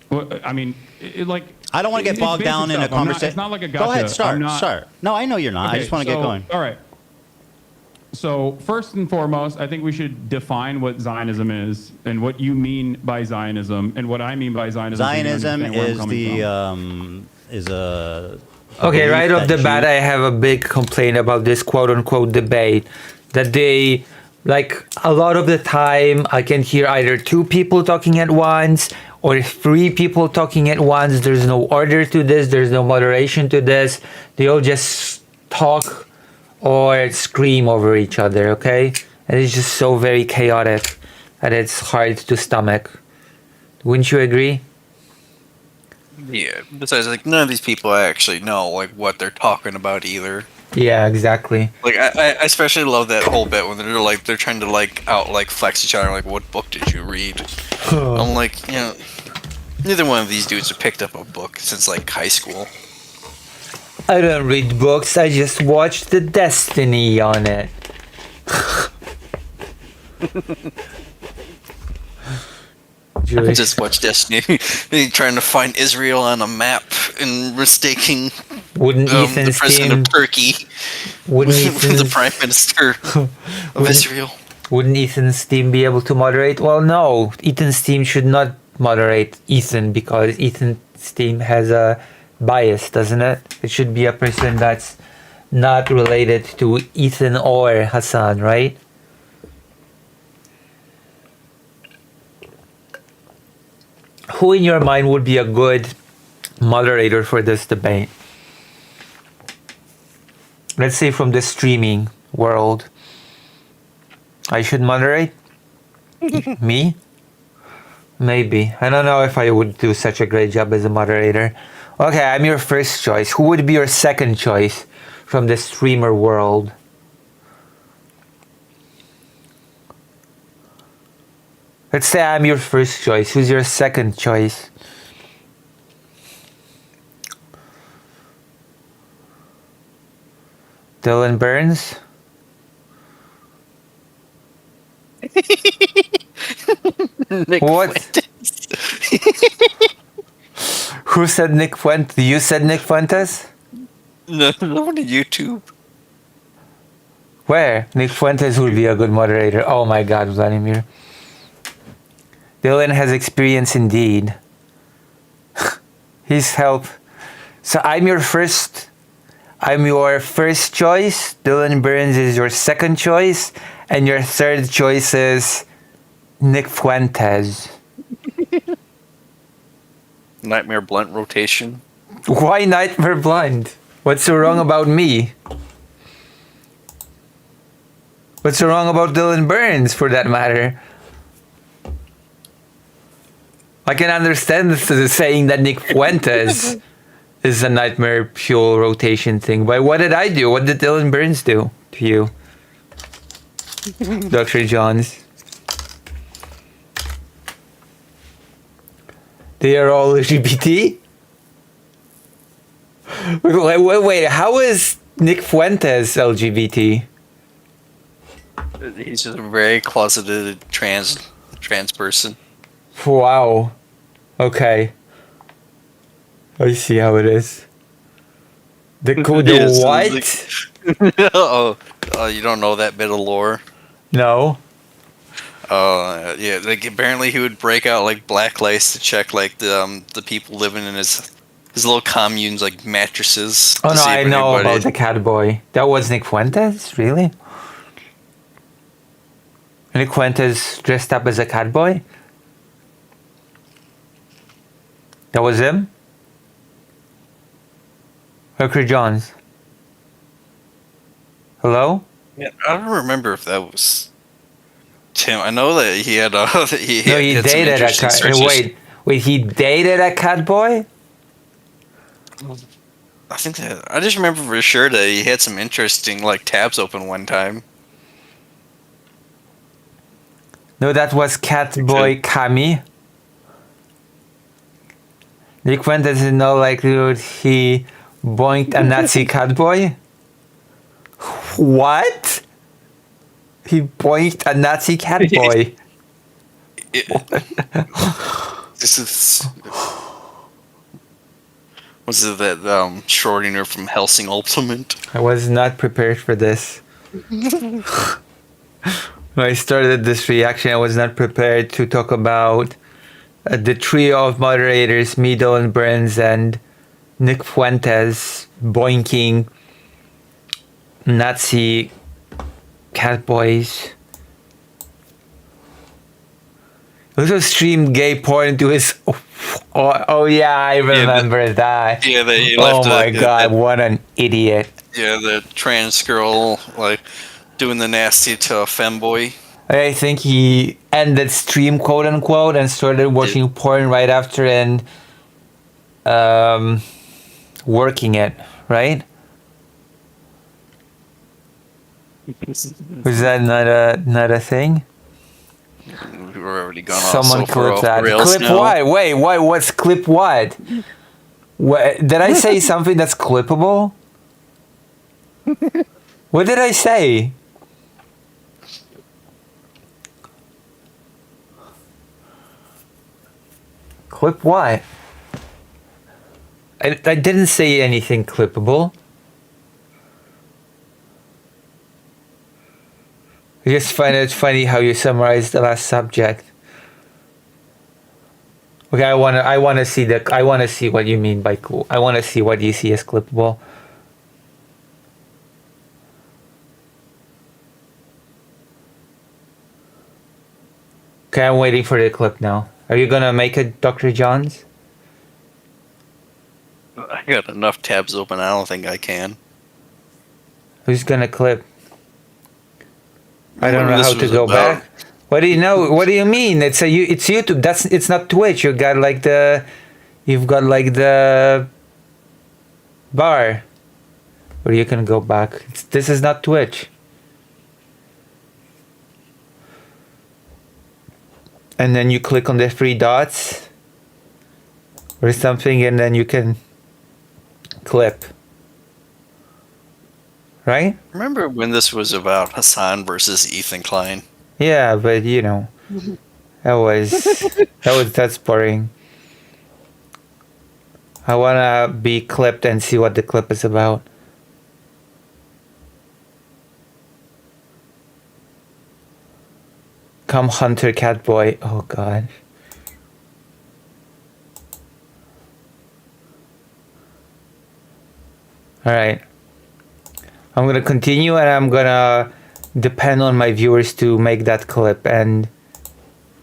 Well, I mean, like... I don't want to get bogged down in a conversation. It's not like a gotcha. Go ahead, start. No, I know you're not. Okay, I just want to get going. All right. So first and foremost, I think we should define what Zionism is and what you mean by Zionism and what I mean by Zionism. Zionism is Okay, right off the bat, I have a big complaint about this quote-unquote debate. That they, like, a lot of the time, I can hear either two people talking at once or three people talking at once. There's no order to this. There's no moderation to this. They all just talk or scream over each other, okay? And it's just so very chaotic that it's hard to stomach. Wouldn't you agree? Yeah. Besides, like, none of these people actually know like what they're talking about either. Yeah, exactly. Like, I especially love that whole bit when they're trying to like flex each other. Like, what book did you read? I'm like, neither one of these dudes have picked up a book since like high school. I don't read books. I just watch the Destiny on it. I just watched Destiny, trying to find Israel on a map and mistaking the president of Turkey with the prime minister of Israel. Wouldn't Ethan's team be able to moderate? Well, no. Ethan's team should not moderate Ethan because Ethan's team has a bias, doesn't it? It should be a person that's not related to Ethan or Hassan, right? Who in your mind would be a good moderator for this debate? Let's say from the streaming world. I should moderate? Me? Maybe. I don't know if I would do such a great job as a moderator. Okay, I'm your first choice. Who would be your second choice from the streamer world? Let's say I'm your first choice. Who's your second choice? Dylan Burns? Nick What? Fuentes. Who said Nick Fuentes? You said Nick Fuentes? No, on YouTube. Where? Nick Fuentes would be a good moderator. Oh my god, Vladimir. Dylan has experience indeed. His help. So I'm your first choice. Dylan Burns is your second choice. And your third choice is Nick Fuentes. Nightmare Blunt rotation. Why Nightmare Blind? What's so wrong about me? What's so wrong about Dylan Burns, for that matter? I can understand the saying that Nick Fuentes is a Nightmare Fuel rotation thing, but what did I do? What did Dylan Burns do to you? Dr. Johns. They are all LGBT? Wait, how is Nick Fuentes LGBT? He's just a very closeted trans person. Wow. Okay. I see how it is. The Yes, what? Oh, you don't know that bit of lore? No. Yeah, like apparently he would break out like black lights to check like the people living in his little communes, like mattresses. Oh to no, see I if know anybody- about the cat boy. That was Nick Fuentes? Really? Nick Fuentes dressed up as a cat boy? That was him? Hercules Johns. Hello? Yeah, I don't remember if that was Tim. I know that he had he No, he had some dated a interesting cat. searches. Wait, he dated a cat boy? I think that I just remember for sure that he had some interesting like tabs open one time. No, that was cat boy Kami. Nick Fuentes in no likelihood he boinked a Nazi cat boy? What? He boinked a Nazi cat boy. This is was it that Schrodinger from Helsing Ultimate? I was not prepared for this. When I started this reaction, I was not prepared to talk about the trio of moderators, me, Dylan Burns, and Nick Fuentes boinking Nazi cat boys. He also streamed gay porn to his. Oh yeah, I remember that. Yeah, they Oh left my god, what an idiot. Yeah, the trans girl like doing the nasty to a femboy. I think he ended stream, quote unquote, and started watching porn right after and working it, right? Was that not a thing? We were already gone Someone off so far clip off that. the rails Clip now. what? Wait, what's clip what? What? Did I say something that's clippable? What did I say? Clip what? I didn't say anything clippable. I just find it funny how you summarized the last subject. Okay, I wanna see what you mean by cool. I wanna see what you see as clippable. Okay, I'm waiting for the clip now. Are you gonna make it, Dr. Johns? I got enough tabs open. I don't think I can. Who's gonna clip? I don't know Whatever how this to was go about. back. What do you know? What do you mean? It's YouTube. It's not Twitch. You've got like the bar where you can go back. This is not Twitch. And then you click on the three dots or something, and then you can clip. Right? Remember when this was about Hassan versus Ethan Klein? Yeah, but you know, that's boring. I wanna be clipped and see what the clip is about. Come Hunter Catboy. Oh god. Alright. I'm gonna continue and I'm gonna depend on my viewers to make that clip and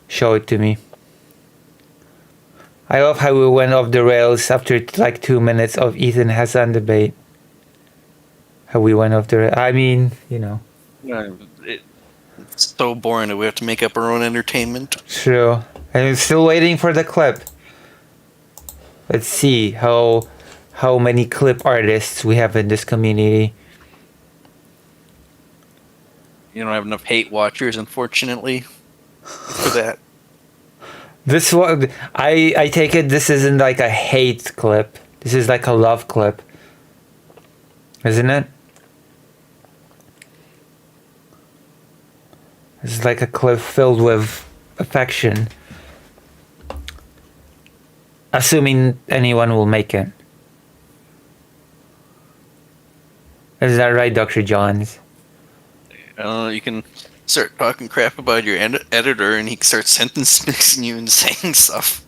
show it to me. I love how we went off the rails after like 2 minutes of Ethan Hassan debate. How we went off the rails. I mean, you know. It's so boring that we have to make up our own entertainment. True. I'm still waiting for the clip. Let's see how many clip artists we have in this community. You don't have enough hate watchers, unfortunately, for that. This one, I take it this isn't like a hate clip. This is like a love clip. Isn't it? This is like a clip filled with affection. Assuming anyone will make it. Is that right, Dr. Johns? I don't know, you can start talking crap about your editor and he can start sentence mixing you and saying stuff.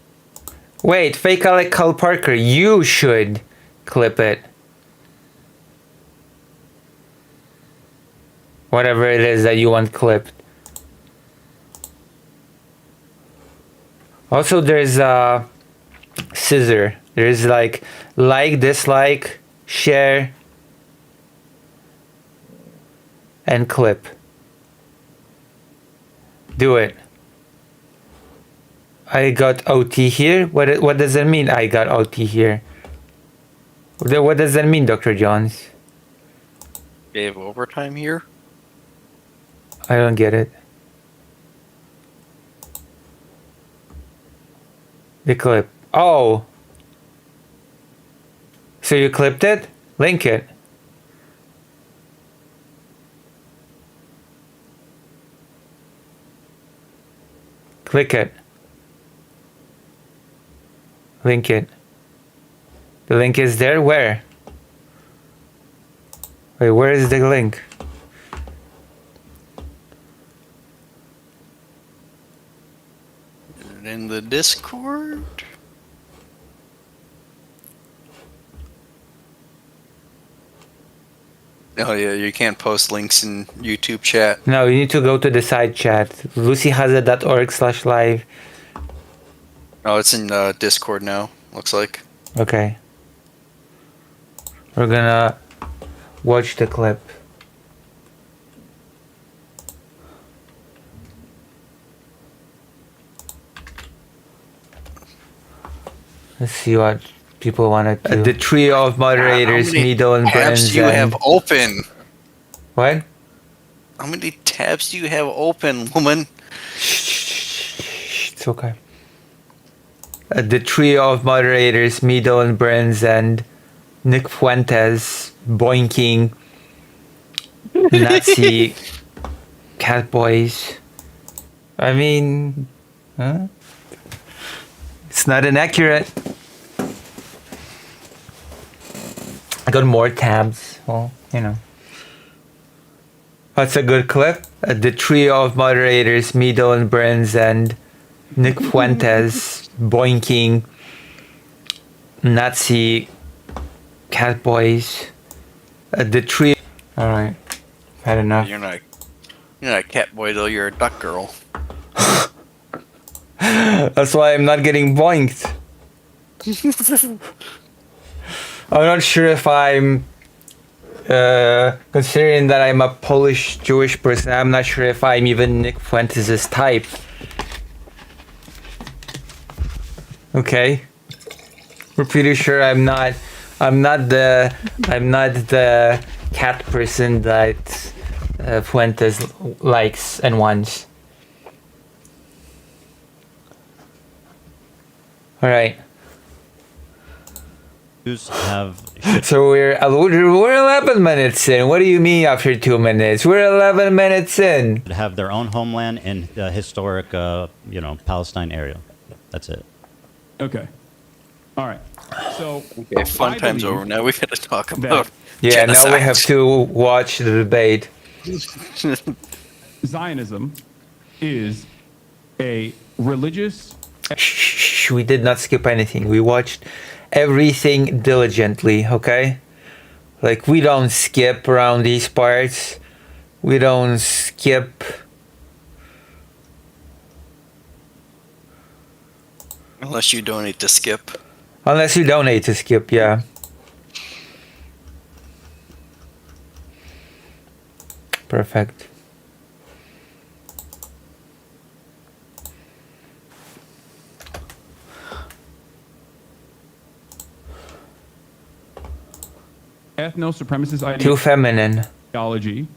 Wait, fake Alec Carl Parker, you should clip it. Whatever it is that you want clipped. Also, there's a scissor. There's like dislike, share, and clip. Do it. I got OT here. What does that mean? I got OT here. What does that mean, Dr. Jones? You have overtime here? I don't get it. The clip. Oh. So you clipped it? Link it. Click it. Link it. The link is there? Where? Wait, where is the link? In the Discord? Oh yeah, you can't post links in YouTube chat. No, you need to go to the side chat. lucyhazard.org/live. Oh, it's in Discord now, looks like. Okay. We're gonna watch the clip. Let's see what people want to do. The trio of moderators, How many Middle and tabs Brand's do you have and... open? What? How many tabs do you have open, woman? It's okay. The trio of moderators, Middle and Brands and Nick Fuentes, boinking, Nazi, Catboys. I mean, huh? It's not inaccurate. I got more tabs. Well, you know. That's a good clip. The trio of moderators, Middle and Brands and Nick Fuentes, boinking, Nazi, Catboys. The trio. All right, had enough. You're not a cat boy though. You're a duck girl. That's why I'm not getting boinked. I'm not sure if I'm considering that I'm a Polish Jewish person. I'm not sure if I'm even Nick Fuentes' type. Okay, we're pretty sure I'm not the cat person that Fuentes likes and wants. All right. Have So we're 11 minutes in. What do you mean after 2 minutes? We're 11 minutes in. have their own homeland in the historic, Palestine area. That's it. Okay. All right. So Okay, fun I time's believe over. Now we gotta talk about Yeah, now we genocide. have to watch the debate. Zionism is a religious Shh, we did not skip anything. We watched everything diligently, okay? Like, we don't skip around these parts. We don't skip. Unless you donate to Skip. Unless you donate to skip, yeah. Perfect. ethno-supremacist Too feminine. ideology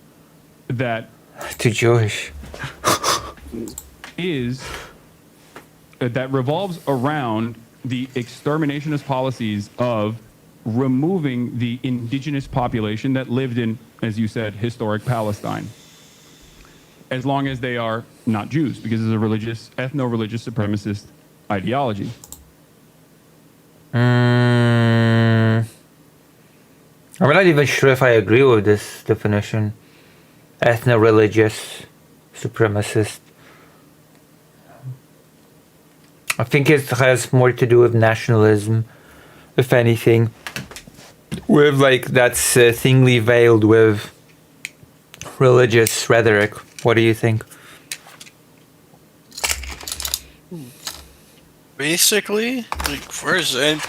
that Too Jewish. is that revolves around the exterminationist policies of removing the indigenous population that lived in, as you said, historic Palestine, as long as they are not Jews, because it's a religious, ethno-religious supremacist ideology. I'm not even sure if I agree with this definition. Ethno-religious supremacist. I think it has more to do with nationalism, if anything. With like that's thinly veiled with religious rhetoric. What do you think? Basically, like first I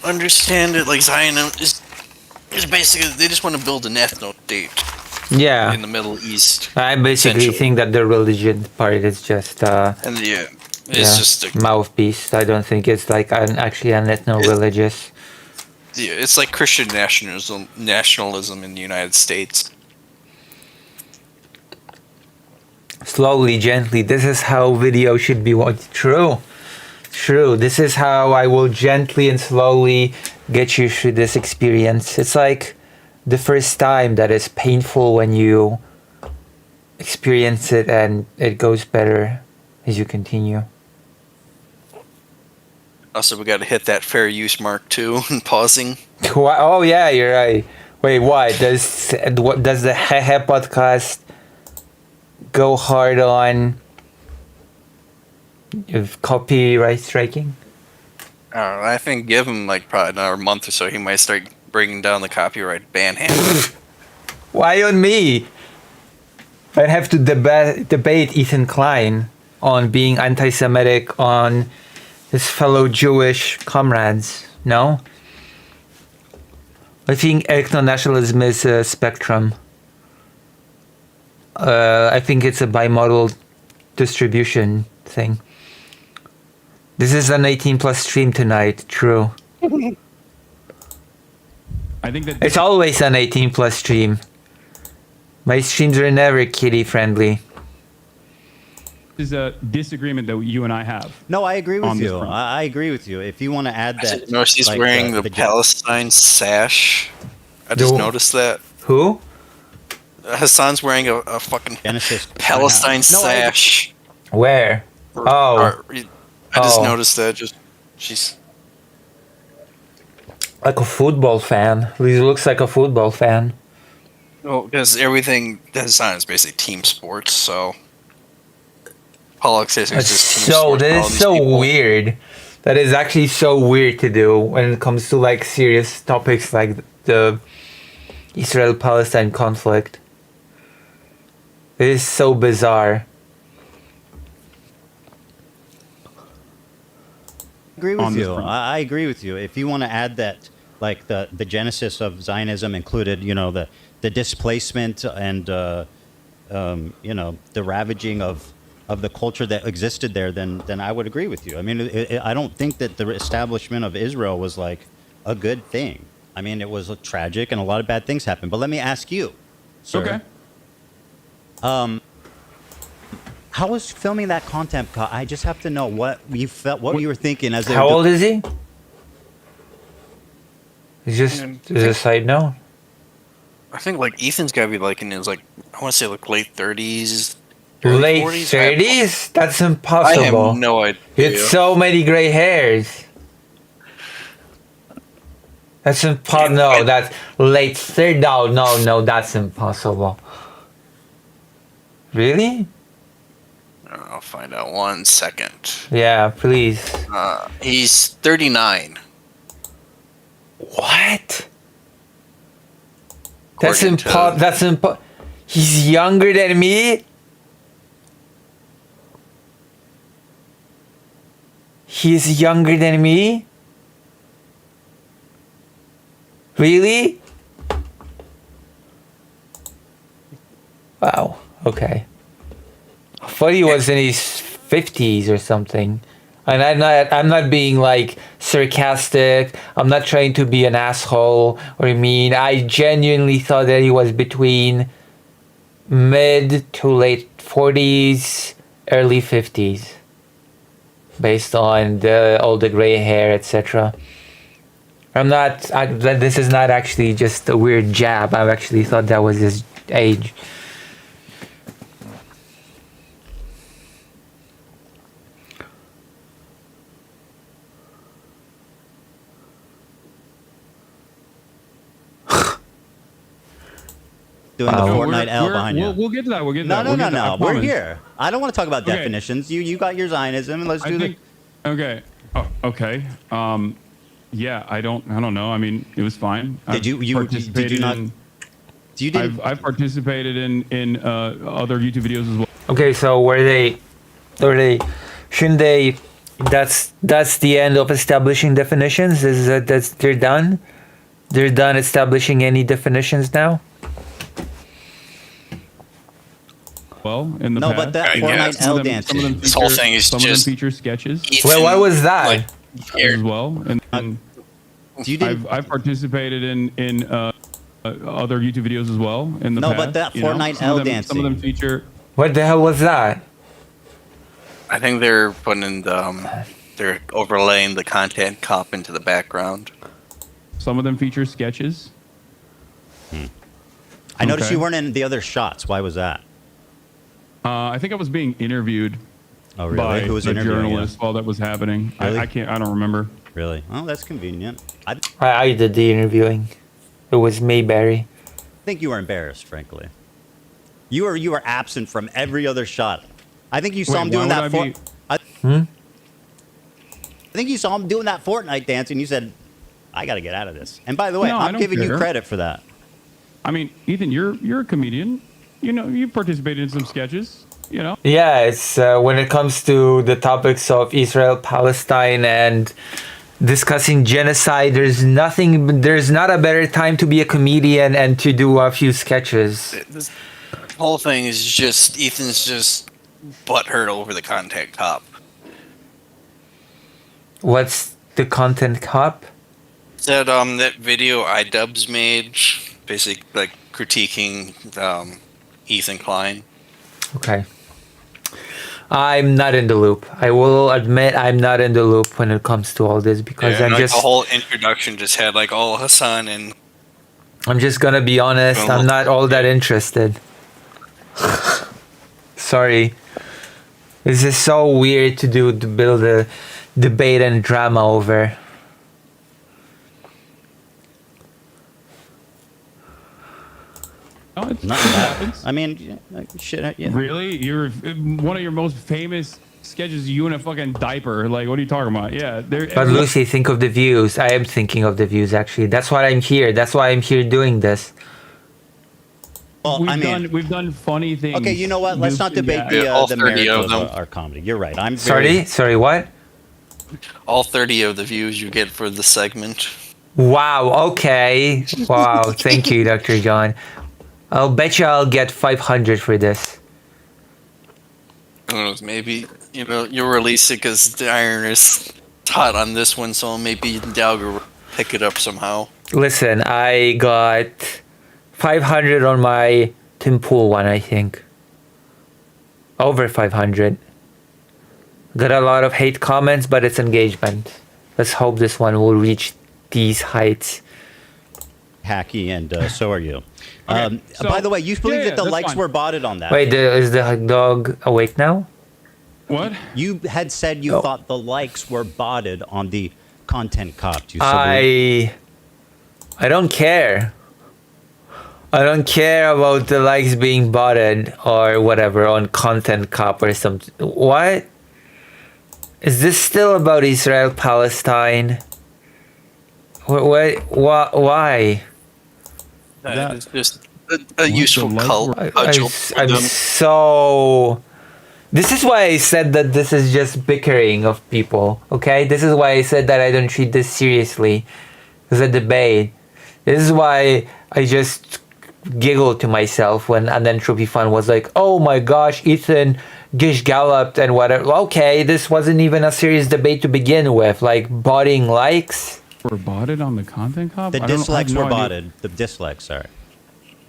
understand it, like Zionism is basically they just want to build an ethno state Yeah. in the Middle East. I basically essentially. think that the religion part is just And yeah, it's just a, mouthpiece. I don't think it's like actually an ethno-religious. yeah, it's like Christian nationalism in the United States. Slowly, gently. This is how video should be watched. True. This is how I will gently and slowly get you through this experience. It's like the first time that is painful when you experience it, and it goes better as you continue. Also, we got to hit that fair use mark too. Pausing. Oh yeah, you're right. Wait, what does the Hehe podcast go hard on copyright striking? I think give him like probably another month or so, he might start bringing down the copyright ban handle. Why on me? I'd have to debate Ethan Klein on being anti-Semitic on his fellow Jewish comrades. No? I think ethno-nationalism is a spectrum. I think it's a bimodal distribution thing. This is an 18+ stream tonight, true. I think that It's always an 18+ stream. My streams are never kiddie friendly. is a disagreement that you and I have. No, I agree with On this you. front. I agree with you. If you want to add that, Notice he's like, wearing the Palestine sash. I just The- noticed that. Who? Hassan's wearing a fucking Genesis Palestine No, I- sash. Where? Oh. I just Oh. noticed that. She's Like a football fan. He looks like a football fan. because everything that Hassan is basically team sports. So politics is That's just team so sports. that for all is these so people. weird. That is actually so weird to do when it comes to like serious topics like the Israel-Palestine conflict. It is so bizarre. agree on with this you. front. I agree with you. If you want to add that, like the genesis of Zionism included, the displacement and the ravaging of the culture that existed there, then I would agree with you. I mean, I don't think that the establishment of Israel was like a good thing. I mean, it was tragic and a lot of bad things happened. But let me ask you, sir. Okay. How was filming that content? I just have to know what you felt, what you were thinking as they How were old is he? It's just as a side note. I think like Ethan's got to be like in his like I want to say like late 30s. Late 40s? 30s? That's I impossible. have no idea. It's so many gray hairs. That's impossible. No, that's late 30s. No, that's impossible. Really? I'll find out 1 second. Yeah, please. He's 39. What? That's According to- impossible. That's impossible. He's younger than me? He's younger than me? Really? Wow. Okay. I thought he was in his 50s or something. And I'm not being like sarcastic. I'm not trying to be an asshole or mean. I genuinely thought that he was between mid to late 40s, early 50s. Based on all the gray hair, etc. This is not actually just a weird jab. I actually thought that was his age. doing Wow. the No, Fortnite L behind you. We'll get to that. We'll get to No, that. no, We'll no, get to that, I no. We're promise. here. I don't want to talk about Okay. definitions. You got your Zionism, and let's I do think. Okay. Oh, okay. Yeah. I don't know. I mean, it was fine. Did you not? You didn't. I've participated in other YouTube videos as well. Okay, so shouldn't they That's the end of establishing definitions. Is that they're done? They're done establishing any definitions now. Well, in the No, past, but that I Fortnite guess. L some of dancing. them This whole thing is some of them just feature sketches Well, what was that? Like, as well, and You didn't. I've participated in other YouTube videos as well in the No, past. but that you know? Fortnite Some of L them- Some of them dancing. feature. What the hell was that? I think they're putting they're overlaying the content cop into the background. Some of them feature sketches. I noticed Okay. you weren't in the other shots. Why was that? I think I was being interviewed Oh, really? by Who was the interviewing you? journalist while that was happening. Really? I can't. I don't remember. Really? Oh, that's convenient. I I did the interviewing. It was Mayberry. think you were embarrassed, frankly. You were absent from every other shot. I think you saw Wait, him doing why that. would I I think you saw him doing that Fortnite dance, and you said, "I got to get out of this." And by the way, No, I I'm don't giving you care. credit for that. I mean, Ethan, you're a comedian. You know, you participated in some sketches. You know. Yeah, it's when it comes to the topics of Israel, Palestine, and discussing genocide. There's not a better time to be a comedian and to do a few sketches. This whole thing is just Ethan's just butthurt over the content cop. What's the content cop? That video iDubbbz made, basically like critiquing Ethan Klein. Okay. I'm not in the loop. I will admit I'm not in the loop when it comes to all this because Yeah, I'm and, like, just the whole introduction just had like all Hassan and I'm just gonna be honest, I'm not all that interested. Sorry. This is so weird to build a debate and drama over. No, it's, it Nothing happens. I mean, shit. Yeah. Really? You're one of your most famous sketches. You in a fucking diaper. Like, what are you talking about? Yeah. But Lucy, think of the views. I am thinking of the views actually. That's why I'm here. That's why I'm here doing this. Well, we've done funny things. Okay, you know what? Let's not debate Yeah, all the 30 merits of of them. our comedy. You're right. I'm very, Sorry, what? all 30 of the views you get for the segment. Wow, okay. Wow, thank you, Dr. John. I'll bet you I'll get 500 for this. Who knows, maybe you'll release it because the iron is hot on this one, so maybe the algorithm will pick it up somehow. Listen, I got 500 on my Tim Pool one, I think. Over 500. Got a lot of hate comments, but it's engagement. Let's hope this one will reach these heights. hacky, and so are you. Okay, so- By the way, you believe yeah, that the that's likes fine. were botted on that? Wait, is the dog awake now? What? You had said you Oh. thought the likes were botted on the content cop. Do you still believe- I don't care. I don't care about the likes being botted or whatever on Content Cop or something. What? Is this still about Israel Palestine? Why? That- It's just a useful the cult light cudgel for I'm them. so. This is why I said that this is just bickering of people. Okay, this is why I said that I don't treat this seriously. It's a debate. This is why I just giggled to myself when Anentropy Fun was like, "Oh my gosh, Ethan Gish galloped and whatever." Okay, this wasn't even a serious debate to begin with. Like botting likes. Were botted on the content cop? The I don't- I have dislikes no were idea. botted. The dislikes, sorry.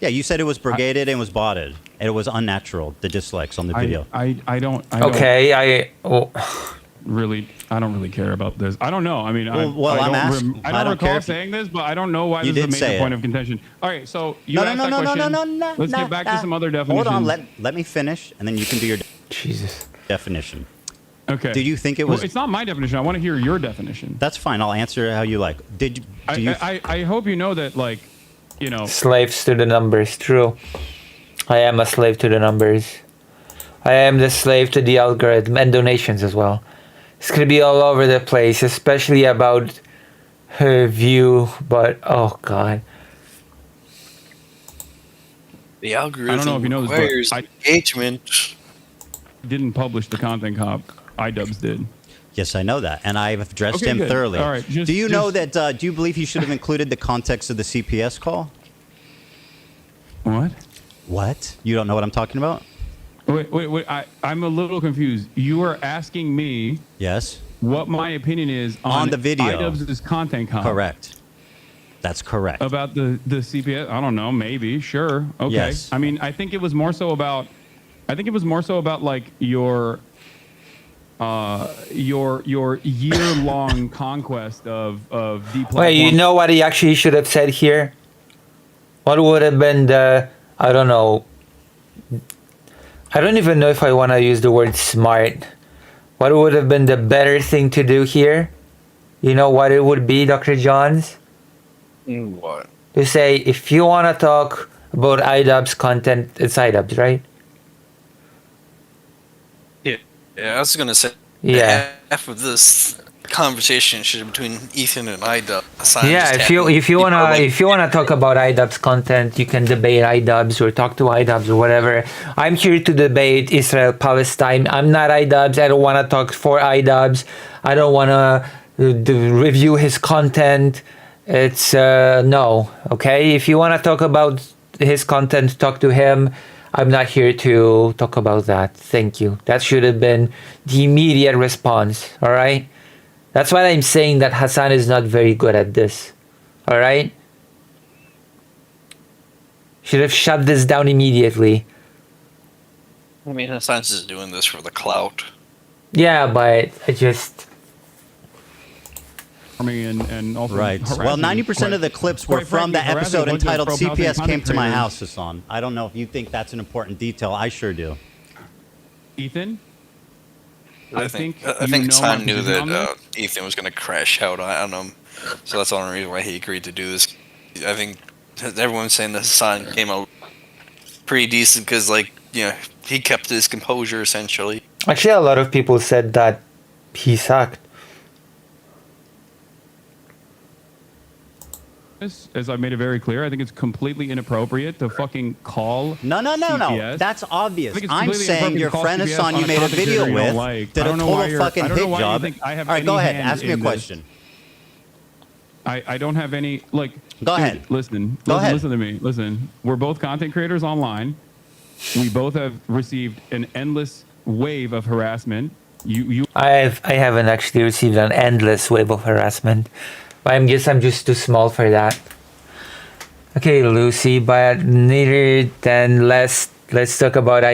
Yeah, you said it was brigaded and was botted. And it was unnatural, the dislikes on the video. I don't Okay, I don't really care about this. I don't know. I mean, Well, I I'm don't, asking- I I don't don't recall care if you- saying this, but I don't know why You this is a did say major point it. of contention. All right, so you No, asked that question. Let's get back to some other definitions. Hold on, let me finish, and then you can do your Jesus. definition. Okay. Did you think it Well, was... it's not my definition. I want to hear your definition. That's fine, I'll answer how you like. Do you... I hope you know that, like, you know, Slaves to the numbers. True. I am a slave to the numbers. I am the slave to the algorithm and donations as well. It's gonna be all over the place, especially about her view. But oh god, The algorithm I don't know if you know this, but requires engagement. didn't publish the content cop. iDubbbz did. Yes, I know that, and I've addressed Okay, him good. thoroughly. All right, do you know that? Do you believe he should have included the context of the CPS call? What? What? You don't know what I'm talking about? Wait. I'm a little confused. You are asking me Yes. what my opinion is on the video. iDubbbz's content comp. Correct. That's correct. About the CPS. I don't know. Maybe. Sure. Okay. Yes. I mean, I think it was more so about like your year-long conquest of deplatforming. Wait, you know what he actually should have said here? What would have been the, I don't know, I don't even know if I want to use the word smart. What would have been the better thing to do here? You know what it would be, Dr. Johns? What? To say, if you want to talk about iDubbbz content, it's iDubbbz, right? Yeah, I was gonna say. Yeah. Half of this conversation should be between Ethan and iDubbbz. Yeah, if you wanna talk about iDubbbz content, you can debate iDubbbz or talk to iDubbbz or whatever. I'm here to debate Israel Palestine. I'm not iDubbbz. I don't wanna talk for iDubbbz. I don't wanna review his content. It's no, okay. If you wanna talk about his content, talk to him. I'm not here to talk about that. Thank you. That should have been the immediate response. All right. That's why I'm saying that Hassan is not very good at this. All right. Should have shut this down immediately. I mean, Hassan's just doing this for the clout. Yeah, but I just. And also Right. Well, 90% of the clips were from the episode entitled CPS Came to My House, Hassan. I don't know if you think that's an important detail. I sure do. Ethan? I think you know my Hassan knew position on that Ethan was going to crash out on him. So that's the only reason why he agreed to do this. I think everyone's saying that Hassan came out pretty decent because, like, you know, he kept his composure essentially. Actually, a lot of people said that he sucked. As I made it very clear, I think it's completely inappropriate to fucking call. No. CPS. That's obvious. I think it's I'm completely saying inappropriate your to call friend CPS Hassan on you a made a content video creator you don't with like. did I a don't know why total you're- fucking I don't know hit why you job. think I have All right, any go ahead. hand Ask me a in this. question. I don't have any, like. Go dude, ahead. Listen to me. Listen, we're both content creators online. We both have received an endless wave of harassment. I haven't actually received an endless wave of harassment. But I'm just too small for that. Okay, Lucy, but neither than less. Let's talk about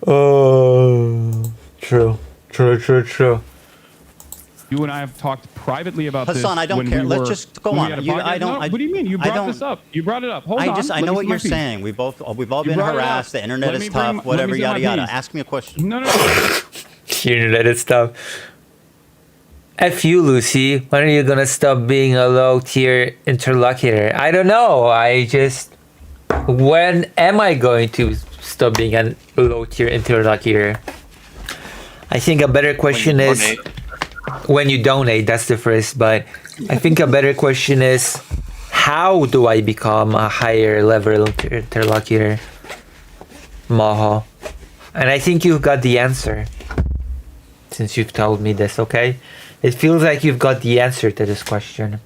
Oh, true. You and I have talked privately about this. Hassan, I don't when care. we Let's were- just go when we on. had a You- podcast. I don't- No, I- what do you mean? You I brought don't- this up. You brought it up. Hold on. I know Let what me you're finish my piece. saying. We've all You been brought it up. harassed. The internet Let is me tough. let Whatever, me say my yada yada. piece. Ask me a question. No. Internet stuff. F you, Lucy. When are you gonna stop being a low tier interlocutor? I don't know. When am I going to stop being a low tier interlocutor? I think a better question is when you donate. That's the first. But I think a better question is how do I become a higher level interlocutor? Moho. And I think you've got the answer. Since you've told me this, okay? It feels like you've got the answer to this question.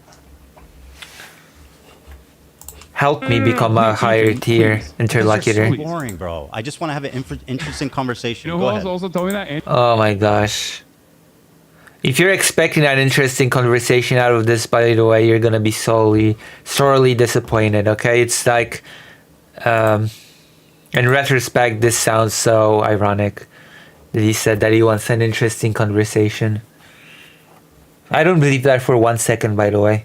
Help me become a higher tier interlocutor. This is so boring, bro. I just want to have an interesting conversation. You know Go who else ahead. also told me that? Oh my gosh. If you're expecting an interesting conversation out of this, by the way, you're gonna be sorely disappointed, okay? It's like, in retrospect, this sounds so ironic that he said that he wants an interesting conversation. I don't believe that for 1 second, by the way.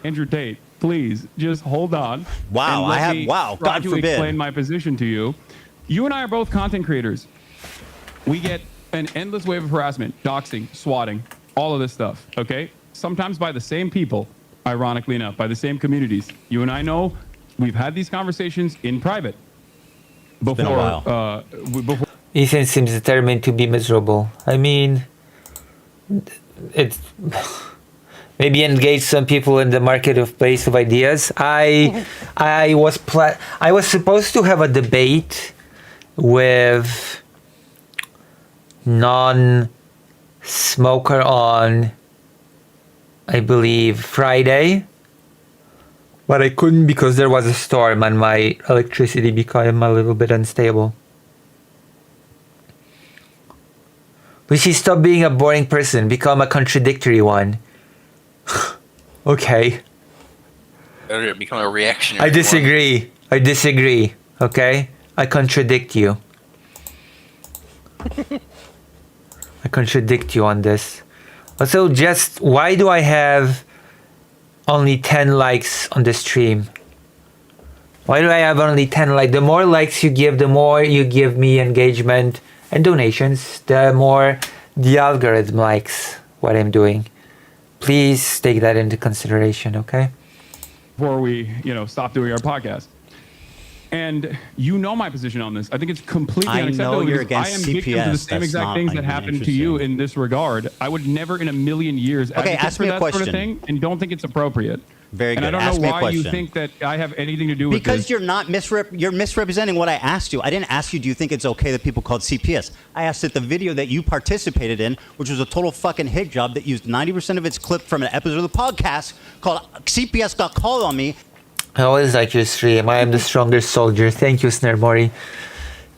Andrew Tate, please just hold on. Wow, and let I have- me wow, try God to forbid. explain my position to you. You and I are both content creators. We get an endless wave of harassment, doxing, swatting, all of this stuff. Okay, sometimes by the same people, ironically enough, by the same communities. You and I know we've had these conversations in private. Before, been a while. Before. Ethan seems determined to be miserable. I mean, it's maybe engage some people in the market of place of ideas. I was supposed to have a debate with non-smoker on, I believe, Friday. But I couldn't because there was a storm and my electricity became a little bit unstable. We should stop being a boring person, become a contradictory one. Okay. Better become a reactionary. I disagree. I disagree. Okay? I contradict you. I contradict you on this. Also, just why do I have only 10 likes on the stream? Why do I have only 10 likes? The more likes you give, the more you give me engagement and donations, the more the algorithm likes what I'm doing. Please take that into consideration, okay? Before we, stop doing our podcast. And you know my position on this. I think it's completely I know unacceptable. you're because against I am victim to the CPS. same That's exact not things that even happen to you interesting. in this regard. I would never in a million years Okay, advocate ask for me a that sort of question. thing and don't think it's appropriate. Very And good. I don't Ask me know a why you question. think that I have anything to do with Because this. you're not you're misrepresenting what I asked you. I didn't ask you, do you think it's okay that people called CPS? I asked that the video that you participated in, which was a total fucking hit job that used 90% of its clip from an episode of the podcast called CPS Got Called on Me. I always like your stream. I am the strongest soldier. Thank you, Snare Mori.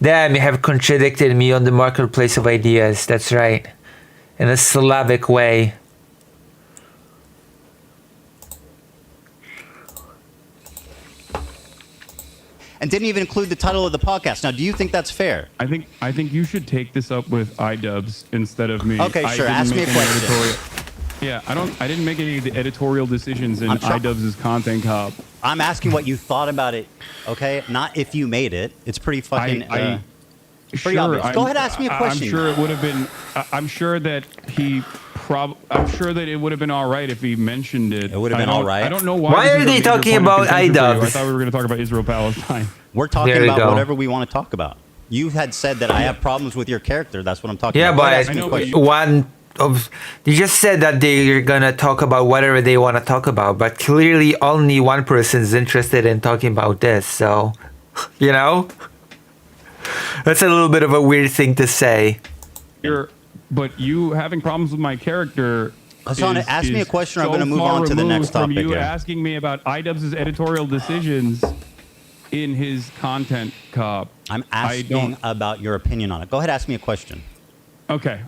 Damn, you have contradicted me on the marketplace of ideas. That's right. In a Slavic way. And didn't even include the title of the podcast. Now, do you think that's fair? I think you should take this up with iDubbbz instead of me. Okay, I sure. didn't Ask me make a any question. Yeah, I didn't make any of the editorial decisions in I'm try- iDubbbz's content cop. I'm asking what you thought about it, okay? Not if you made it. It's pretty fucking... pretty obvious. Go ahead, ask me a question. I'm sure it would have been. I'm sure that I'm sure that it would have been all right if he mentioned it. It would have been all right. I don't know why. Why this are is a they major talking point of about contention for you. I iDubbbz? thought we were going to talk about Israel Palestine. We're talking There you about go. whatever we want to talk about. You had said that I have problems with your character. That's what I'm talking Yeah, about. Go ahead, but ask me a know, but question. one of you just said that they're gonna talk about whatever they want to talk about, but clearly only one person is interested in talking about this. So, that's a little bit of a weird thing to say. But you having problems with my character. Hassan, is- ask me a is question, I'm so gonna move far on to the removed next from topic you here. asking me about iDubbbz's editorial decisions in his content cop. I'm I asking don't- about your opinion on it. Go ahead, ask me a question. Okay.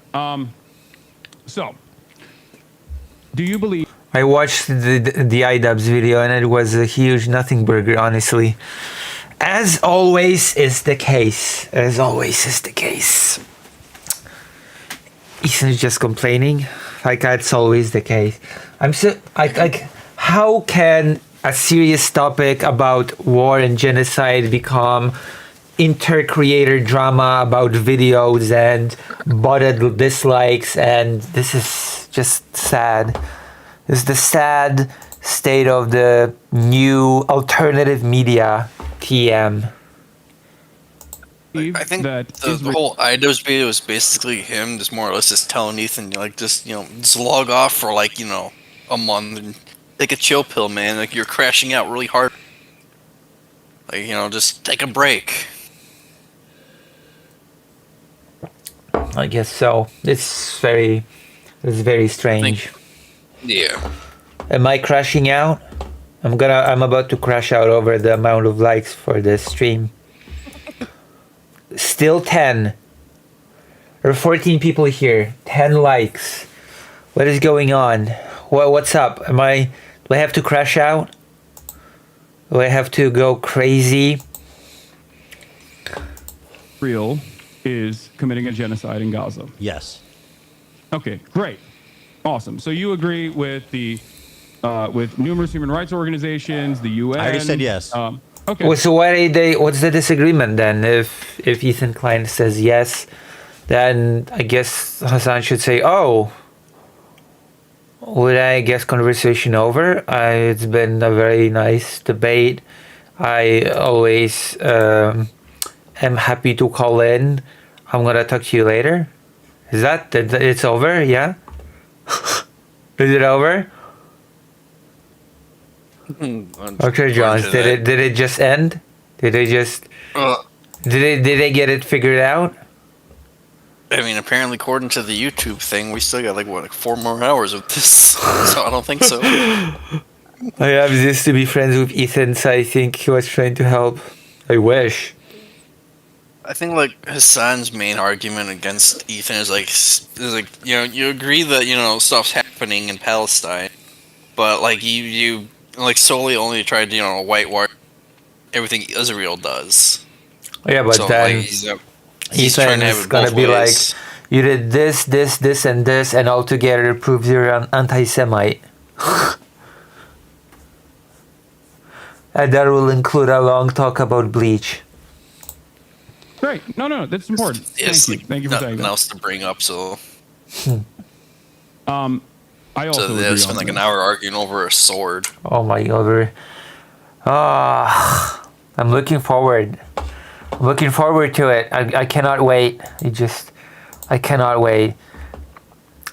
So, do you believe I watched the iDubbbz video and it was a huge nothing burger, honestly. As always is the case. As always is the case. Ethan's just complaining. Like that's always the case. How can a serious topic about war and genocide become inter-creator drama about videos and botted dislikes, and this is just sad. This is the sad state of the new alternative media TM. I think that the Israel- whole iDubbbz video was basically him just more or less just telling Ethan, just log off for a month and take a chill pill, man. Like you're crashing out really hard. Just take a break. I guess so. It's very strange. Yeah. Am I crashing out? I'm about to crash out over the amount of likes for this stream. Still 10. There are 14 people here. 10 likes. What is going on? What's up? Do I have to crash out? Do I have to go crazy? Israel is committing a genocide in Gaza? Yes. Okay, great, awesome. So you agree with the with numerous human rights organizations, the UN? I already said yes. Okay. Well, so what's the disagreement then? If Ethan Klein says yes, then I guess Hassan should say, oh, would I guess conversation over? It's been a very nice debate. I always am happy to call in. I'm gonna talk to you later. Is that it's over? Yeah. Is it over? Okay, John. Did it just end? Did it just? Did they get it figured out? I mean, apparently, according to the YouTube thing, we still got like 4 more hours of this. So I don't think so. I used to be friends with Ethan, so I think he was trying to help. I wish. I think like Hassan's main argument against Ethan is like you agree that stuff's happening in Palestine, but like you like solely only tried to whitewash everything Israel does. Yeah, but So, then like, he's trying Ethan to have is it gonna both be ways. like, you did this, and this, and altogether proves you're an anti-Semite. And that will include a long talk about Bleach. Great. No, that's important. It's Thank you. Thank you for saying nothing that. else to bring up. So I also they agree spent on like that. an hour arguing over a sword. Oh my god. I'm looking forward. I'm looking forward to it. I cannot wait. I cannot wait.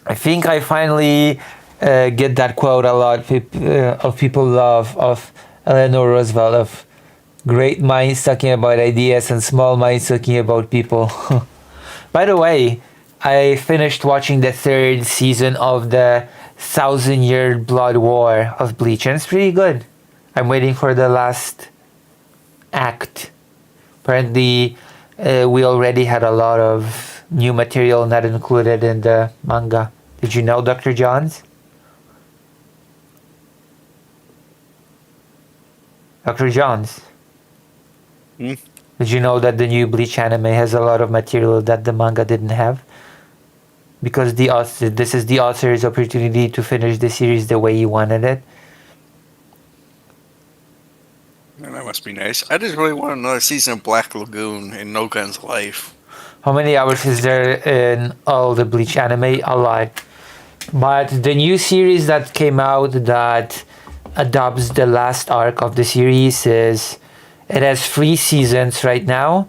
I think I finally get that quote a lot of people love of Eleanor Roosevelt of great minds talking about ideas and small minds talking about people. By the way, I finished watching the 3rd season of the 1,000-Year Blood War of Bleach, and it's pretty good. I'm waiting for the last act. Apparently, we already had a lot of new material not included in the manga. Did you know, Dr. Johns? Dr. Johns? Hmm? Did you know that the new Bleach anime has a lot of material that the manga didn't have? Because this is the author's opportunity to finish the series the way he wanted it. Man, that must be nice. I just really want another season of Black Lagoon in No Gun's life. How many hours is there in all the Bleach anime? A lot. But the new series that came out that adopts the last arc of the series it has 3 seasons right now,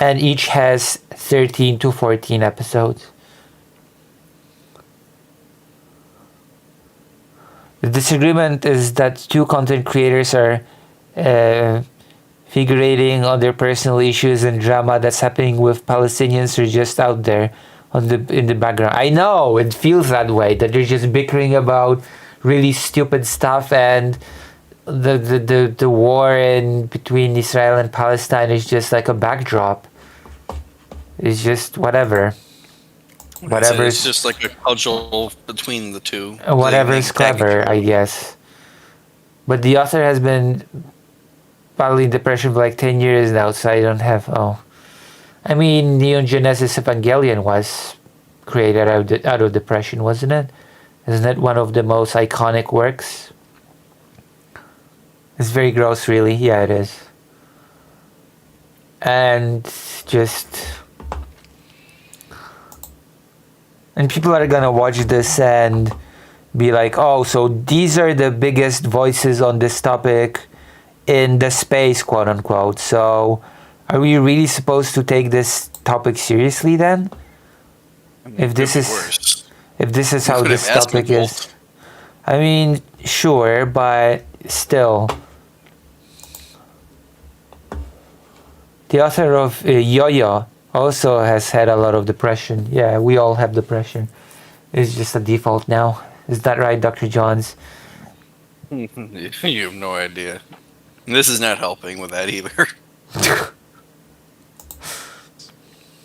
and each has 13 to 14 episodes. The disagreement is that 2 content creators are figurating on their personal issues and drama that's happening with Palestinians who are just out there in the background. I know it feels that way, that they're just bickering about really stupid stuff, and the war between Israel and Palestine is just like a backdrop. It's just whatever. Whatever It's just like a cudgel between the two. Whatever They is tag each clever, other. I guess. But the author has been battling depression for like 10 years now, so I don't have. I mean, Neon Genesis Evangelion was created out of depression, wasn't it? Isn't it one of the most iconic works? It's very gross, really. Yeah, it is. And and people are gonna watch this and be like, oh, so these are the biggest voices on this topic in the space, quote unquote. So are we really supposed to take this topic seriously then? If this is how could this have asked topic them is. I mean, sure, but still. The author of Yo-Yo also has had a lot of depression. Yeah, we all have depression. It's just a default now. Is that right, Dr. Johns? You have no idea. This is not helping with that either.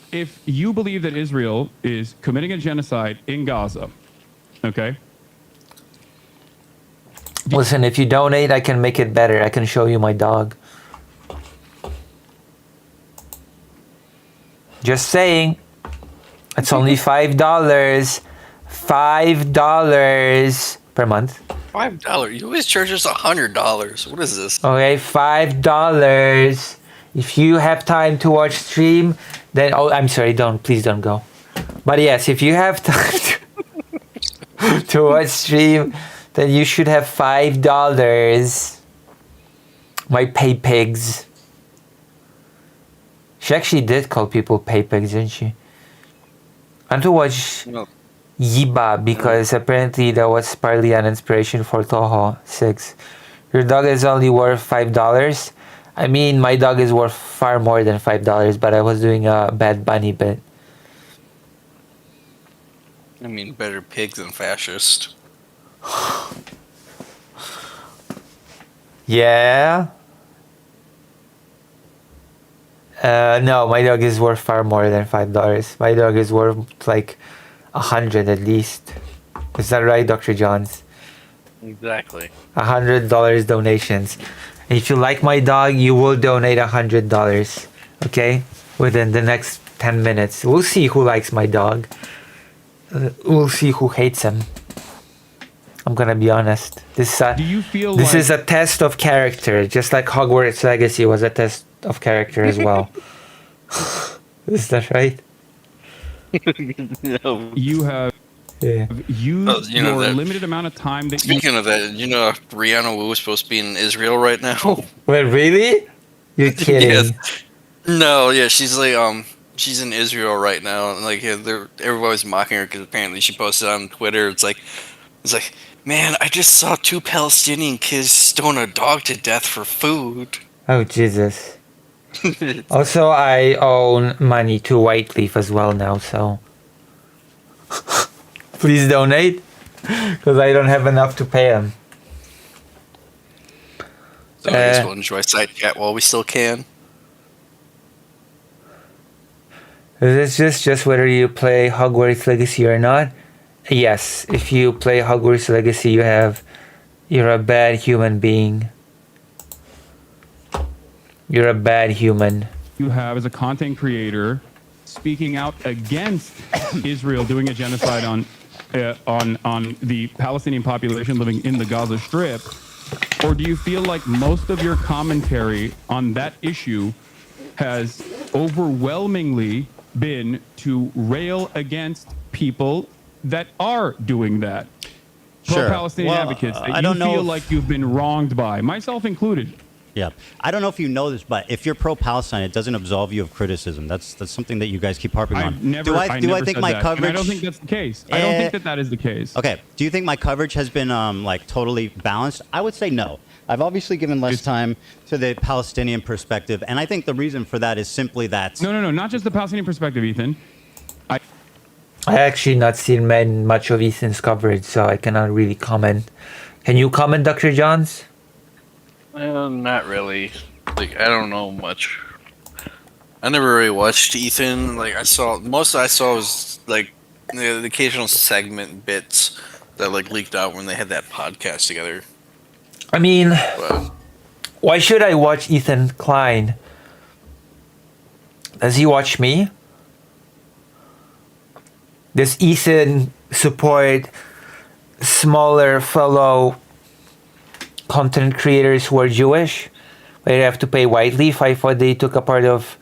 If you believe that Israel is committing a genocide in Gaza, okay? Listen, if you donate, I can make it better. I can show you my dog. Just saying. It's only $5. $5 per month. $5. You always charge us $100. What is this? Okay, $5. If you have time to watch stream, then I'm sorry, please don't go. But yes, if you have time to watch stream, then you should have $5. My pay pigs. She actually did call people pay pigs, didn't she? And to watch Yiba, because apparently that was partly an inspiration for Toho 6. Your dog is only worth $5. I mean, my dog is worth far more than $5, but I was doing a Bad Bunny bit. I mean, better pig than fascist. Yeah. No, my dog is worth far more than $5. My dog is worth like 100 at least. Is that right, Dr. Johns? Exactly. $100 donations. If you like my dog, you will donate $100. Okay, within the next 10 minutes. We'll see who likes my dog. We'll see who hates him. I'm gonna be honest. This Do you feel this like is a test of character, just like Hogwarts Legacy was a test of character as well. Is that right? No. you have Yeah. used you know your that- limited amount of time that you Speaking of that, you know Rihanna Wu is supposed to be in Israel right now? Wait, really? You're kidding? Yes. No, yeah, she's like she's in Israel right now, and like yeah, everybody's mocking her because apparently she posted on Twitter. It's like, man, I just saw 2 Palestinian kids stone a dog to death for food. Oh Jesus! Also, I own money to Whiteleaf as well now, so please donate because I don't have enough to pay them. So I guess we'll enjoy side chat while we still can. Is this just whether you play Hogwarts Legacy or not? Yes, if you play Hogwarts Legacy, you're a bad human being. You're a bad human. you have as a content creator speaking out against Israel doing a genocide on the Palestinian population living in the Gaza Strip, or do you feel like most of your commentary on that issue has overwhelmingly been to rail against people that are doing that? Sure. Pro-Palestinian Well, advocates that I you don't know feel if- like you've been wronged by, myself included. Yeah, I don't know if you know this, but if you're pro-Palestine, it doesn't absolve you of criticism. That's something that you guys keep harping on. I've never, do I never think said my that, coverage? and I don't think that's the case. I don't think that is the case. Okay. Do you think my coverage has been like totally balanced? I would say no. I've obviously given less time to the Palestinian perspective, and I think the reason for that is simply that. No, not just the Palestinian perspective, Ethan. I actually not seen much of Ethan's coverage, so I cannot really comment. Can you comment, Dr. Johns? Not really. Like, I don't know much. I never really watched Ethan. Like, most I saw was like the occasional segment bits that like leaked out when they had that podcast together. I mean, But why should I watch Ethan Klein? Does he watch me? Does Ethan support smaller fellow content creators who are Jewish? They have to pay Whiteleaf. I thought they took a part of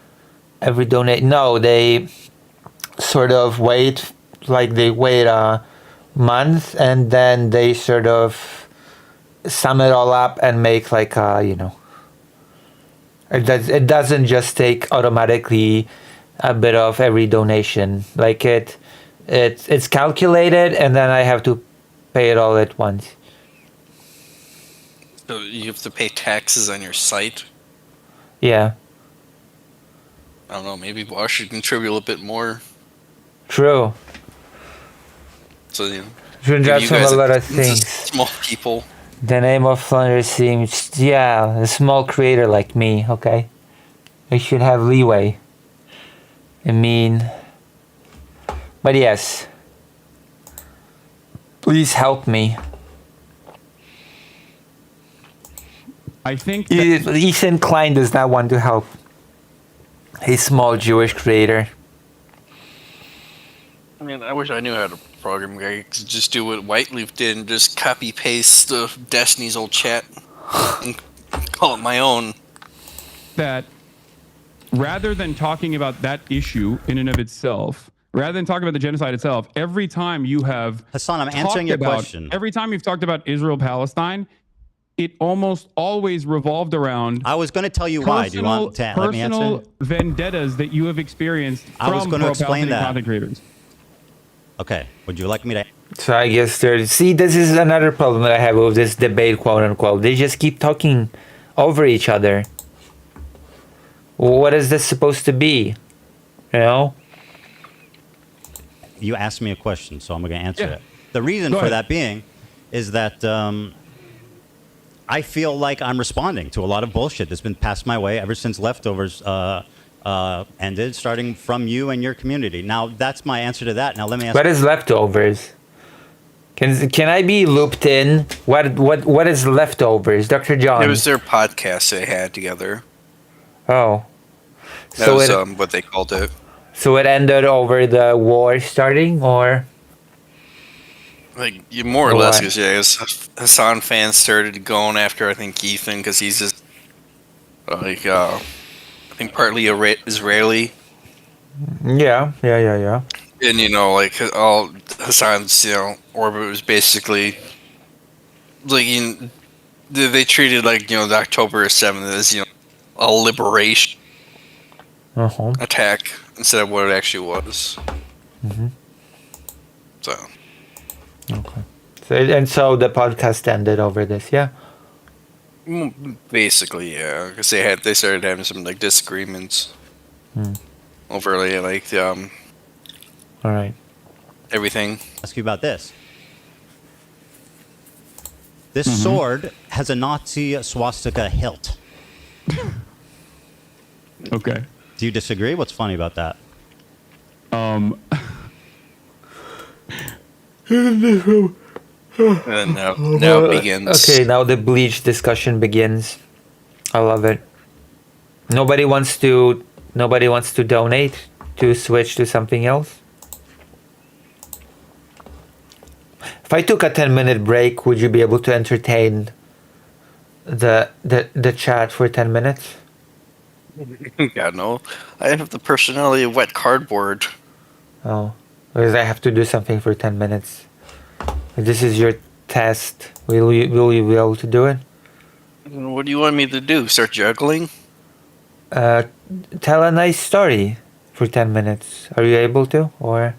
every donate. No, they sort of wait, like they wait a month and then they sort of sum it all up and make like a, it doesn't just take automatically a bit of every donation. Like it's calculated and then I have to pay it all at once. so you have to pay taxes on your site. Yeah, I don't know. Maybe Bosch should contribute a little bit more. true. So Should maybe add you some guys a lot are of things. small people. The name of Flounder seems, a small creator like me, okay? I should have leeway. I mean, but yes. Please help me. I think that Ethan Klein does not want to help. He's a small Jewish creator. I mean, I wish I knew how to program. I could just do what Whiteleaf did and just copy paste Destiny's old chat and call it my own. that rather than talking about that issue in and of itself, rather than talking about the genocide itself, every time you have Hassan, I'm answering talked your about- question. Every time you've talked about Israel-Palestine, it almost always revolved around I was going to tell you why. Do you want to let me personal answer? vendettas that you have experienced I was from gonna explain pro-Palestinian that. content creators. Okay. Would you like me to? So I guess this is another problem that I have with this debate, quote unquote. They just keep talking over each other. What is this supposed to be? You know? You asked me a question, so I'm going to answer Yeah. it. The reason Go for ahead. that being is that I feel like I'm responding to a lot of bullshit that's been passed my way ever since Leftovers ended, starting from you and your community. Now, that's my answer to that. Now, let me ask What is leftovers? Can I be looped in? What is leftovers, Dr. John? It was their podcast they had together. Oh, That so was it what they called it. so it ended over the war starting, or Like you more or less, What? because yeah, Hassan fans started going after I think Ethan because he's just like I think partly Israeli, yeah. and you know like all Hassan's orbit was basically like they treated like the October 7th as a liberation Uh-huh. attack instead of what it actually was. Mhm. So Okay. So the podcast ended over this, yeah. basically, yeah, because they started having some like disagreements Hmm. over like All right. everything. you about this. This sword has a Nazi swastika hilt. Okay. Do you disagree? What's funny about that? And now it begins. Okay, now the bleach discussion begins. I love it. Nobody wants to donate to switch to something else. If I took a 10-minute break, would you be able to entertain the chat for 10 minutes? God no, I have the personality of wet cardboard. Oh, because I have to do something for 10 minutes. This is your test. Will you be able to do it? What do you want me to do? Start juggling? Tell a nice story for 10 minutes. Are you able to? Or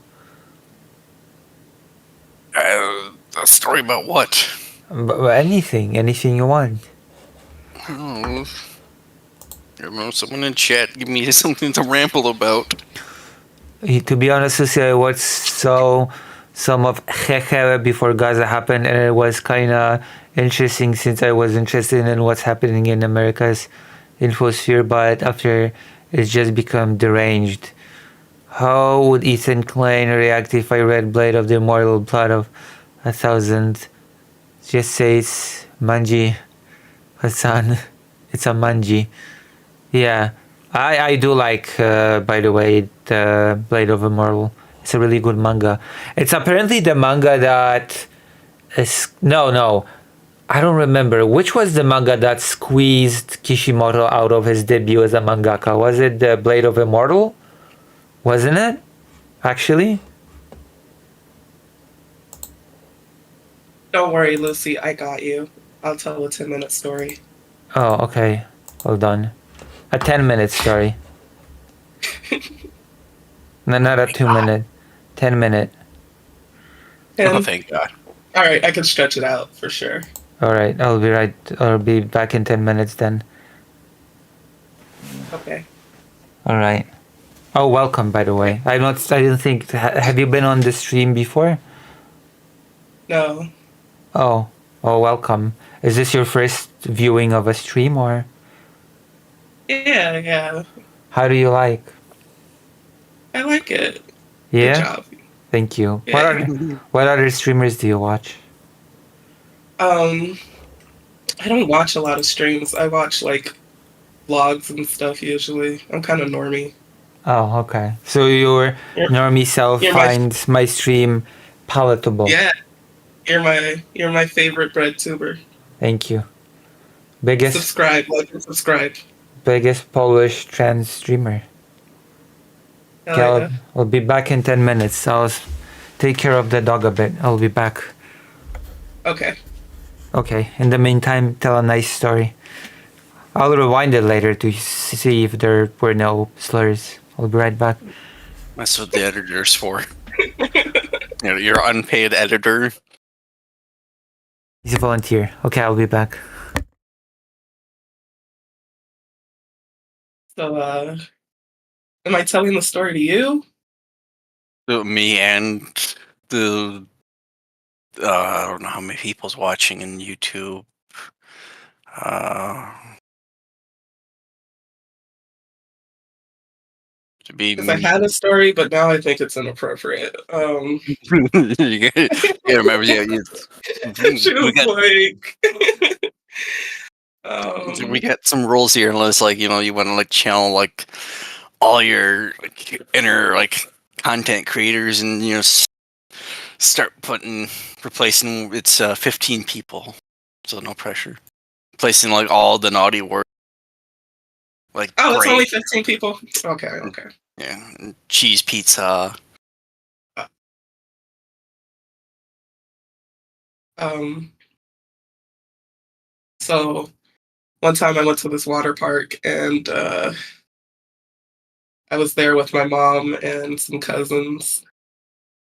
A story about what? anything you want. Oh, I don't know. Someone in chat give me something to ramble about. To be honest with you, I watched some of Hehe before Gaza happened, and it was kind of interesting since I was interested in what's happening in America's infosphere, but after it's just become deranged. How would Ethan Klein react if I read Blade of the Immortal Blood of 1,000? Just says Manji Hassan. It's a Manji. Yeah, I do like, by the way, the Blade of Immortal. It's a really good manga. It's apparently the manga that is... No. I don't remember. Which was the manga that squeezed Kishimoto out of his debut as a mangaka? Was it the Blade of Immortal? Wasn't it? Actually? Don't worry, Lucy. I got you. I'll tell a 10-minute story. Oh, okay. Hold on. A 10-minute story. No, not a 2-minute. 10-minute. Oh, thank God. All right, I can stretch it out for sure. Alright, I'll be back in 10 minutes then. Okay. Alright. Oh, welcome, by the way. I didn't think... have you been on the stream before? No. Oh, welcome. Is this your first viewing of a stream, or... Yeah. How do you like? I like it. Yeah? Good job. Thank you. Yeah. What other streamers do you watch? I don't watch a lot of streams. I watch like vlogs and stuff usually. I'm kind of normie. Oh, okay. So your normie self You're my- finds my stream palatable. Yeah. You're my favorite bread tuber. Thank you. Biggest Subscribe, like and subscribe. biggest Polish trans streamer. Hell Okay, yeah. I'll be back in 10 minutes. I'll take care of the dog a bit. I'll be back. Okay. Okay. In the meantime, tell a nice story. I'll rewind it later to see if there were no slurs. I'll be right back. That's what the editor's for. Your unpaid editor. He's a volunteer. Okay, I'll be back. So, am I telling the story to you? Me and the I don't know how many people's watching in YouTube. To be Because I me. had a story, but now I think it's inappropriate. You gotta remember, yeah, She we was got like, we got some rules here, unless like you want to like channel like all your like, inner like content creators, and start replacing it's 15 people, so no pressure. Replacing like all the naughty words, like oh, it's great, only 15 people. Okay. yeah, and cheese pizza. So one time I went to this water park and I was there with my mom and some cousins.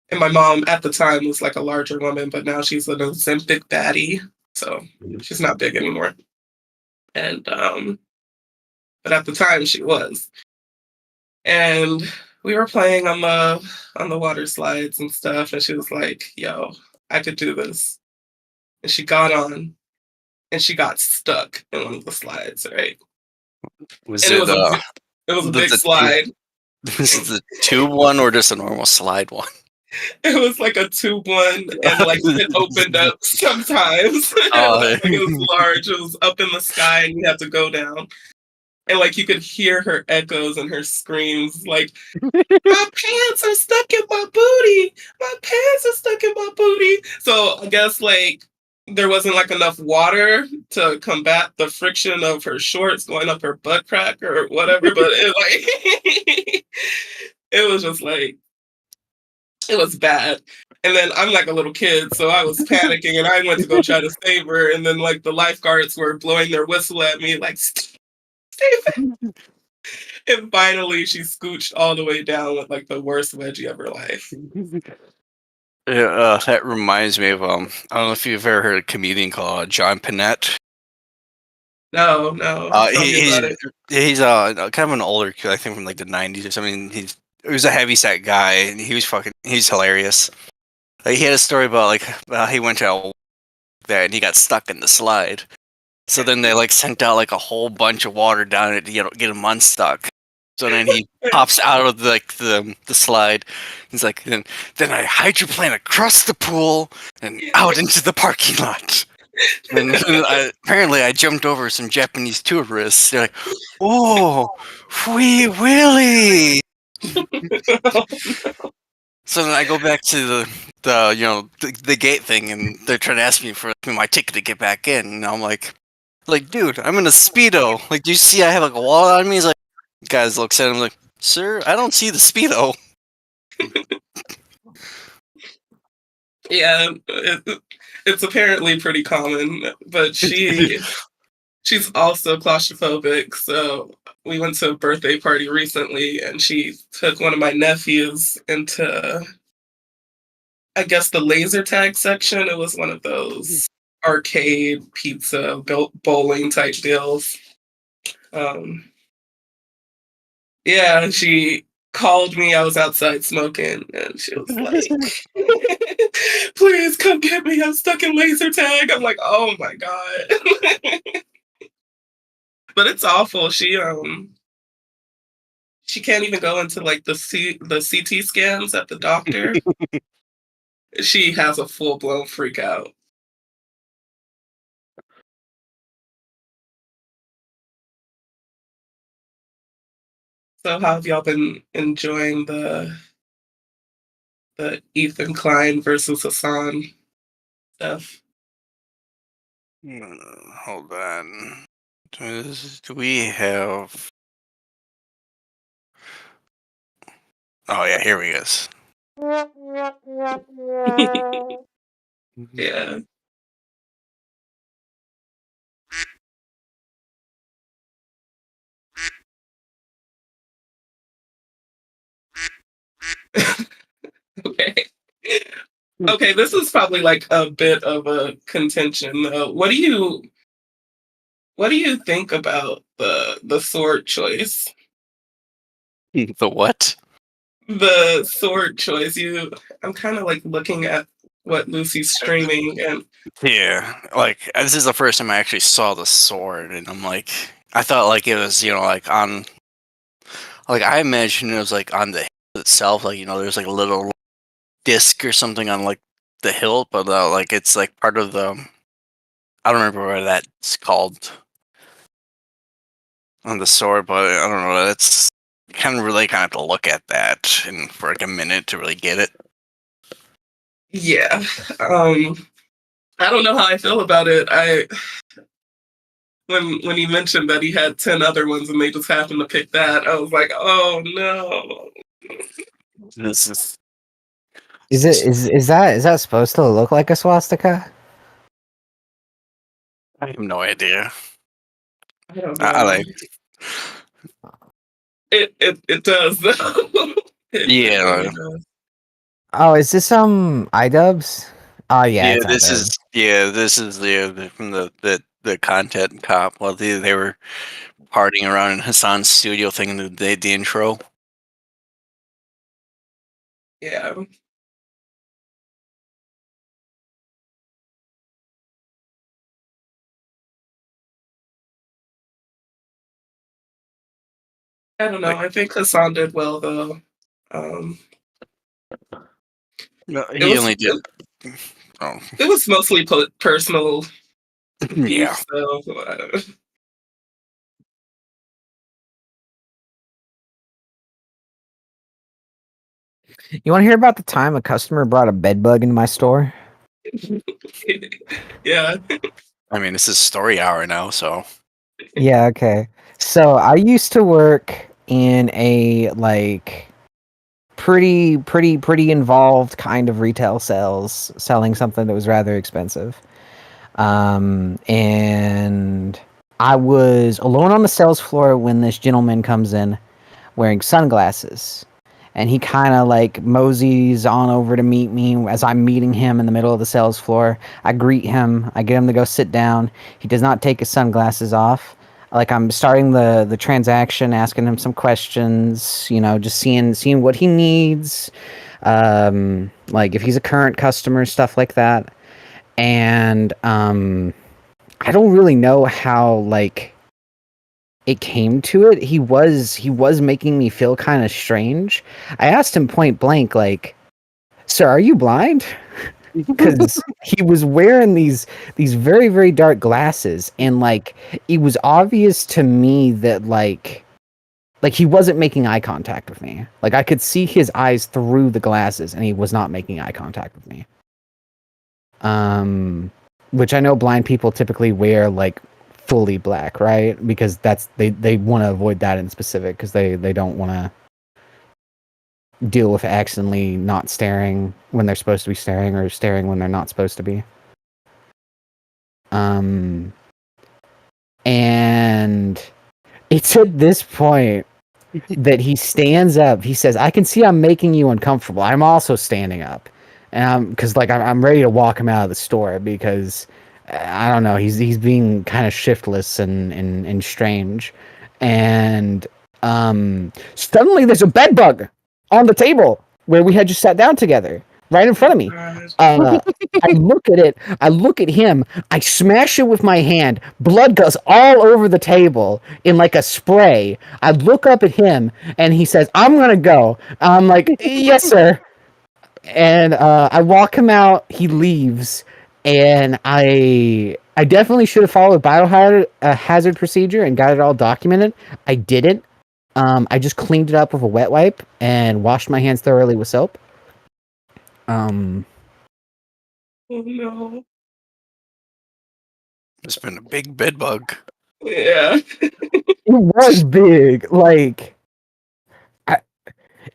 And my mom at the time was like a larger woman, but now she's an Ozempic baddie. So she's not big anymore. And but at the time she was. And we were playing on the water slides and stuff, and she was like, "Yo, I could do this." And she got on and she got stuck in one of the slides, right? Was And it was a big slide. Was it the tube one or just a normal slide one? It was like a tube one, and like it opened up sometimes. Like, it was large. It was up in the sky, and you had to go down. And like you could hear her echoes and her screams, like, "My pants are stuck in my booty. My pants are stuck in my booty." So I guess like there wasn't like enough water to combat the friction of her shorts going up her butt crack or whatever. But it was just like it was bad. And then I'm like a little kid, so I was panicking and I went to go try to save her. And then like the lifeguards were blowing their whistle at me, like, and finally she scooched all the way down with like the worst wedgie of her life. Yeah, that reminds me of I don't know if you've ever heard a comedian called John Panette. No. He's kind of an older kid, I think from like the 90s or something. He was a heavyset guy, and he's hilarious. Like, he had a story about like he went to there and he got stuck in the slide. So then they like sent out like a whole bunch of water down it to get him unstuck. So then he pops out of the slide. He's like, then I hydroplane across the pool and out into the parking lot. And apparently I jumped over some Japanese tourists. They're like, "Oh, Wee Willie!" So then I go back to the gate thing, and they're trying to ask me for my ticket to get back in. And I'm like, dude, I'm in a Speedo. Like, do you see I have like a wallet on me? He's like, guys looks at him like, "Sir, I don't see the Speedo." Yeah, it's apparently pretty common, but she's also claustrophobic. So we went to a birthday party recently, and she took one of my nephews into, I guess, the laser tag section. It was one of those arcade pizza bowling type deals. Yeah, she called me. I was outside smoking, and she was like, "Please come get me. I'm stuck in laser tag." I'm like, "Oh my god." But it's awful. She can't even go into like the CT scans at the doctor. She has a full-blown freak out. So how have y'all been enjoying the Ethan Klein versus Hassan stuff? Hold on. Do we have? Oh yeah, here he is. Yeah. Okay. Okay, this is probably like a bit of a contention. What do you think about the sword choice? The what? The sword choice. I'm kind of like looking at what Lucy's streaming, and Yeah, like this is the first time I actually saw the sword, and I'm like, I thought like it was, like on, like I imagined it was like on the hilt itself, like there's like a little disc or something on like the hilt, but like it's like part of the, I don't remember what that's called on the sword, but I don't know. That's kind of really kind of have to look at that and for like a minute to really get it. yeah. I don't know how I feel about it. When he mentioned that he had 10 other ones and they just happened to pick that, I was like, oh no. This is Is that supposed to look like a swastika? I have no idea. I don't I know. like It does though. It yeah. really does. Oh, is this iDubbbz? Oh yeah, Yeah, it's iDubbbz. this is from the content cop. Well, they were partying around in Hassan's studio thinking the intro. Yeah. I don't know. Like, I think Hassan did well though. Um, no, it he was only did. Oh, it was mostly personal yeah. beef, so You want to hear about the time a customer brought a bed bug into my store? yeah. I mean, this is story hour now, so Yeah, okay. So I used to work in a pretty involved kind of retail sales, selling something that was rather expensive. And I was alone on the sales floor when this gentleman comes in wearing sunglasses. And he kind of moseys on over to meet me as I'm meeting him in the middle of the sales floor. I greet him. I get him to go sit down. He does not take his sunglasses off. I'm starting the transaction, asking him some questions, just seeing what he needs, if he's a current customer, stuff like that. And I don't really know how it came to it. He was making me feel kind of strange. I asked him point blank, "Sir, are you blind?" Because he was wearing these very very dark glasses, and it was obvious to me that he wasn't making eye contact with me. I could see his eyes through the glasses, and he was not making eye contact with me. Which I know blind people typically wear fully black, right? Because they want to avoid that in specific, because they don't want to deal with accidentally not staring when they're supposed to be staring, or staring when they're not supposed to be. And it's at this point that he stands up. He says, "I can see I'm making you uncomfortable. I'm also standing up." And because I'm ready to walk him out of the store, because I don't know, he's being kind of shiftless and strange. And suddenly there's a bed bug on the table where we had just sat down together, right in front of me. I look at it, I look at him, I smash it with my hand, blood goes all over the table in a spray. I look up at him and he says, "I'm gonna go." I'm like, "Yes, sir." And I walk him out. He leaves, and I definitely should have followed biohazard procedure and got it all documented. I didn't. I just cleaned it up with a wet wipe and washed my hands thoroughly with soap. Oh no. it's been a big bed bug. Yeah. It was big.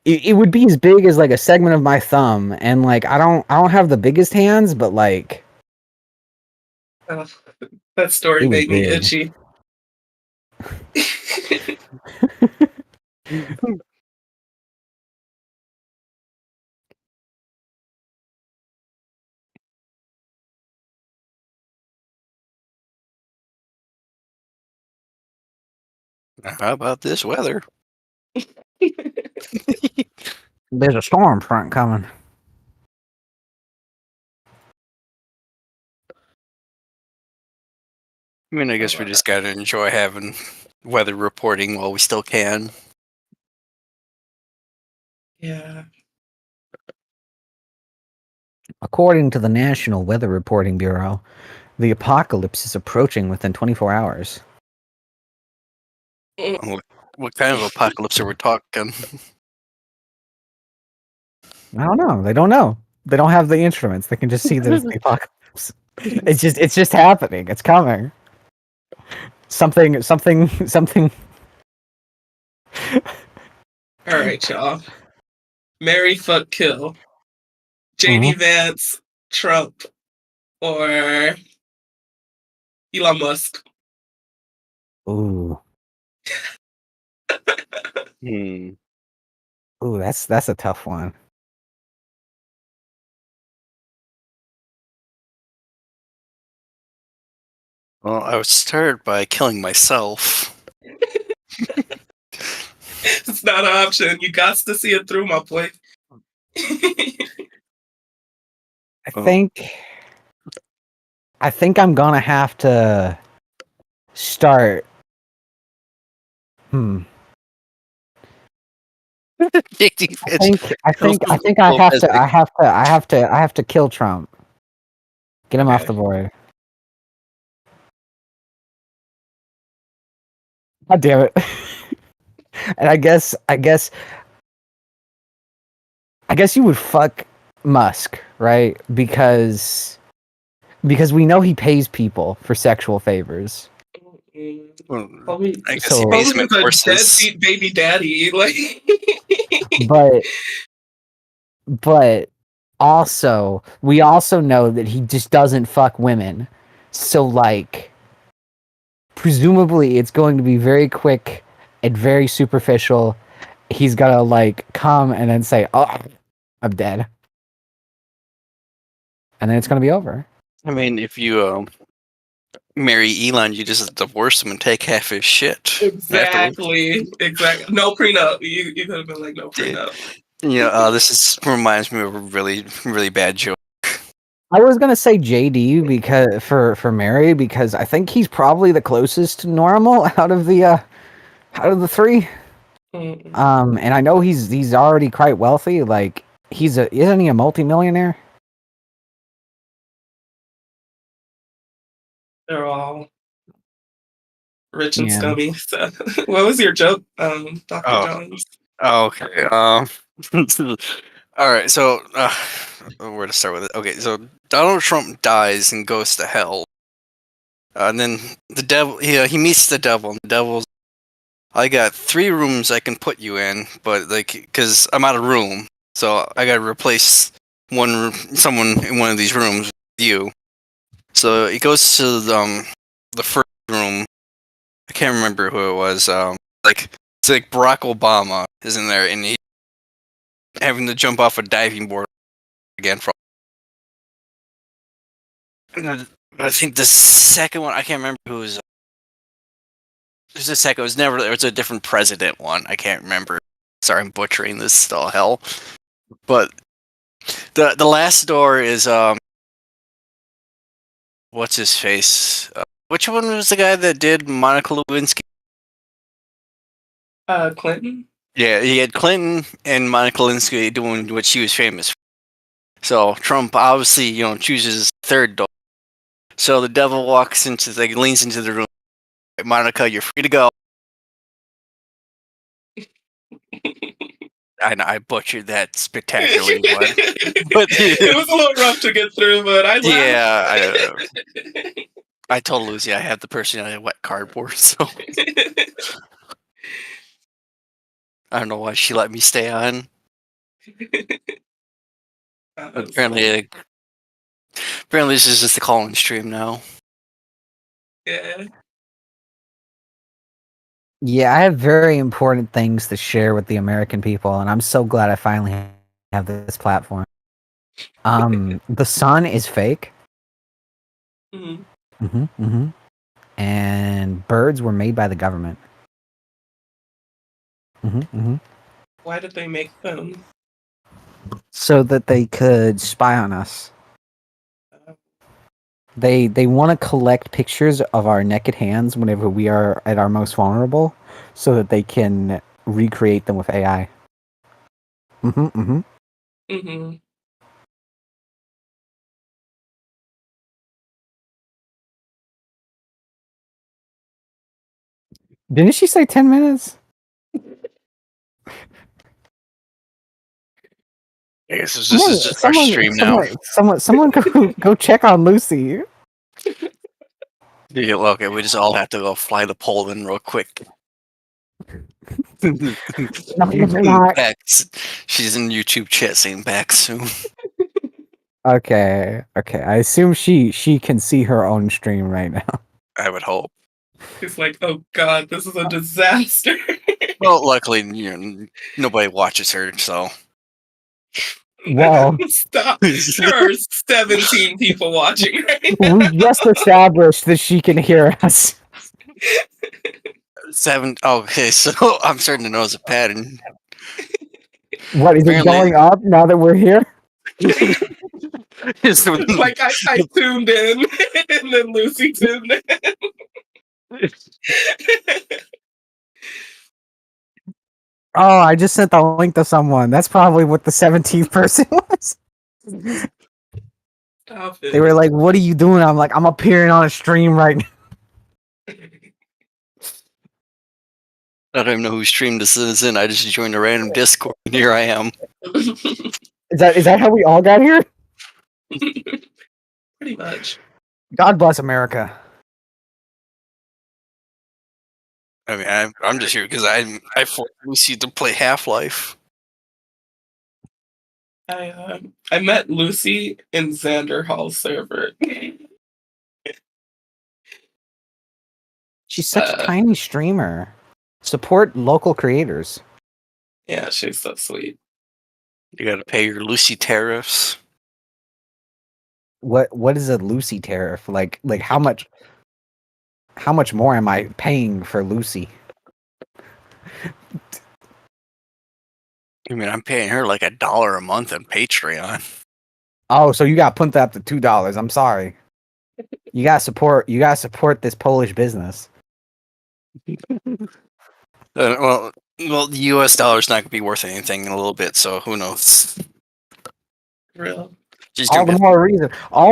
It would be as big as a segment of my thumb, and I don't have the biggest hands, but That story it was made me big. itchy. How about this weather? There's a storm front coming. I mean, I guess we just gotta enjoy having weather reporting while we still can. Yeah. According to the National Weather Reporting Bureau, the apocalypse is approaching within 24 hours. What kind of apocalypse are we talking? I don't know. They don't know. They don't have the instruments. They can just see that it's the apocalypse. It's just happening. It's coming. Something. All right, y'all. Marry, fuck, kill. JD Vance, Trump, or Elon Musk. Ooh. Hmm. Ooh, that's a tough one. Well, I would start by killing myself. It's not an option. You got to see it through, my boy. I think I'm gonna have to start. I think I have to kill Trump. Get him off the board. God damn it. And I guess you would fuck Musk, right? Because we know he pays people for sexual favors. I guess So- he pays him in He's a courses. deadbeat baby daddy. Like, but also we also know that he just doesn't fuck women. So like presumably it's going to be very quick and very superficial. He's gonna like come and then say, "Oh, I'm dead," and then it's gonna be over. I mean, if you marry Elon, you just divorce him and take half his shit. exactly. No prenup. You could have been like, no prenup. Yeah, reminds me of a really, really bad joke. I was gonna say JD because for Mary because I think he's probably the closest to normal out of the three. And I know he's already quite wealthy. Like isn't he a multimillionaire? They're all rich and Yeah. scummy. So, what was your joke, Dr. Oh. Jones? Okay. All right. So, where to start with it? Okay. So Donald Trump dies and goes to hell, and then the devil. He meets the devil. And the devil's, I got 3 rooms I can put you in, but because I'm out of room, so I got to replace someone in one of these rooms with you. So he goes to the first room. I can't remember who it was. It's like Barack Obama is in there, and he having to jump off a diving board again from. I think the second one, I can't remember who was. There's a second. It was a different president one. I can't remember. Sorry, I'm butchering this. Still hell. But the last door is what's his face? Which one was the guy that did Monica Lewinsky? Clinton. Yeah, he had Clinton and Monica Lewinsky doing what she was famous for. So Trump obviously, chooses third door. So the devil leans into the room. Monica, you're free to go. I butchered that spectacularly, but It was a little rough to get through, but I laughed. Yeah, I told Lucy I have the personality of wet cardboard, so I don't know why she let me stay on. Apparently this is just the call-in stream now. Yeah. Yeah, I have very important things to share with the American people, and I'm so glad I finally have this platform. The sun is fake. And birds were made by the government. Why did they make them? So that they could spy on us. They want to collect pictures of our naked hands whenever we are at our most vulnerable, so that they can recreate them with AI. Mm-hmm. Didn't she say 10 minutes? I guess this is just our stream now. Someone go check on Lucy. Yeah, well, okay, we just all have to go fly to Poland real quick. Back. She's in YouTube chat saying back soon. Okay. I assume she can see her own stream right now. I would hope. It's like, oh god, this is a disaster. Well, luckily, nobody watches her, so. Whoa. Stop. There are 17 people watching right now. We just established that she can hear us. 7. Okay, so I'm starting to notice a pattern. What, is it going up now that we're here? Like I tuned in, and then Lucy tuned in. Oh, I just sent the link to someone. That's probably what the 17th person was. Stop it. They were like, "What are you doing?" I'm like, "I'm appearing on a stream right now." I don't even know who streamed this is in. I just joined a random Discord, and here I am. Is that how we all got here? Pretty much. God bless America. I mean, I'm just here because I forced Lucy to play Half-Life. I met Lucy in Xander Hall's server. She's such a tiny streamer. Support local creators. Yeah, she's so sweet. You gotta pay your Lucy tariffs. What is a Lucy tariff? Like how much more am I paying for Lucy? I mean, I'm paying her like $1 a month on Patreon. Oh, so you got pumped up to $2. I'm sorry. You gotta support this Polish business. Well, the U.S. dollar's not gonna be worth anything in a little bit, so who knows? Real. All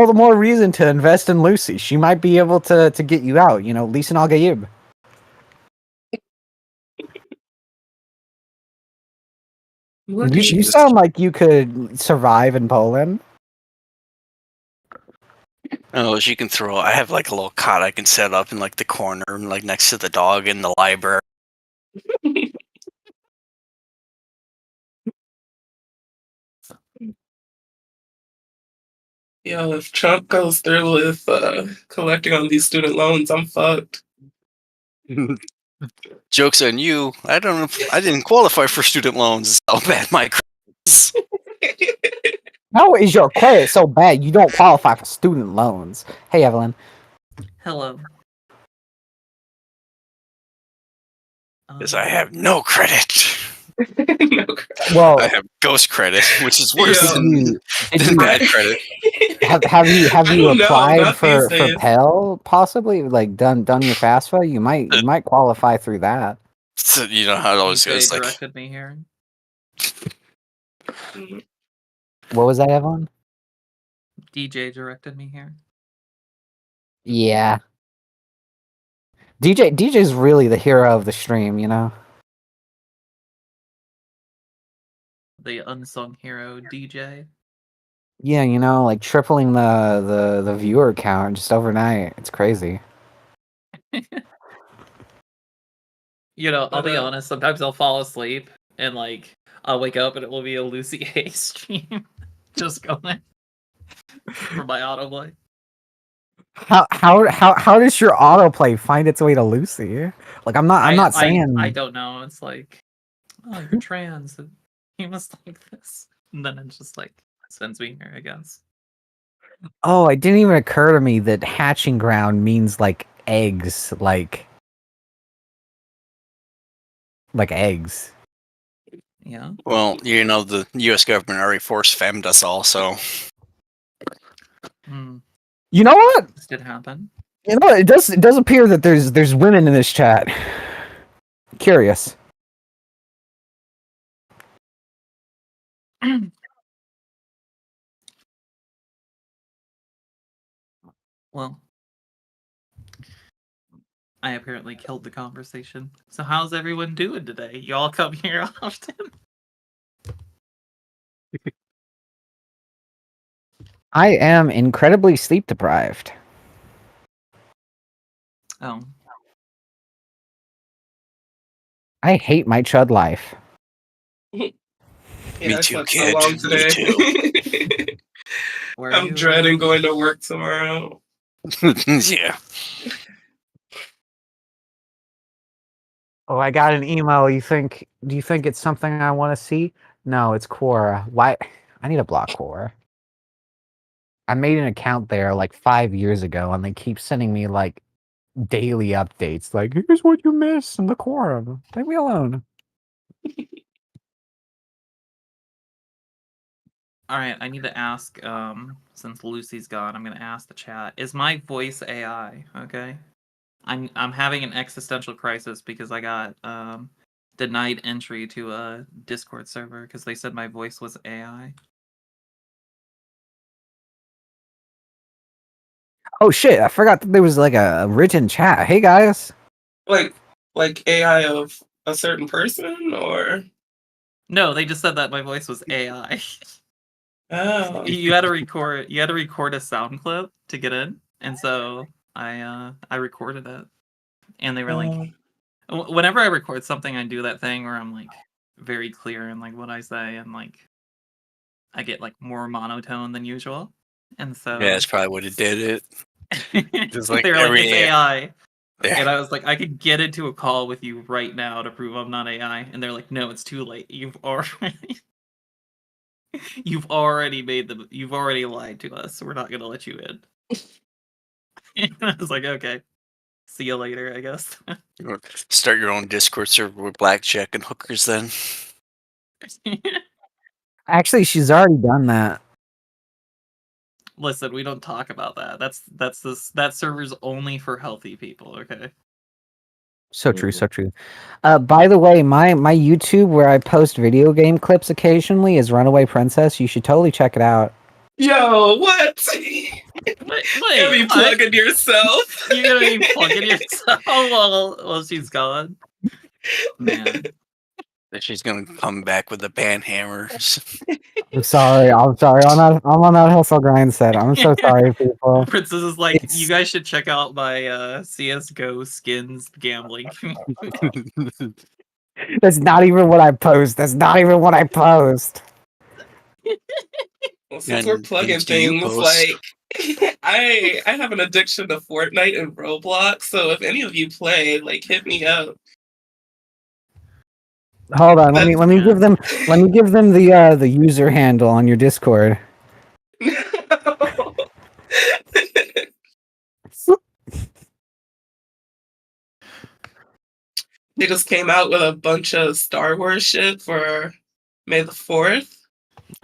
the more reason to invest in Lucy. She might be able to get you out. You know, Lisa Al-Gaib. You sound like you could survive in Poland. Oh, she can throw. I have like a little cot I can set up in like the corner, like next to the dog in the library. Yo, if Trump goes through with collecting on these student loans, I'm fucked. Joke's on you. I don't know. I didn't qualify for student loans. How bad my credit is. How is your credit so bad you don't qualify for student loans? Hey, Evelyn. Hello. Because I have no credit. Well, I have ghost credit, which is worse than bad credit. Have you don't know, applied not for these days. Pell possibly? Like done your FAFSA? You might qualify through that. So, you know how it always DJ goes. Like, directed me here. What was that, Evelyn? DJ directed me here. Yeah. DJ's really the hero of the stream, you know? The unsung hero DJ. Yeah, you know, like tripling the viewer count just overnight. It's crazy. You know, I'll be honest, sometimes I'll fall asleep and like I'll wake up and it will be a Lucy A stream just going for my autoplay. How does your autoplay find its way to Lucy? Like I'm not saying I don't know. It's like, oh, you're trans. You must like this. And then it just like sends me here, I guess. Oh, it didn't even occur to me that hatching ground means like eggs, like eggs. Yeah. Well, you know, the U.S. government already forced femmed us all, so. You know what? This did happen. You know what? It does appear that there's women in this chat. Curious. Well, I apparently killed the conversation. So how's everyone doing today? You all come here often? I am incredibly sleep deprived. Oh. I hate my chud life. Yeah, Me I too, slept kid. so long Me today. too. I'm dreading going to work tomorrow. Yeah. Oh, I got an email. Do you think it's something I want to see? No, it's Quora. Why? I need to block Quora. I made an account there like 5 years ago, and they keep sending me like daily updates. Like, here's what you missed in the Quora. Leave me alone. Alright, I need to ask, since Lucy's gone, I'm gonna ask the chat. Is my voice AI? Okay. I'm having an existential crisis because I got denied entry to a Discord server because they said my voice was AI. Oh shit! I forgot that there was like a written chat. Hey guys. Like AI of a certain person, or No, they just said that my voice was AI. oh, You had to record a sound clip to get in, and so I recorded it, and they were like, whenever I record something, I do that thing where I'm like very clear in like what I say, and like I get like more monotone than usual, and so Yeah, that's probably what it did. It just like they were like, every it's AI. Yeah. And I was like, I could get into a call with you right now to prove I'm not AI. And they're like, no, it's too late. You've already lied to us. So we're not gonna let you in. And I was like, okay. See you later, I guess. Start your own Discord server with blackjack and hookers then. Actually, she's already done that. Listen, we don't talk about that. That server's only for healthy people, okay? So true, so true. By the way, my YouTube where I post video game clips occasionally is Runaway Princess. You should totally check it out. yo, what? Wait, You be plugging yourself. You're gonna be plugging yourself while she's gone. Man. That she's gonna come back with the band hammers. I'm sorry. I'm on that hustle grind set. I'm so sorry, people. Princess is like, you guys should check out my CSGO skins gambling community. That's not even what I post. That's not even what I post. Well, since we're plugging things, like I have an addiction to Fortnite and Roblox, so if any of you play, like hit me up. Hold on. Let me give them the user handle on your Discord. They just came out with a bunch of Star Wars shit for May the 4th.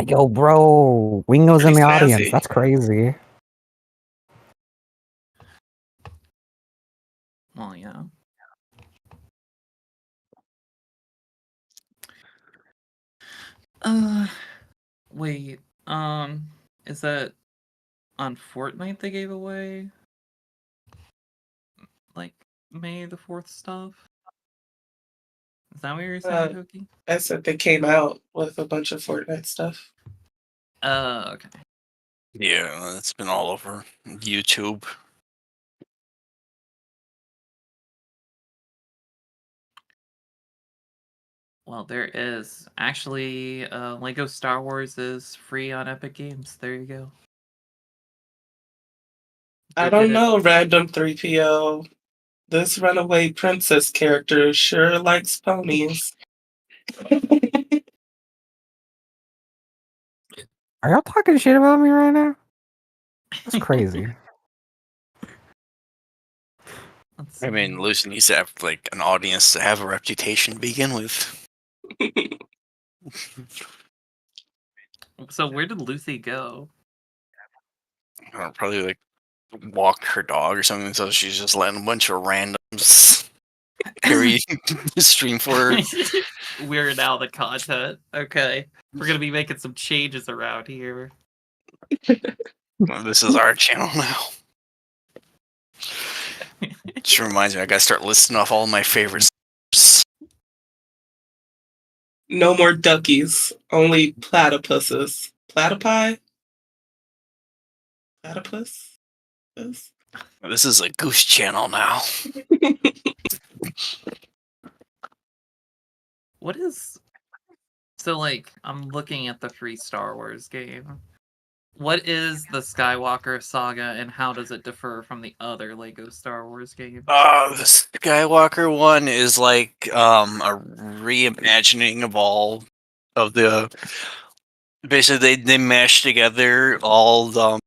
Yo, bro, Wingo's in the Pretty audience. snazzy. That's crazy. Well, yeah. Wait, is that on Fortnite they gave away like May the 4th stuff? Is that what you were saying, Cookie? I said they came out with a bunch of Fortnite stuff. Okay. Yeah, it's been all over YouTube. Well, there is actually Lego Star Wars is free on Epic Games. There you go. I don't know, random 3PO. This runaway princess character sure likes ponies. Are y'all talking shit about me right now? That's crazy. I mean, Lucy needs to have like an audience to have a reputation to begin with. So where did Lucy go? I don't know, probably like walk her dog or something. So she's just letting a bunch of randoms carry the stream for her. Weird Al the content. Okay, we're gonna be making some changes around here. Well, this is our channel now. Just reminds me, I gotta start listing off all my favorites. No more duckies, only platypuses. Platypi? Platypus? This is a goose channel now. What is so like? I'm looking at the free Star Wars game. What is the Skywalker saga, and how does it differ from the other Lego Star Wars games? The Skywalker one is like a reimagining of all of the. Basically, they mashed together all the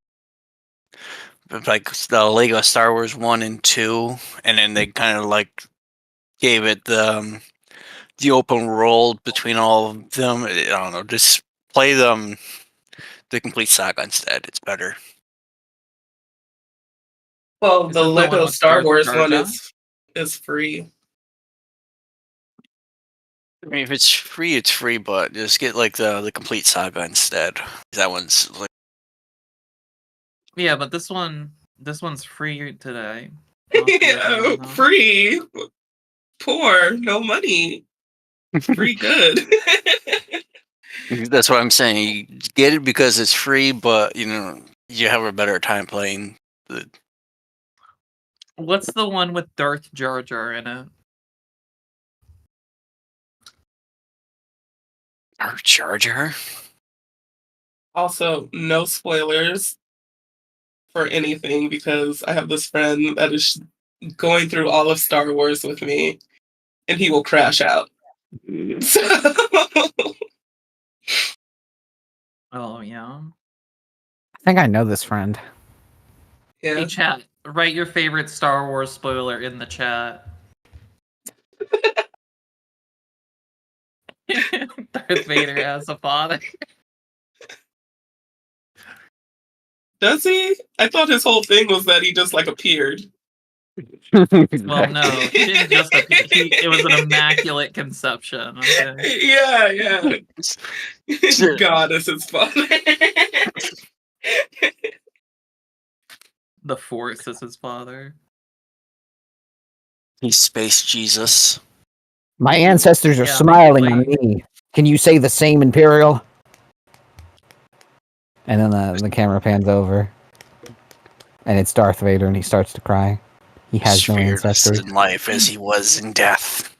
like the Lego Star Wars 1 and 2, and then they kind of like gave it the open world between all of them. I don't know, just play them the complete saga instead. It's better. Well, Is the this the one Lego with Star Darth Wars Jar one Jar? is free. I mean, if it's free, but just get like the complete saga instead. That one's like Yeah, but this one's free today. Off the Yeah, original, huh? free. Poor, no money. Free good. that's what I'm saying. You get it because it's free, but you know you have a better time playing the What's the one with Darth Jar Jar in it? Jar Jar. Also, no spoilers for anything because I have this friend that is going through all of Star Wars with me, and he will crash out. So, Oh yeah. I think I know this friend. yeah. Hey chat, write your favorite Star Wars spoiler in the chat. Darth Vader has a father. Does he? I thought his whole thing was that he just like appeared. Well, no, he didn't just appear. It was an immaculate conception. Okay. Yeah. God is his father. The Force is his father. He's Space Jesus. My ancestors are Yeah, smiling on basically. me. Can you say the same, Imperial? And then the camera pans over, and it's Darth Vader, and he starts to cry. He has no Fearless ancestors. in life as he was in death.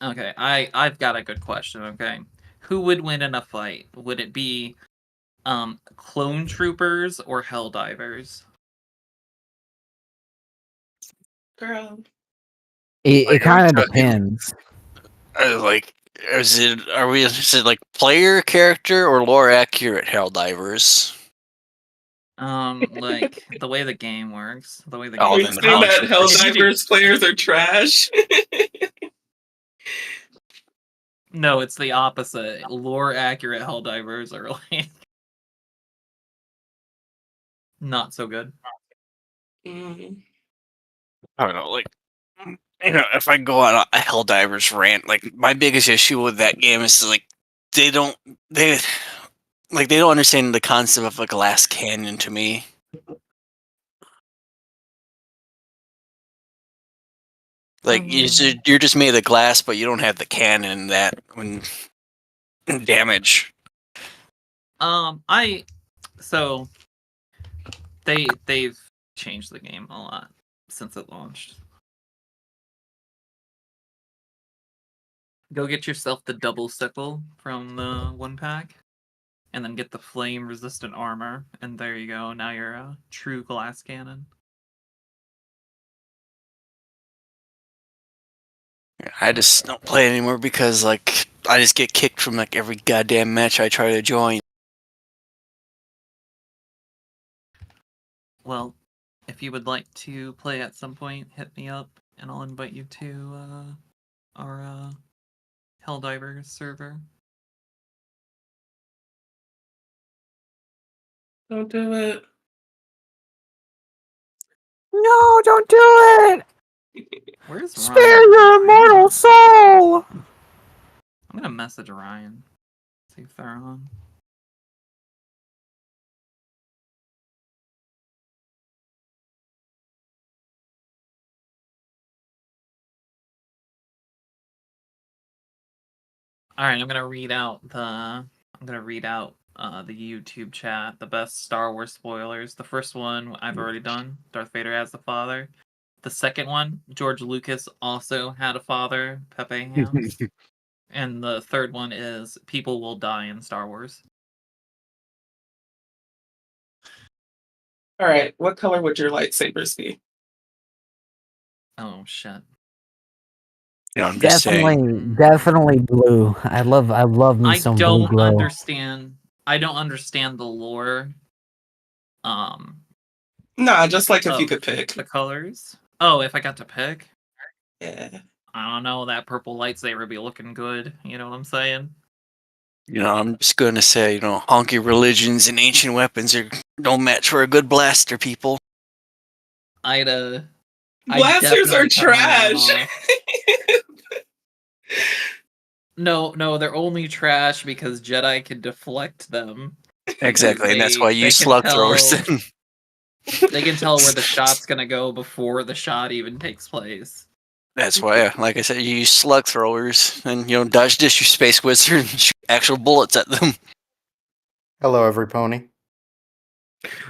Okay, I've got a good question. Okay, who would win in a fight? Would it be clone troopers or Helldivers? Girl. It kind of depends. Like, is it like player character or lore accurate Helldivers? Like the way the game works, the way the Oh, game Are you then saying the that Helldivers. Helldivers players are trash? No, it's the opposite. Lore accurate Helldivers are like not so good. Mm. I don't know, like, you know, if I go on a Helldivers rant, like my biggest issue with that game is like they don't understand the concept of a glass canyon to me. Like you're just made of glass, but you don't have the cannon that when damage. So they've changed the game a lot since it launched. Go get yourself the double sickle from the 1-pack, and then get the flame resistant armor, and there you go. Now you're a true glass cannon. I just don't play anymore because like I just get kicked from like every goddamn match I try to join. Well, if you would like to play at some point, hit me up, and I'll invite you to our Helldivers server. Don't do it. No, don't do it! Where's Spare Ryan? your immortal soul! I'm gonna message Ryan. See if they're on. All right, I'm gonna read out the YouTube chat, the best Star Wars spoilers. The first one I've already done. Darth Vader as the father. The second one, George Lucas also had a father, Pepe Ham. And the third one is people will die in Star Wars. All right, what color would your lightsabers be? Oh shit. Yeah, I'm just saying. Definitely blue. I love me I some blue don't glow. understand. I don't understand the lore. Nah, just like if you of could pick. the colors. Oh, if I got to pick, Yeah. I don't know. That purple lightsaber would be looking good. You know what I'm saying? You know, I'm just gonna say, you know, honky religions and ancient weapons don't match for a good blaster, people. Blasters definitely are cut my arm trash. off. No, they're only trash because Jedi can deflect them. Exactly, and that's why you They use can slug tell- throwers. They can tell where the shot's gonna go before the shot even takes place. That's why, like I said, you use slug throwers and, you know, dodge dish your space wizard and shoot actual bullets at them. Hello, every pony.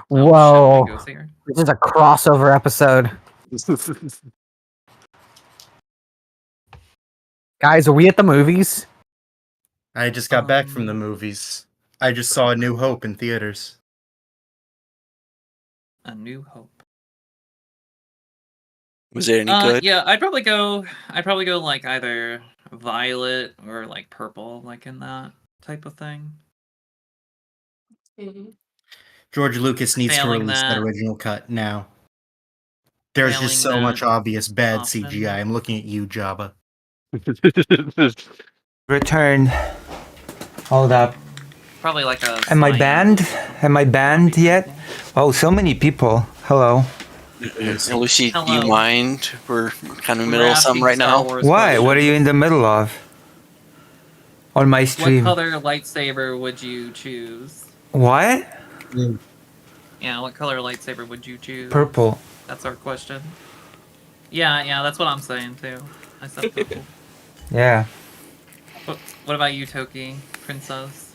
Whoa. Goes here. This is a crossover episode. Guys, are we at the movies? I just got back from the movies. I just saw A New Hope in theaters. A New Hope. Was it any good? Yeah, I'd probably go like either violet or like purple, like in that type of thing. George Lucas needs to Failing release that that- original cut now. There's Failing just so that much obvious bad often. CGI. I'm looking at you, Jabba. Return. Hold up. Probably like a. Am I cyan. banned? Am I banned yet? Oh, so many people. Hello. Lucy, do Hello. you mind? We're kind of in the We're middle of something asking right Star now. Wars Why? What are questions. you in the middle of? On my What stream. color lightsaber would you choose? What? Yeah, what color lightsaber would you choose? Purple. That's our question. Yeah, that's what I'm saying too. I said purple. Yeah. What about you, Toki? Princess?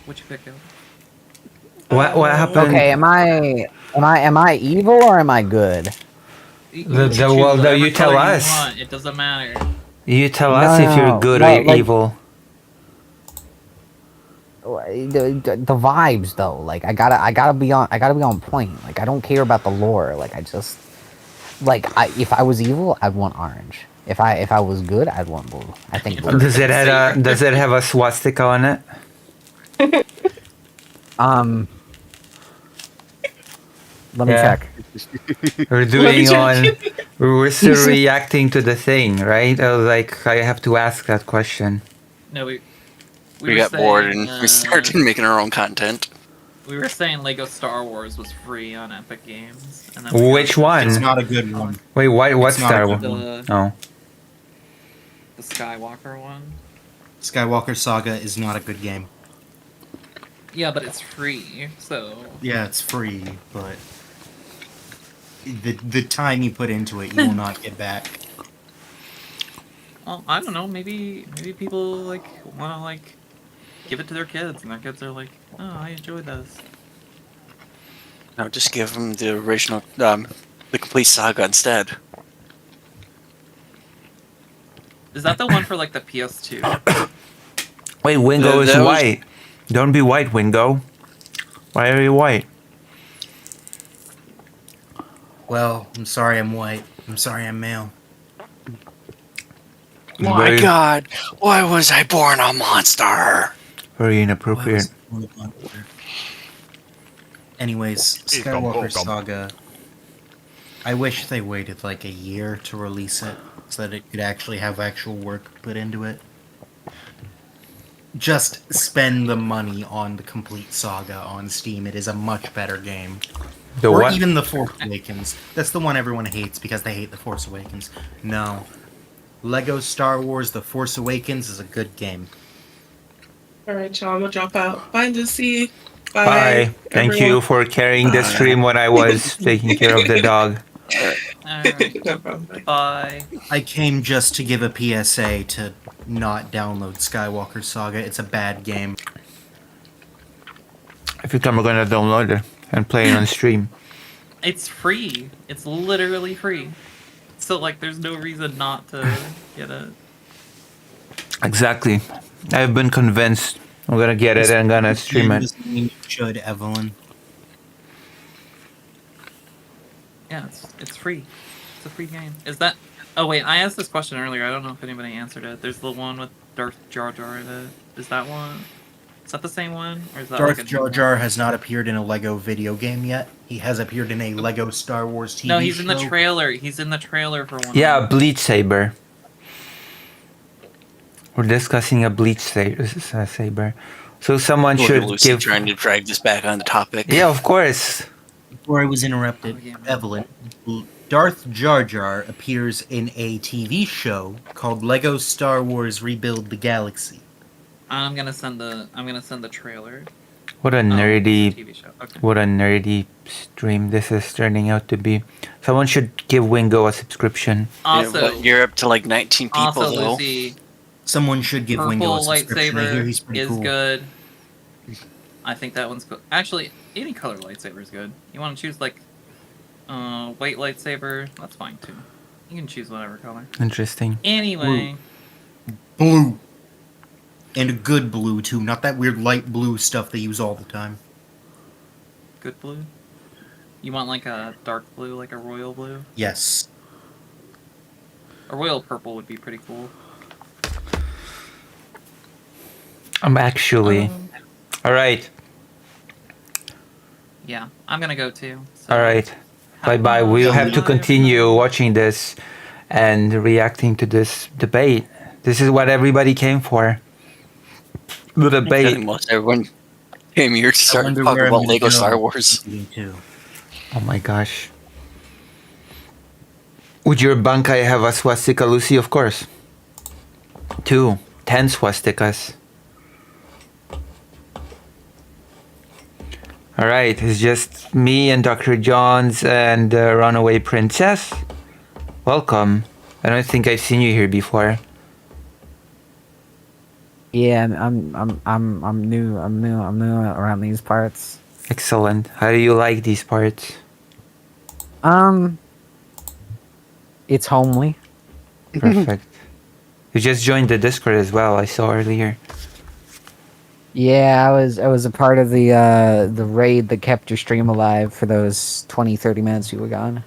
What you pick out? What happened? Okay, am I evil or am I good? You The- can the- choose well, the- whatever you tell color you us. want, It doesn't matter. You tell No, us if no, you're no. good No, or you're like- evil. The vibes though, like I gotta be on point. Like I don't care about the lore. Like I just if I was evil, I'd want orange. If I was good, I'd want blue. I think blue. Does it have a swastika on it? Let me Yeah. check. We're doing on. We're still reacting to the thing, right? I was like, I have to ask that question. No, we We were got bored saying, and we started making our own content. We were saying Lego Star Wars was free on Epic Games. And then we Which got one? It's not a good one. Wait, what It's not Star a Wars? good one. Oh. the Skywalker one. Skywalker Saga is not a good game. Yeah, but it's free, so Yeah, it's free, but the time you put into it, you will not get back. well, I don't know. Maybe people like want to like give it to their kids, and their kids are like, "Oh, I enjoyed this." No, just give them the original, the complete saga instead. Is that the one for like the PS2? Wait, Wingo is That was- white. Don't be white, Wingo. Why are you white? Well, I'm sorry I'm white. I'm sorry I'm male. My Very- God, why was I born a monster? Very inappropriate. Anyways, Skywalker Saga. I wish they waited like a year to release it so that it could actually have actual work put into it. just spend the money on the complete saga on Steam. It is a much better game. The or what? even The Force Awakens. That's the one everyone hates because they hate The Force Awakens. No. Lego Star Wars The Force Awakens is a good game. All right, y'all. I'm gonna drop out. Bye, Lucy. Bye. Thank you for carrying the stream when I was taking care of the dog. Alright. No problem. Bye. I came just to give a PSA to not download Skywalker Saga. It's a bad game. If you come, we're gonna download it and play it on stream. It's free. It's literally free. So like, there's no reason not to get it. Exactly. I've been convinced. I'm gonna get it and gonna stream it. You should, Evelyn. Yeah, it's free. It's a free game. Is that? Oh wait, I asked this question earlier. I don't know if anybody answered it. There's the one with Darth Jar Jar in it. Is that one? Is that the same one? Or is that Darth like a Jar Jar has not appeared in a Lego video game yet. He has appeared in a Lego Star Wars TV No, he's in the show. trailer. He's in the trailer for one. Yeah, Bleach Saber. We're discussing a Bleach Saber. So someone Look at should Lucy give. trying to drag this back on the topic. Yeah, of course. Before I was interrupted, Evelyn, Darth Jar Jar appears in a TV show called Lego Star Wars Rebuild the Galaxy. I'm gonna send the trailer. What a it's a nerdy, TV show. Okay. what a nerdy stream this is turning out to be. Someone should give Wingo a subscription. Also, you're up to like 19 people also though. Lucy, Someone should give Wingo a purple subscription. I hear he's lightsaber pretty is cool. good. I think that one's cool. Actually, any color lightsaber is good. You want to choose like white lightsaber? That's fine too. You can choose whatever color. Interesting. Anyway, Blue. And a good blue, too. Not that weird light blue stuff they use all the time. good blue. You want like a dark blue, like a royal blue? Yes. A royal purple would be pretty cool. I'm actually. Alright. Yeah, I'm gonna go too. So. Alright. Bye bye. We'll have to continue watching this and reacting to this debate. This is what everybody came for. The I debate. think most everyone came here to start talking about Lego Star Wars. Oh my gosh. Would your bankai have a swastika, Lucy? Of course. 10 swastikas. Alright, it's just me and Dr. Johns and the Runaway Princess. Welcome. I don't think I've seen you here before. Yeah, I'm new around these parts. Excellent. How do you like these parts? It's homely. Perfect. You just joined the Discord as well, I saw earlier. Yeah, I was a part of the raid that kept your stream alive for those 20-30 minutes you were gone.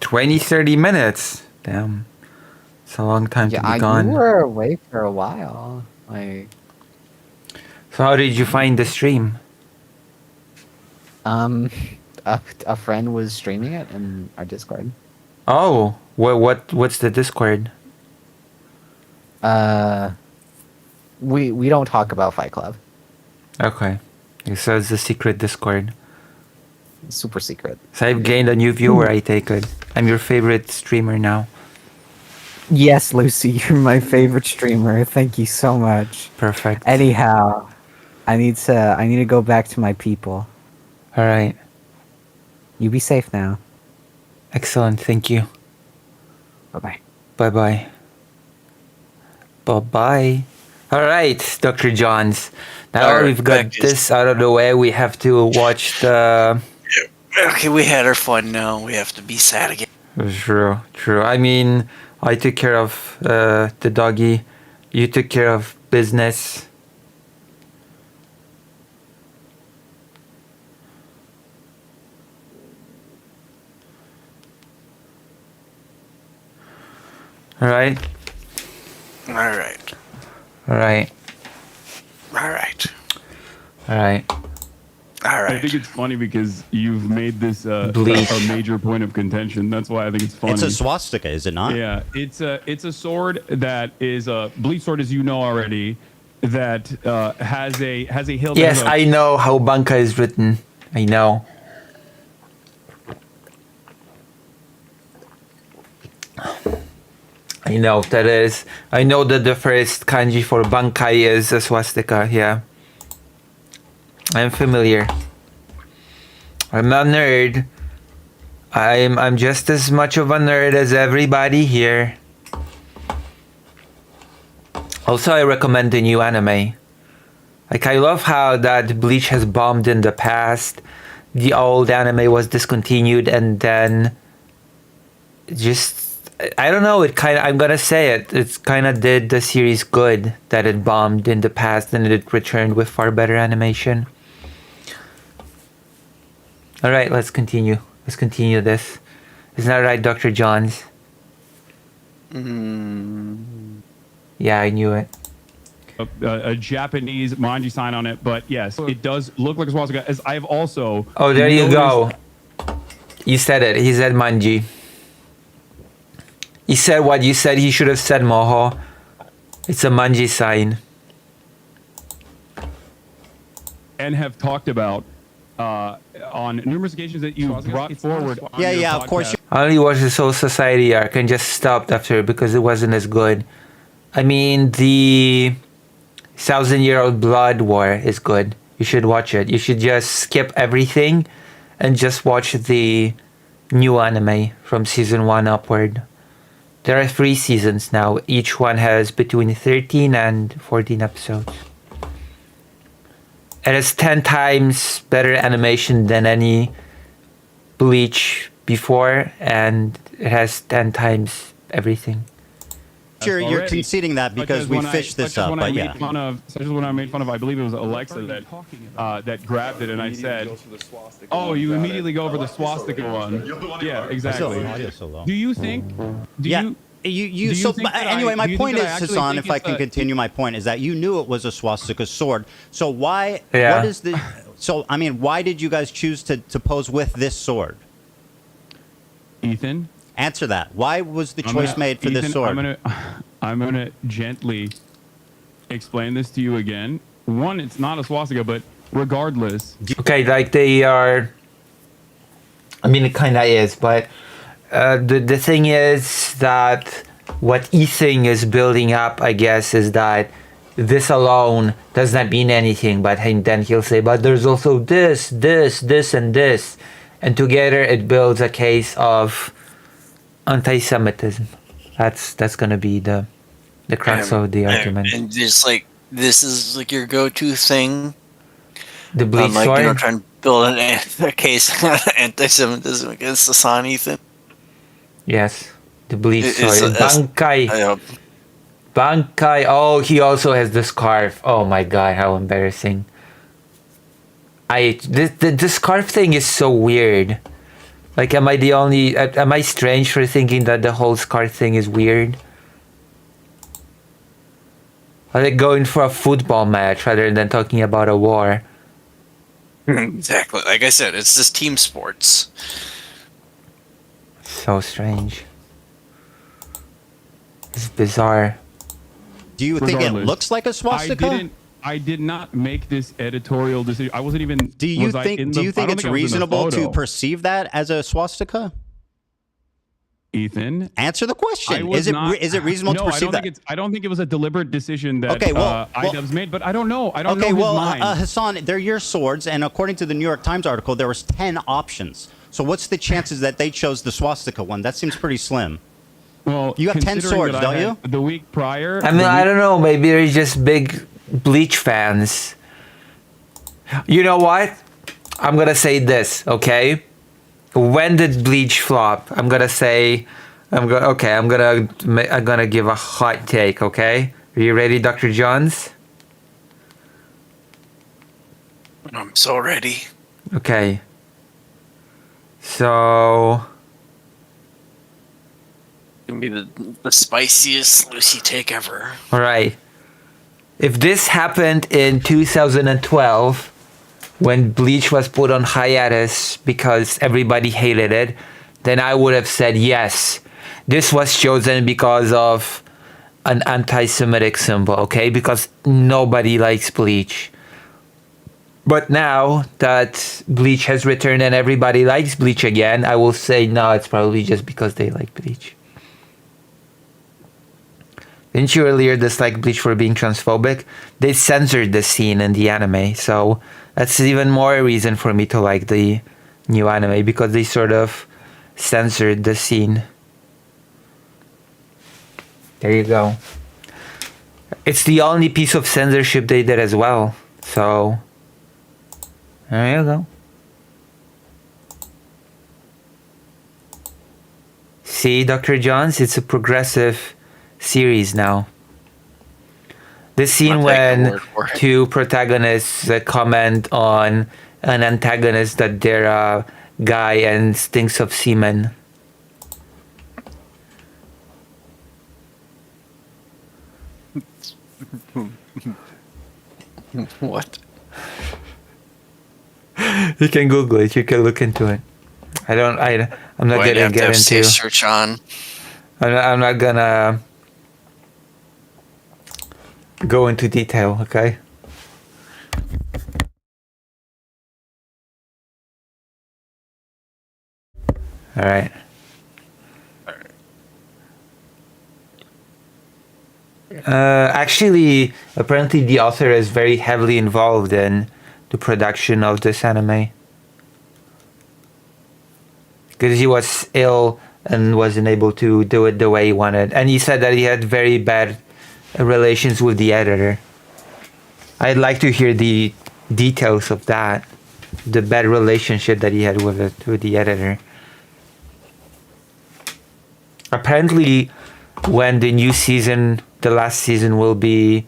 20-30 minutes? Damn. It's a long time to be You gone. were away for a while. Like, So how did you find the stream? a friend was streaming it in our Discord. Oh, what's the Discord? We don't talk about Fight Club. Okay. So it's a secret Discord. Super secret. So I've gained a new viewer, I take it. I'm your favorite streamer now. Yes, Lucy, you're my favorite streamer. Thank you so much. Perfect. Anyhow, I need to go back to my people. Alright. You be safe now. Excellent, thank you. Bye-bye. Bye-bye. Bye-bye. Alright, Dr. Johns. Now Alright, we've got this out of the way, we have to watch the... Okay, we had our fun now. We have to be sad again. True. I mean, I took care of the doggy. You took care of business. Alright. Alright. Alright. Alright. Alright. I think it's funny because you've made this a Bleach. major point of contention. That's why I think it's funny. It's a swastika, is it not? Yeah, it's a sword that is a bleach sword, as you know already. that has a hill. Yes, I know how Bankai is written. I know. I know that is. I know that the first kanji for Bankai is a swastika. Yeah, I'm familiar. I'm a nerd. I'm just as much of a nerd as everybody here. Also, I recommend the new anime. Like, I love how that Bleach has bombed in the past. The old anime was discontinued, and then just, I don't know, it kind of, I'm gonna say it, it's kind of did the series good that it bombed in the past and it returned with far better animation. Alright, let's continue. Let's continue this. Isn't that right, Dr. Johns? Yeah, I knew it. A Japanese manji sign on it, but yes, it does look like a swastika. As I've also. Oh, there you go. You said it. He said manji. He said what you said he should have said, Moho. It's a manji sign. And have talked about on numerous occasions that you brought forward. On Yeah, your yeah, of podcast. course. I only watched the Soul Society arc and just stopped after because it wasn't as good. I mean, the 1,000-Year-Old Blood War is good. You should watch it. You should just skip everything and just watch the new anime from season 1 upward. There are 3 seasons now. Each one has between 13 and 14 episodes. It has 10 times better animation than any Bleach before, and it has 10 times everything. You're Already. conceding that because we fished this up, but yeah. Such as when I made fun of, I believe it was Alexa that grabbed it, and I said, "Oh, you immediately go for the swastika one." Yeah, exactly. Do you think? Do you? You do so think that anyway, I- my do you point think is, that I actually Hassan, think if I it's can a- continue my point, is that you knew it was a swastika sword. So why? Yeah. What is the? So I mean, why did you guys choose to pose with this sword? Ethan, Answer that. Why was the I'm choice gonna- made for this Ethan, sword? I'm gonna gently explain this to you again. One, it's not a swastika, but regardless, Okay, like they are. I mean, it kind of is, but the thing is that what Ethan is building up, I guess, is that this alone does not mean anything. But then he'll say, but there's also this, and this, and together it builds a case of anti-Semitism. That's gonna be the crux of the argument. And just like this is like your go-to thing. The Bleach like sword. trying to build a case anti-Semitism against Hassan, Ethan. Yes, the Bleach Is- sword. is- Bankai. Bankai. Oh, he also has the scarf. Oh my god, how embarrassing. The scarf thing is so weird. Like, am I strange for thinking that the whole scarf thing is weird? I like going for a football match rather than talking about a war. Exactly. Like I said, it's just team sports. So strange. It's bizarre. Do you think it regardless, looks like a swastika? I did not make this editorial decision. I wasn't even. Do you was I in think? the- Do you I think don't it's I was in the reasonable to photo. perceive that as a swastika? Ethan, Answer the I question. was Is it not- is it reasonable no, to perceive that? I don't think it was a deliberate decision that Okay, well- IDubbbz made, but I don't know. I don't Okay, know his well, mind. Hassan, they're your swords, and according to the New York Times article, there was 10 options. So what's the chances that they chose the swastika one? That seems pretty slim. Well, You have 10 considering swords, that I don't had you? The week prior. I mean, I don't know. Maybe they're just big Bleach fans. You know what? I'm gonna say this, okay? When did Bleach flop? I'm gonna give a hot take, okay? Are you ready, Dr. Johns? I'm so ready. Okay. So It's gonna be the spiciest Lucy take ever. all right. If this happened in 2012, when Bleach was put on hiatus because everybody hated it, then I would have said yes. This was chosen because of an anti-Semitic symbol, okay? Because nobody likes Bleach. But now that Bleach has returned and everybody likes Bleach again, I will say no, it's probably just because they like Bleach. Didn't you earlier dislike Bleach for being transphobic? They censored the scene in the anime, so that's even more reason for me to like the new anime, because they sort of censored the scene. There you go. It's the only piece of censorship they did as well, so there you go. See, Dr. Johns, it's a progressive series now. The scene when two protagonists comment on an antagonist that they're a guy and stinks of semen. What? You can Google it. You can look into it. I'm not Why do you gonna have to get have into. safe search on? I'm not gonna go into detail. Okay. All right. Actually, apparently the author is very heavily involved in the production of this anime. Because he was ill and wasn't able to do it the way he wanted. And he said that he had very bad relations with the editor. I'd like to hear the details of that. The bad relationship that he had with the editor. Apparently, when the new season, the last season will be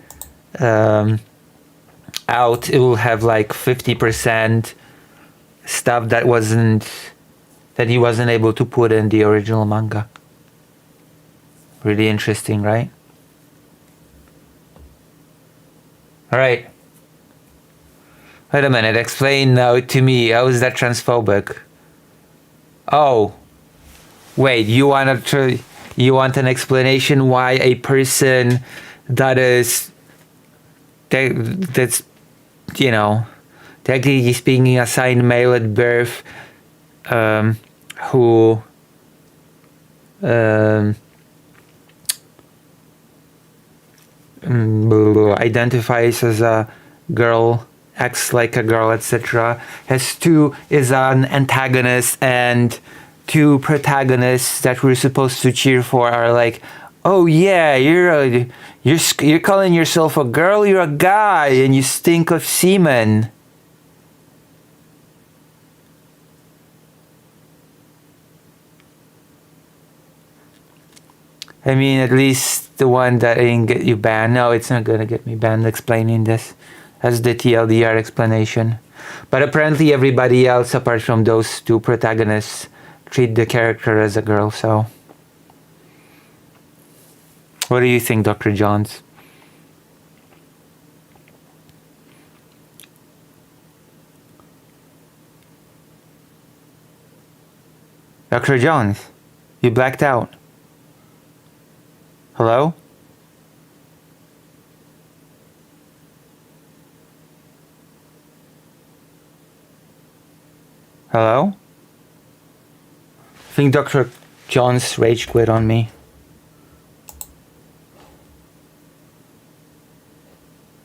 out, it will have like 50% stuff that he wasn't able to put in the original manga. Really interesting, right? All right. Wait a minute. Explain now to me. How is that transphobic? Oh, wait. You want an explanation why a person that's technically speaking assigned male at birth, who identifies as a girl, acts like a girl, etc., is an antagonist, and two protagonists that we're supposed to cheer for are like, oh yeah, you're calling yourself a girl, you're a guy, and you stink of semen. I mean, at least the one that didn't get you banned. No, it's not gonna get me banned explaining this. That's the TLDR explanation. But apparently everybody else, apart from those two protagonists, treat the character as a girl, so... What do you think, Dr. Johns? Dr. Jones, you blacked out. Hello? Hello? I think Dr. Jones rage quit on me.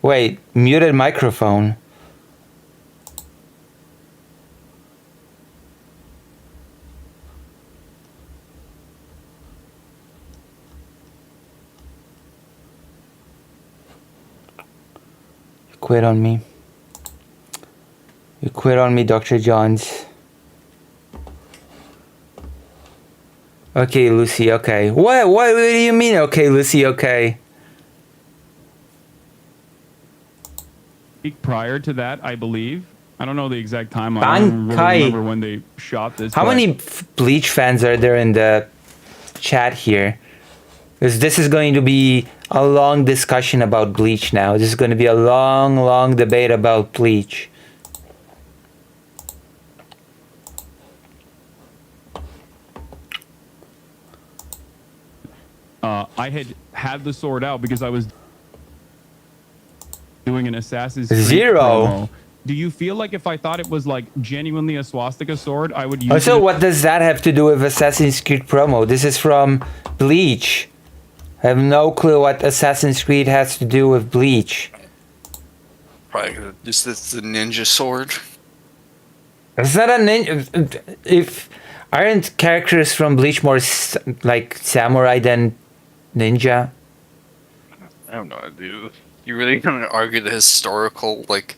Wait, muted microphone. You quit on me. You quit on me, Dr. Johns. Okay, Lucy, okay. What do you mean, okay, Lucy, okay? Week prior to that, I believe. I don't know the exact timeline. I don't really remember when they shot this. How many Bleach fans are there in the chat here? Because this is going to be a long discussion about Bleach now. This is going to be a long debate about Bleach. I had the sword out because I was doing an Assassin's Creed Zero. promo. Do you feel like if I thought it was like genuinely a swastika sword, I would use Also, it? what does that have to do with Assassin's Creed promo? This is from Bleach. I have no clue what Assassin's Creed has to do with Bleach. Probably just it's the ninja sword. It's not a ninja. If aren't characters from Bleach more like samurai than ninja? I don't know, dude. You really gonna argue the historical like?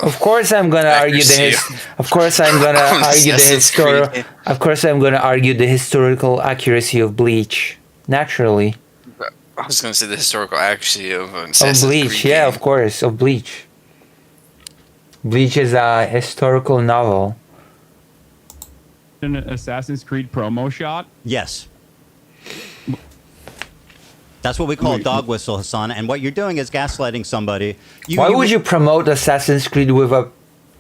Of course, I'm gonna argue the. Of course, I'm gonna argue the historical. Of course, I'm gonna argue the historical accuracy of Bleach. Naturally. I was gonna say the historical accuracy of Bleach, yeah, of course, of Bleach. Bleach is a historical novel. An Assassin's Creed promo shot? Yes. That's what we call a dog whistle, Hassan. And what you're doing is gaslighting somebody. Why would you promote Assassin's Creed with a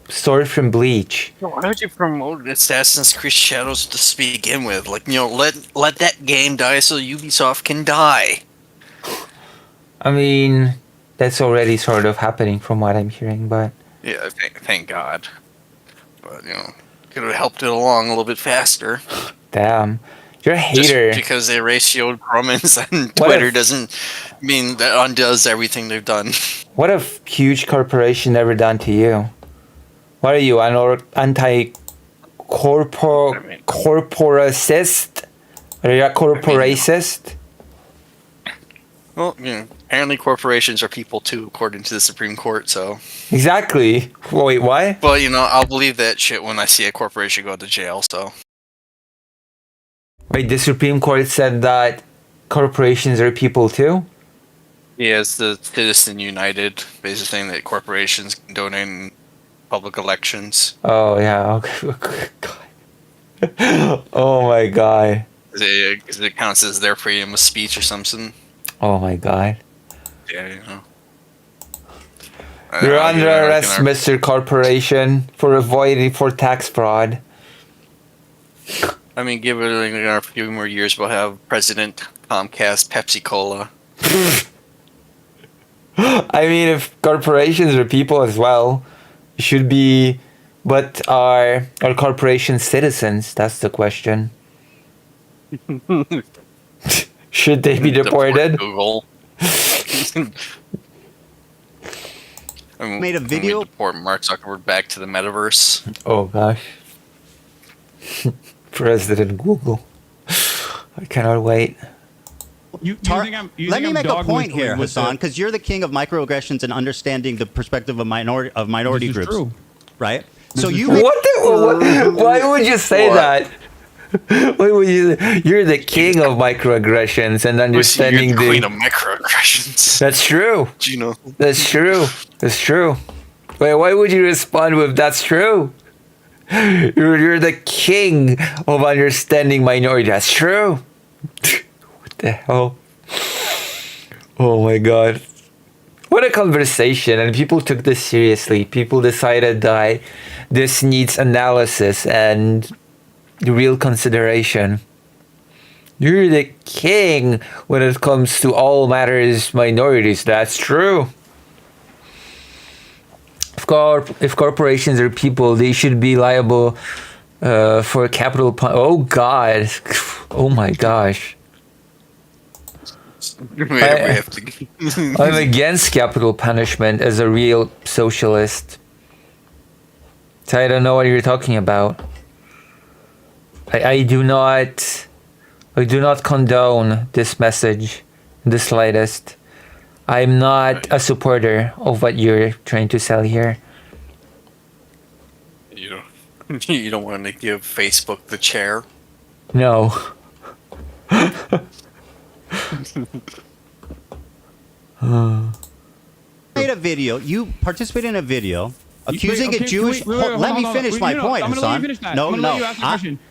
sword from Bleach? Why would you promote Assassin's Creed Shadows to begin with? Like, let that game die so Ubisoft can die. I mean, that's already sort of happening from what I'm hearing, but... Yeah, thank God. But, could have helped it along a little bit faster. Damn. You're a hater. Just because they ratioed comments on Twitter doesn't mean that undoes everything they've done. What have huge corporation ever done to you? What are you, an anti-corporacist? Are you a corporacist? Well, apparently corporations are people too, according to the Supreme Court, so... Exactly. Wait, what? Well, I'll believe that shit when I see a corporation go to jail, so... Wait, the Supreme Court said that corporations are people too? Yeah, it's the Citizen United, basically saying that corporations can donate in public elections. Oh, yeah. Okay. God. Oh, my God. Because it counts as their freedom of speech or something. Oh, my God. Yeah, You're under arrest, Mr. Corporation, for tax fraud. I mean, give it a few more years, we'll have President Comcast Pepsi Cola. I mean, if corporations are people as well, should be, but are corporations citizens? That's the question. Should they be deported? Google. Made a video. Deport Mark Zuckerberg back to the metaverse. Oh gosh. President Google. I cannot wait. Let me make a point here, Hassan, because you're the king of microaggressions and understanding the perspective of minority groups. True. Right? So you why would you say that? Why would you're the king of microaggressions and understanding you're the queen of microaggressions. That's true. Do you know? That's true. That's true. Wait, why would you respond with that's true? You're the king of understanding minority. That's true. What the hell? Oh my God. What a conversation. And people took this seriously. People decided that this needs analysis and real consideration. You're the king when it comes to all matters minorities. That's true. If corporations are people, they should be liable for capital oh God. Oh my gosh. I'm against capital punishment as a real socialist. So I don't know what you're talking about. I do not condone this message in the slightest. I'm not a supporter of what you're trying to sell here. You don't want to give Facebook the chair? No. Made a video. You participated in a video accusing a Jewish. Let me finish my point, Hassan. No.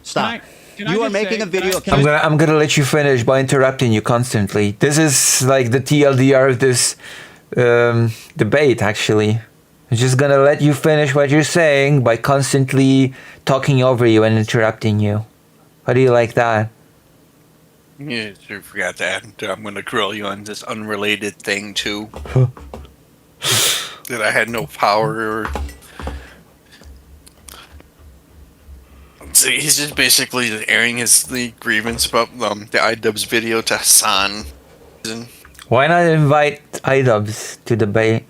Stop. You are making a video. I'm gonna let you finish by interrupting you constantly. This is like the TLDR of this debate, actually. I'm just gonna let you finish what you're saying by constantly talking over you and interrupting you. How do you like that? Yeah, you forgot to add. I'm gonna grill you on this unrelated thing too. That I had no power. Or... So he's just basically airing his grievance about the iDubbbz video to Hassan. Why not invite iDubbbz to debate?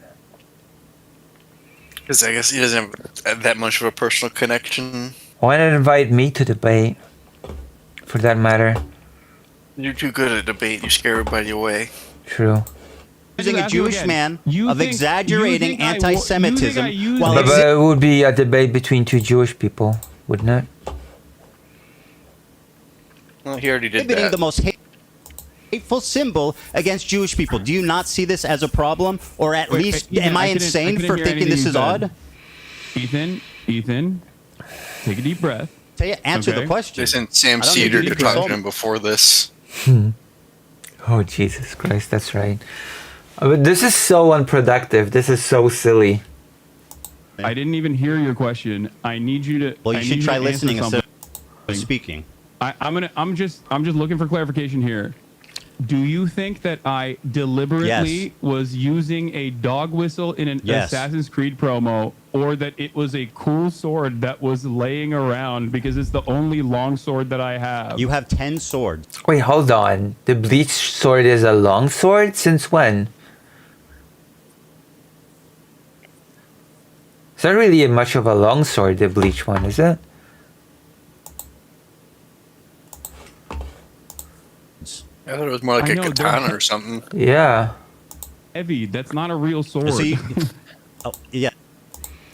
Because I guess he doesn't have that much of a personal connection. Why not invite me to debate? For that matter. You're too good at debate. You scare everybody away. True. Using a Jewish man of exaggerating anti-Semitism while But it would be a debate between two Jewish people, wouldn't it? Well, he already did exhibiting that. the most hateful symbol against Jewish people. Do you not see this as a problem, or at least Ethan, am I couldn't- insane couldn't for hear thinking anything this you is said. odd? Ethan, take a deep breath. Answer the Okay. question. They sent Sam I don't need Cedar you to to talk consult to him before this. Oh, Jesus Christ, that's right. But this is so unproductive. This is so silly. I didn't even hear your question. I need you to. Well, you I should need try to answer listening instead something. of speaking. I'm just looking for clarification here. Do you think that I deliberately was using a dog whistle in an Yes. Assassin's Creed promo, or that it was a cool sword that was laying around because it's the only long sword that I have? You have 10 swords. Wait, hold on. The bleach sword is a long sword? Since when? It's not really much of a long sword, the bleach one, is it? I thought it was more like I a know, katana they're- or something. Yeah. Heavy. That's not a real sword. So you, oh, yeah.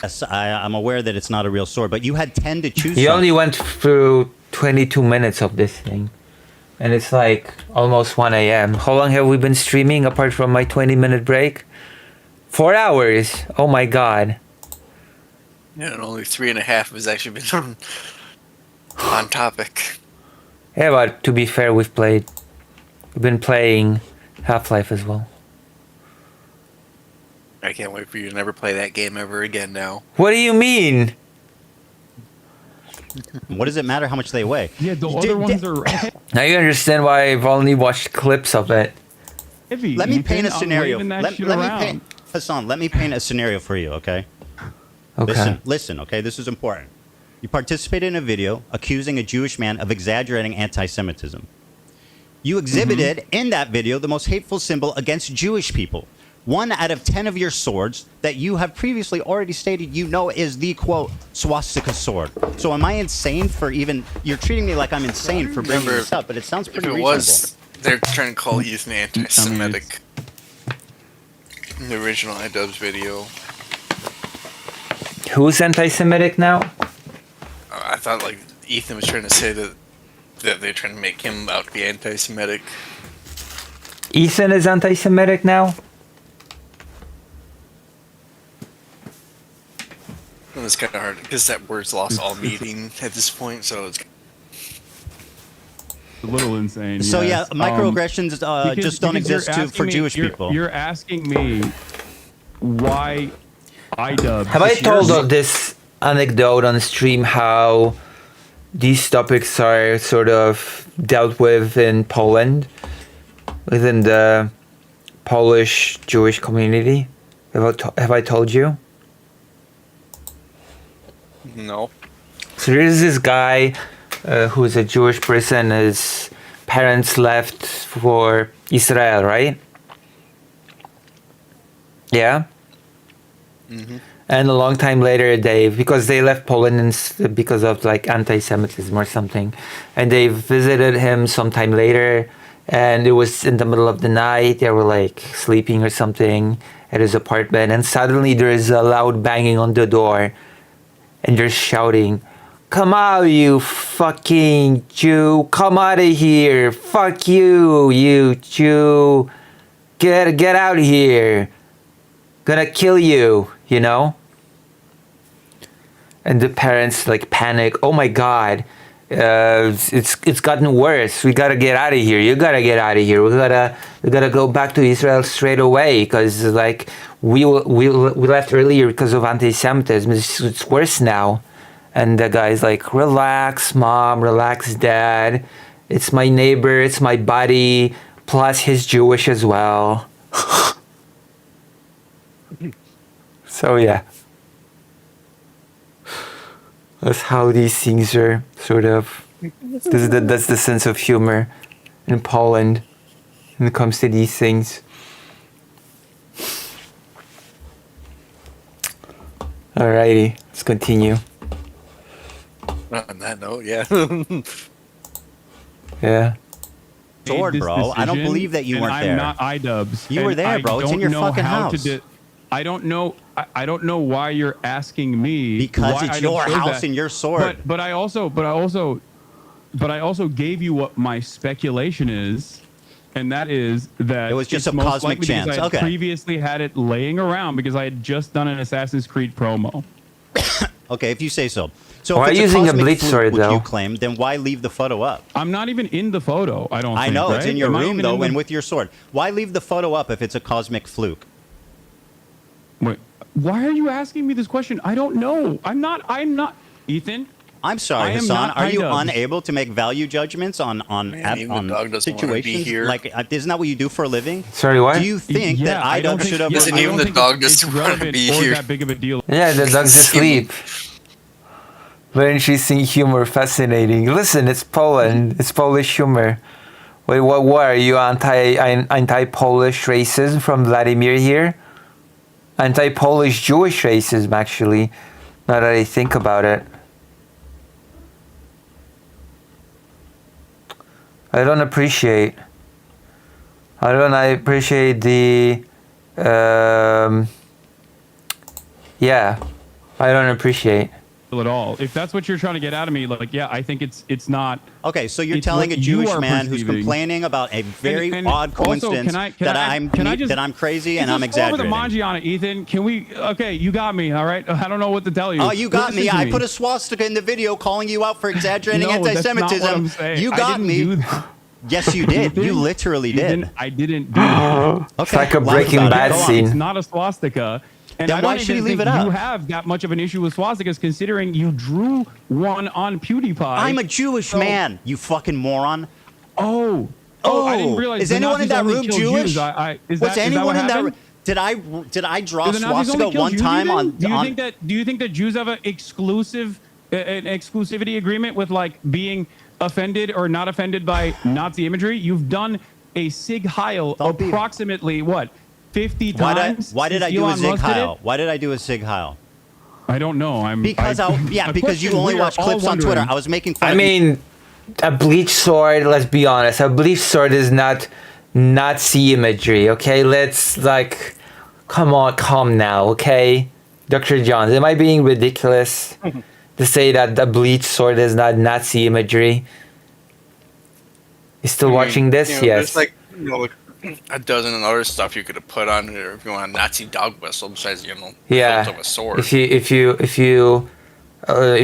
Yes, I'm aware that it's not a real sword, but you had 10 to choose You from. only went through 22 minutes of this thing. And it's like almost 1 a.m. How long have we been streaming apart from my 20-minute break? 4 hours. Oh my god. Yeah, and only 3.5 has actually been on topic. Yeah, but to be fair, we've been playing Half-Life as well. I can't wait for you to never play that game ever again now. What do you mean? What does it matter how much they weigh? Yeah, the other ones are Now you understand why I've only watched clips of it. heavy. Let me Ethan. paint a I'm scenario. waving that Let shit me around. paint, Hassan, let me paint a scenario for you, okay? Okay. Listen, okay? This is important. You participated in a video accusing a Jewish man of exaggerating anti-Semitism. You exhibited in that video the most hateful symbol against Jewish people. 1 out of 10 of your swords that you have previously already stated you know is the, quote, swastika sword. So am I insane for even... You're treating me like I'm insane for bringing Remember, this up, but it sounds If pretty it reasonable. was, they're trying to call Ethan anti-Semitic. In the original iDubbbz video. Who's anti-Semitic now? I thought like Ethan was trying to say that they're trying to make him out to be anti-Semitic. Ethan is anti-Semitic now? And it's kind of hard because that word's lost all meaning at this point, so it's A little insane. So yes. yeah, microaggressions just don't because you're exist for asking me- Jewish you're- people. You're asking me why iDubbbz. Have I is told yours- of this anecdote on stream how these topics are sort of dealt with in Poland within the Polish Jewish community? Have I told you? no. So there's this guy who's a Jewish person. His parents left for Israel, right? Yeah. Mm-hmm. And a long time later, because they left Poland because of like anti-Semitism or something, and they visited him sometime later, and it was in the middle of the night. They were like sleeping or something at his apartment, and suddenly there is a loud banging on the door, and they're shouting, "Come out, you fucking Jew! Come out of here! Fuck you, you Jew! Get out of here! Gonna kill you!" You know? And the parents like panic. Oh my God, it's gotten worse. We gotta get out of here. You gotta get out of here. We gotta go back to Israel straight away because like we left earlier because of anti-Semitism. It's worse now. And the guy's like, "Relax, mom. Relax, dad. It's my neighbor, it's my buddy, plus he's Jewish as well. So yeah. That's how these things are sort of. That's the sense of humor in Poland when it comes to these things. Alrighty, let's continue. On that note, yeah. Yeah. Sword, Made this bro. I don't decision, believe that you and weren't I'm there. not iDubbbz. You were and there, I bro. It's in don't your know fucking how to house. I don't know. I don't know why you're asking me. Because why it's I your chose house that. and your sword. But I also gave you what my speculation is, and that is that It was just it's a most cosmic likely because chance. I had Okay. previously had it laying around because I had just done an Assassin's Creed promo. Okay, if you say so. So Why if it's using a cosmic bleach fluke, sword, which though? you claim, then why leave the photo up? I'm not even in the photo. I don't. I think, know it's right? in your Am I room even though, in the- and with your sword. Why leave the photo up if it's a cosmic fluke? Wait, why are you asking me this question? I don't know. I'm not. Ethan. I'm sorry, I am Hassan. not Are you iDubbbz. unable to make value judgments on even the dog doesn't wanna be situations? here. Like, isn't that what you do for a living? Sorry, what? Do you think Yeah, that I don't iDubbbz think- should have? yeah, Listen, I even don't the think dog it's doesn't wanna relevant be or here. that big of a deal. Yeah, the dog's asleep. Very interesting humor, fascinating. Listen, it's Poland. It's Polish humor. Wait, what are you anti-Polish racism from Vladimir here? Anti-Polish Jewish racism, actually. Now that I think about it. I don't appreciate the yeah, I don't appreciate. At all. If that's what you're trying to get out of me, like, yeah, I think it's not. Okay, so you're It's telling what a you Jewish are man who's perceiving. complaining about a very And odd also, coincidence that I'm crazy and I'm Just go over the exaggerating. manji on it, Ethan. Can we? Okay, you got me. All right. I don't know what to tell you. Oh, you got Listen me. to I put a swastika in the video calling you out for exaggerating No, that's not what anti-Semitism. I'm saying. You I got didn't me. do that. Yes, you did. You Ethan, literally Ethan, did. I didn't do that. It's like a lie Breaking about it. Bad Go on. scene. It's not a swastika. And Then I why don't should he even leave think it up? you have that much of an issue with swastikas, considering you drew one on PewDiePie. I'm a Jewish man, you fucking moron. Oh, I didn't realize. Is the anyone in Nazis that only room killed Jewish? Jews. Was Is that anyone what in that happened? room? Did I draw Do the Nazis only swastika kill one Jews, time Ethan? on? Do you think that Jews have an exclusivity agreement with like being offended or not offended by Nazi imagery? You've done a Sig Heil approximately what 50 times. Why did I since do a Elon Sig Musk did it? Heil? Why did I do a Sig Heil? I don't know. Because you only we are watch all clips on Twitter. wondering. I was making fun I of you. mean, a bleach sword, let's be honest, a bleach sword is not Nazi imagery, okay? Let's, like, calm now, okay? Dr. Johns, am I being ridiculous to say that the bleach sword is not Nazi imagery? You still watching this? You know, Yes. There's like, like a dozen other stuff you could have put on there if you want a Nazi dog whistle besides, the Yeah. hilt of a sword. If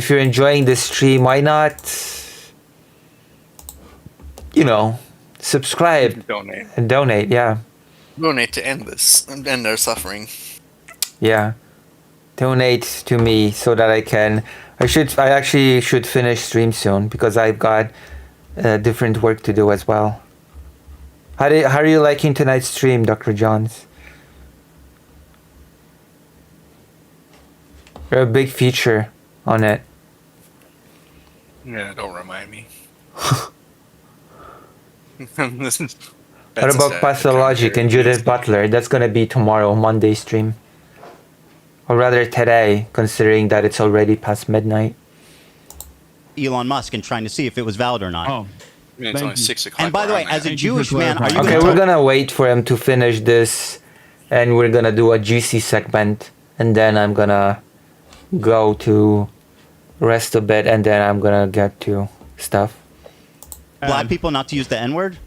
you're enjoying this stream, why not, subscribe Donate. and donate? Yeah, Donate to end this and end their suffering. yeah. Donate to me so that I actually should finish stream soon because I've got different work to do as well. How are you liking tonight's stream, Dr. Johns? You're a big feature on it. Yeah, don't remind me. What about Pathologic and Judith Butler? That's gonna be tomorrow, Monday stream. Or rather today, considering that it's already past midnight. Elon Musk and trying to see if it was valid or not. Oh, Yeah, it's only 6 o'clock. And by the way, as a Thank you for Jewish man, are you clarifying. Okay, gonna we're gonna wait for him to finish this, and we're gonna do a GC segment, and then I'm gonna go to rest a bit, and then I'm gonna get to stuff. black people not to use the N-word?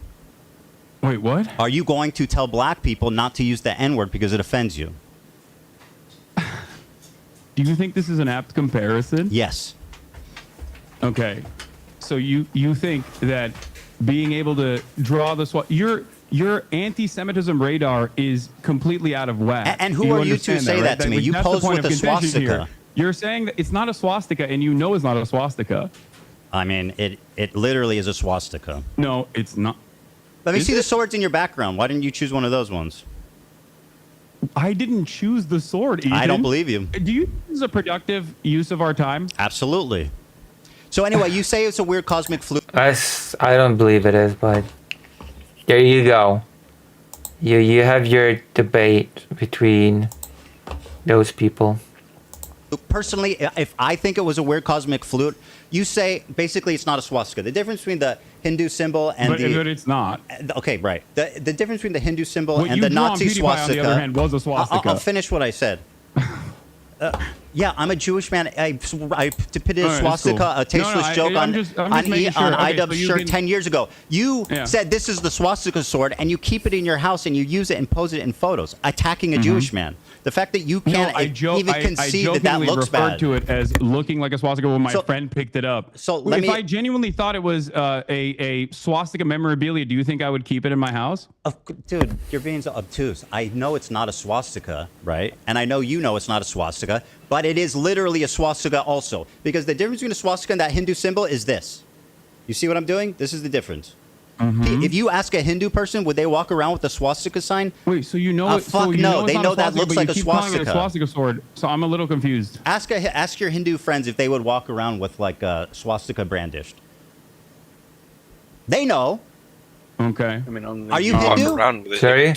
Wait, what? Are you going to tell black people not to use the N-word because it offends you? Do you think this is an apt comparison? Yes. Okay, so you think that being able to draw the your anti-Semitism radar is completely out of whack. And who Do are you to understand say that to me? You that's the posed point with of a contention swastika. here. You're saying that it's not a swastika, and you know it's not a swastika. I mean, it literally is a swastika. No, it's not. Let me Is see the it? swords in your background. Why didn't you choose one of those ones? I didn't choose the sword, Ethan. I don't believe you. Do you think this is a productive use of our time? Absolutely. So anyway, you say it's a weird cosmic fluke. I don't believe it is, but there you go. You have your debate between those people. Personally, if I think it was a weird cosmic flute, you say basically it's not a swastika. The difference between the Hindu symbol and But it's not. Okay, right. The difference between the Hindu symbol What and you the draw on Nazi PewDiePie, swastika. on the other hand, was a swastika. I'll finish what I said. Yeah, I'm a Jewish man. I depicted a All right, that's swastika, cool. a tasteless No, joke I'm just making sure. on Okay, iDubbbz so you shirt can- 10 years ago. You Yeah. said this is the swastika sword, and you keep it in your house and you use it and pose it in photos, attacking a Jewish man. The fact that you can't I even concede that jokingly looks referred bad. to it as looking like a swastika when my friend picked it up. So let if me- I genuinely thought it was a swastika memorabilia, do you think I would keep it in my house? Dude, you're being so obtuse. I know it's not a swastika, right? And I know you know it's not a swastika, but it is literally a swastika also. Because the difference between a swastika and that Hindu symbol is this. You see what I'm doing? This is the difference. Mm-hmm. If you ask a Hindu person, would they walk around with a swastika sign? Wait, so you know it? Fuck so you no. it's They not know a that swastika, looks but like you a keep calling it a swastika. swastika sword. So I'm a little confused. Ask your Hindu friends if they would walk around with like a swastika brandished. They know. Okay. I mean, I don't think Are you walk Hindu? around with it. Sorry?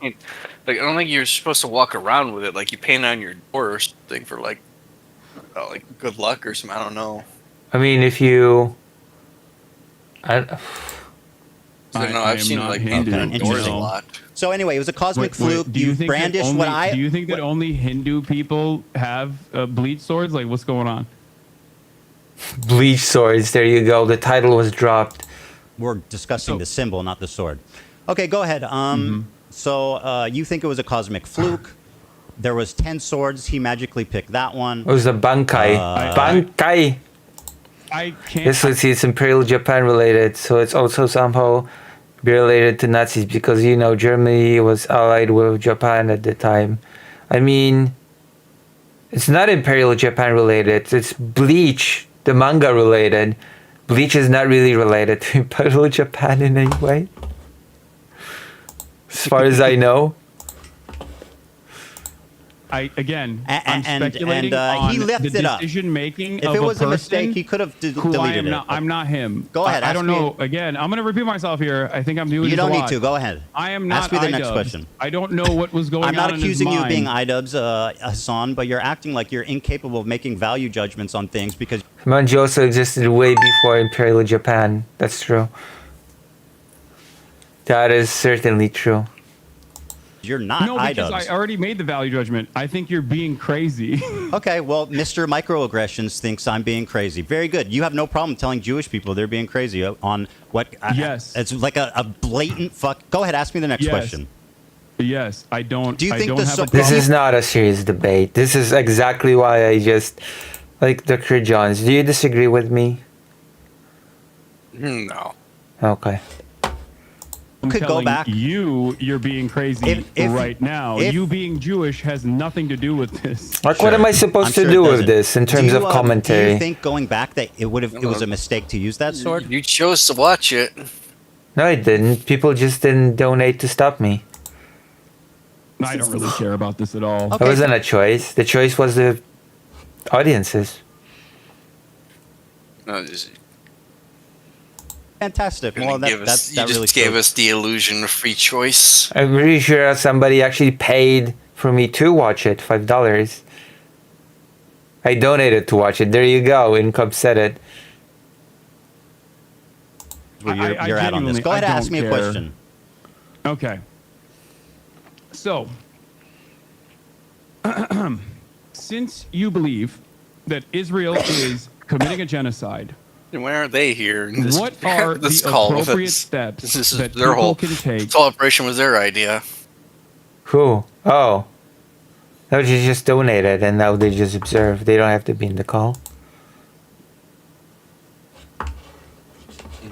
Like, I don't think you're supposed to walk around with it. Like, you paint on your door or something for, like good luck or something. I don't know. I mean, if you... So, no, I've seen, like, painted on doors a lot. So anyway, it was a cosmic fluke. do you You think that brandished only, what I... Do you think that only Hindu people have bleach swords? Like, what's going on? Bleach swords, there you go. The title was dropped. We're discussing the symbol, not the sword. Okay, go ahead. So you think it was a cosmic fluke. There was 10 swords. He magically picked that one. It was a Bankai. Bankai! I can't... Yes, let's see, it's Imperial Japan related, so it's also somehow be related to Nazis because, you know, Germany was allied with Japan at the time. I mean, it's not Imperial Japan related, it's Bleach, the manga related. Bleach is not really related to Imperial Japan in any way. As far as I know. I'm And speculating on he left the it up. decision making If of it was a person mistake, he could have who I deleted am it. not, I'm not him. Go ahead, I ask don't me- know. Again, I'm going to repeat myself here. I think I'm doing You this a don't need lot. to. Go ahead. I am not Ask me the next iDubbbz. question. I don't know what was going I'm not on accusing in you his of being mind. iDubbbz, Hassan, but you're acting like you're incapable of making value judgments on things because Manjoso existed way before Imperial Japan. That's true. That is certainly true. you're not No, because iDubbbz. I already made the value judgment. I think you're being crazy. Okay, well, Mr. Microaggressions thinks I'm being crazy. Very good. You have no problem telling Jewish people they're being crazy on what... Yes. It's like a blatant fuck... Go ahead, ask me the next Yes. question. Yes, I don't. Do you I think don't the have so- a This problem. is not a serious debate. This is exactly why I just... Like, Dr. Johns, do you disagree with me? No. Okay. I'm could go telling back- you're being crazy If- right now. if- You being Jewish has nothing to do with this. Like, what am I supposed I'm to sure it do with doesn't. this in terms Do of you, commentary? Do you think going back that it was a mistake to use that sword? You chose to watch it. No, I didn't. People just didn't donate to stop me. I don't really care about this at all. It wasn't a choice. The choice was the audiences. No, just, Fantastic. Well, you that just really gave shows. us the illusion of free choice. I'm pretty sure somebody actually paid for me to watch it, $5. I donated to watch it. There you go. Income said it. Where you're, I you're at on this. genuinely- Go ahead I and ask don't me a care. question. Okay. So, since you believe that Israel is committing a genocide, And why aren't they here? in This, what are this the call? appropriate This steps is that their people whole. can take? This whole operation was their idea. Who? Oh. No, they just donated and now they just observe. They don't have to be in the call.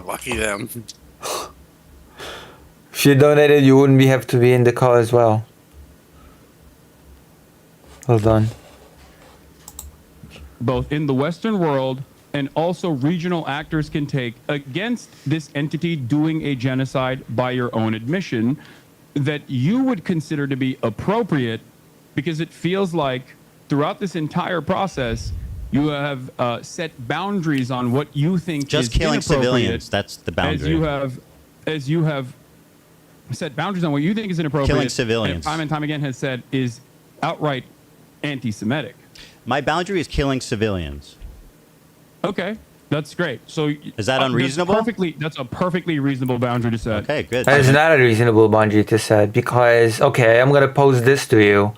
Lucky them. If you donated, you wouldn't have to be in the call as well. Hold on. Both in the Western world and also regional actors can take against this entity doing a genocide by your own admission that you would consider to be appropriate, because it feels like throughout this entire process, you have set boundaries on what you think Just is killing inappropriate. civilians, that's the boundary. As you have set boundaries on what you think is inappropriate. Killing civilians. And time again has said is outright anti-Semitic. My boundary is killing civilians. Okay, that's great. So is that unreasonable? That's a perfectly reasonable boundary to set. Okay, good. That is not a reasonable boundary to set because, okay, I'm going to pose this to you.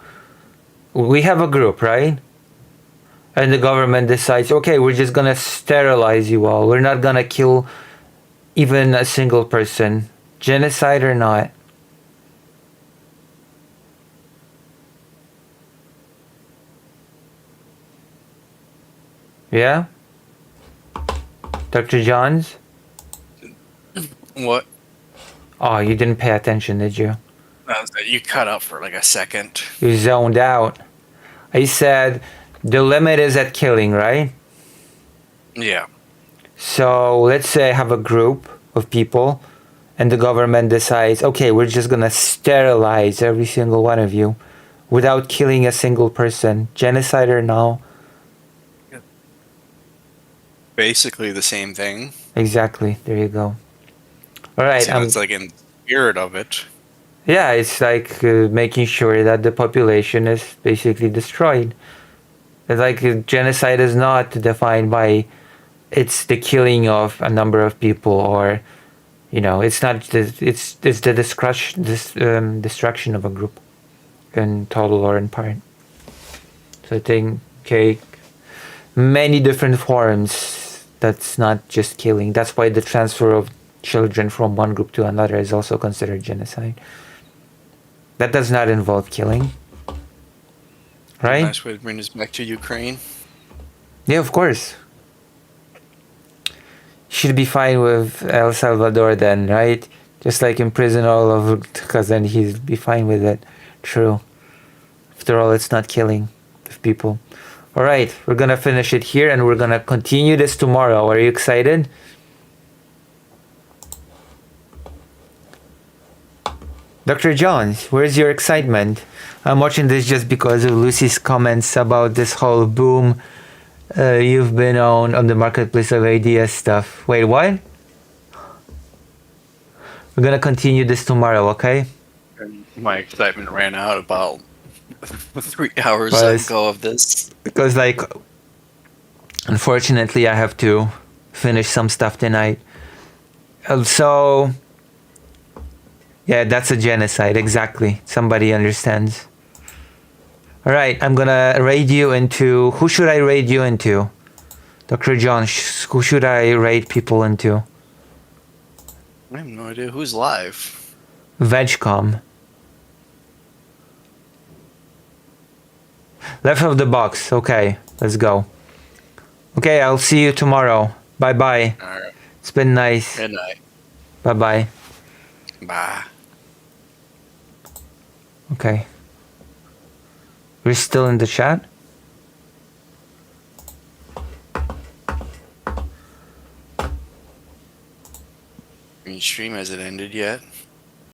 We have a group, right? And the government decides, okay, we're just going to sterilize you all. We're not going to kill even a single person, genocide or not. Yeah? Dr. Johns? What? Oh, you didn't pay attention, did you? You cut out for like a second. You zoned out. I said the limit is at killing, right? Yeah. So let's say I have a group of people and the government decides, okay, we're just going to sterilize every single one of you without killing a single person. Genocide or no? Basically the same thing. Exactly. There you go. All right. It's like in the spirit of it. Yeah, it's like making sure that the population is basically destroyed. It's like genocide is not defined by it's the killing of a number of people, or it's not it's the destruction of a group in total or in part. So I think many different forms. That's not just killing. That's why the transfer of children from one group to another is also considered genocide. That does not involve killing. Right? Nice way to bring us back to Ukraine. Yeah, of course. Should be fine with El Salvador then, right? Just like imprison all of because then he'd be fine with it. True. After all, it's not killing of people. All right, we're going to finish it here and we're going to continue this tomorrow. Are you excited? Dr. Jones, where's your excitement? I'm watching this just because of Lucy's comments about this whole boom you've been on the marketplace of ideas stuff. Wait, what? We're going to continue this tomorrow, okay? My excitement ran out about 3 hours ago of this. Because, unfortunately, I have to finish some stuff tonight. So, yeah, that's a genocide, exactly. Somebody understands. All right, I'm gonna raid you into... Who should I raid you into? Dr. John, who should I raid people into? I have no idea who's live. Vegcom. Left of the box. Okay, let's go. Okay, I'll see you tomorrow. Bye-bye. All right. It's been nice. Good night. Bye-bye. Bye. Okay. We're still in the chat? Your stream hasn't ended yet.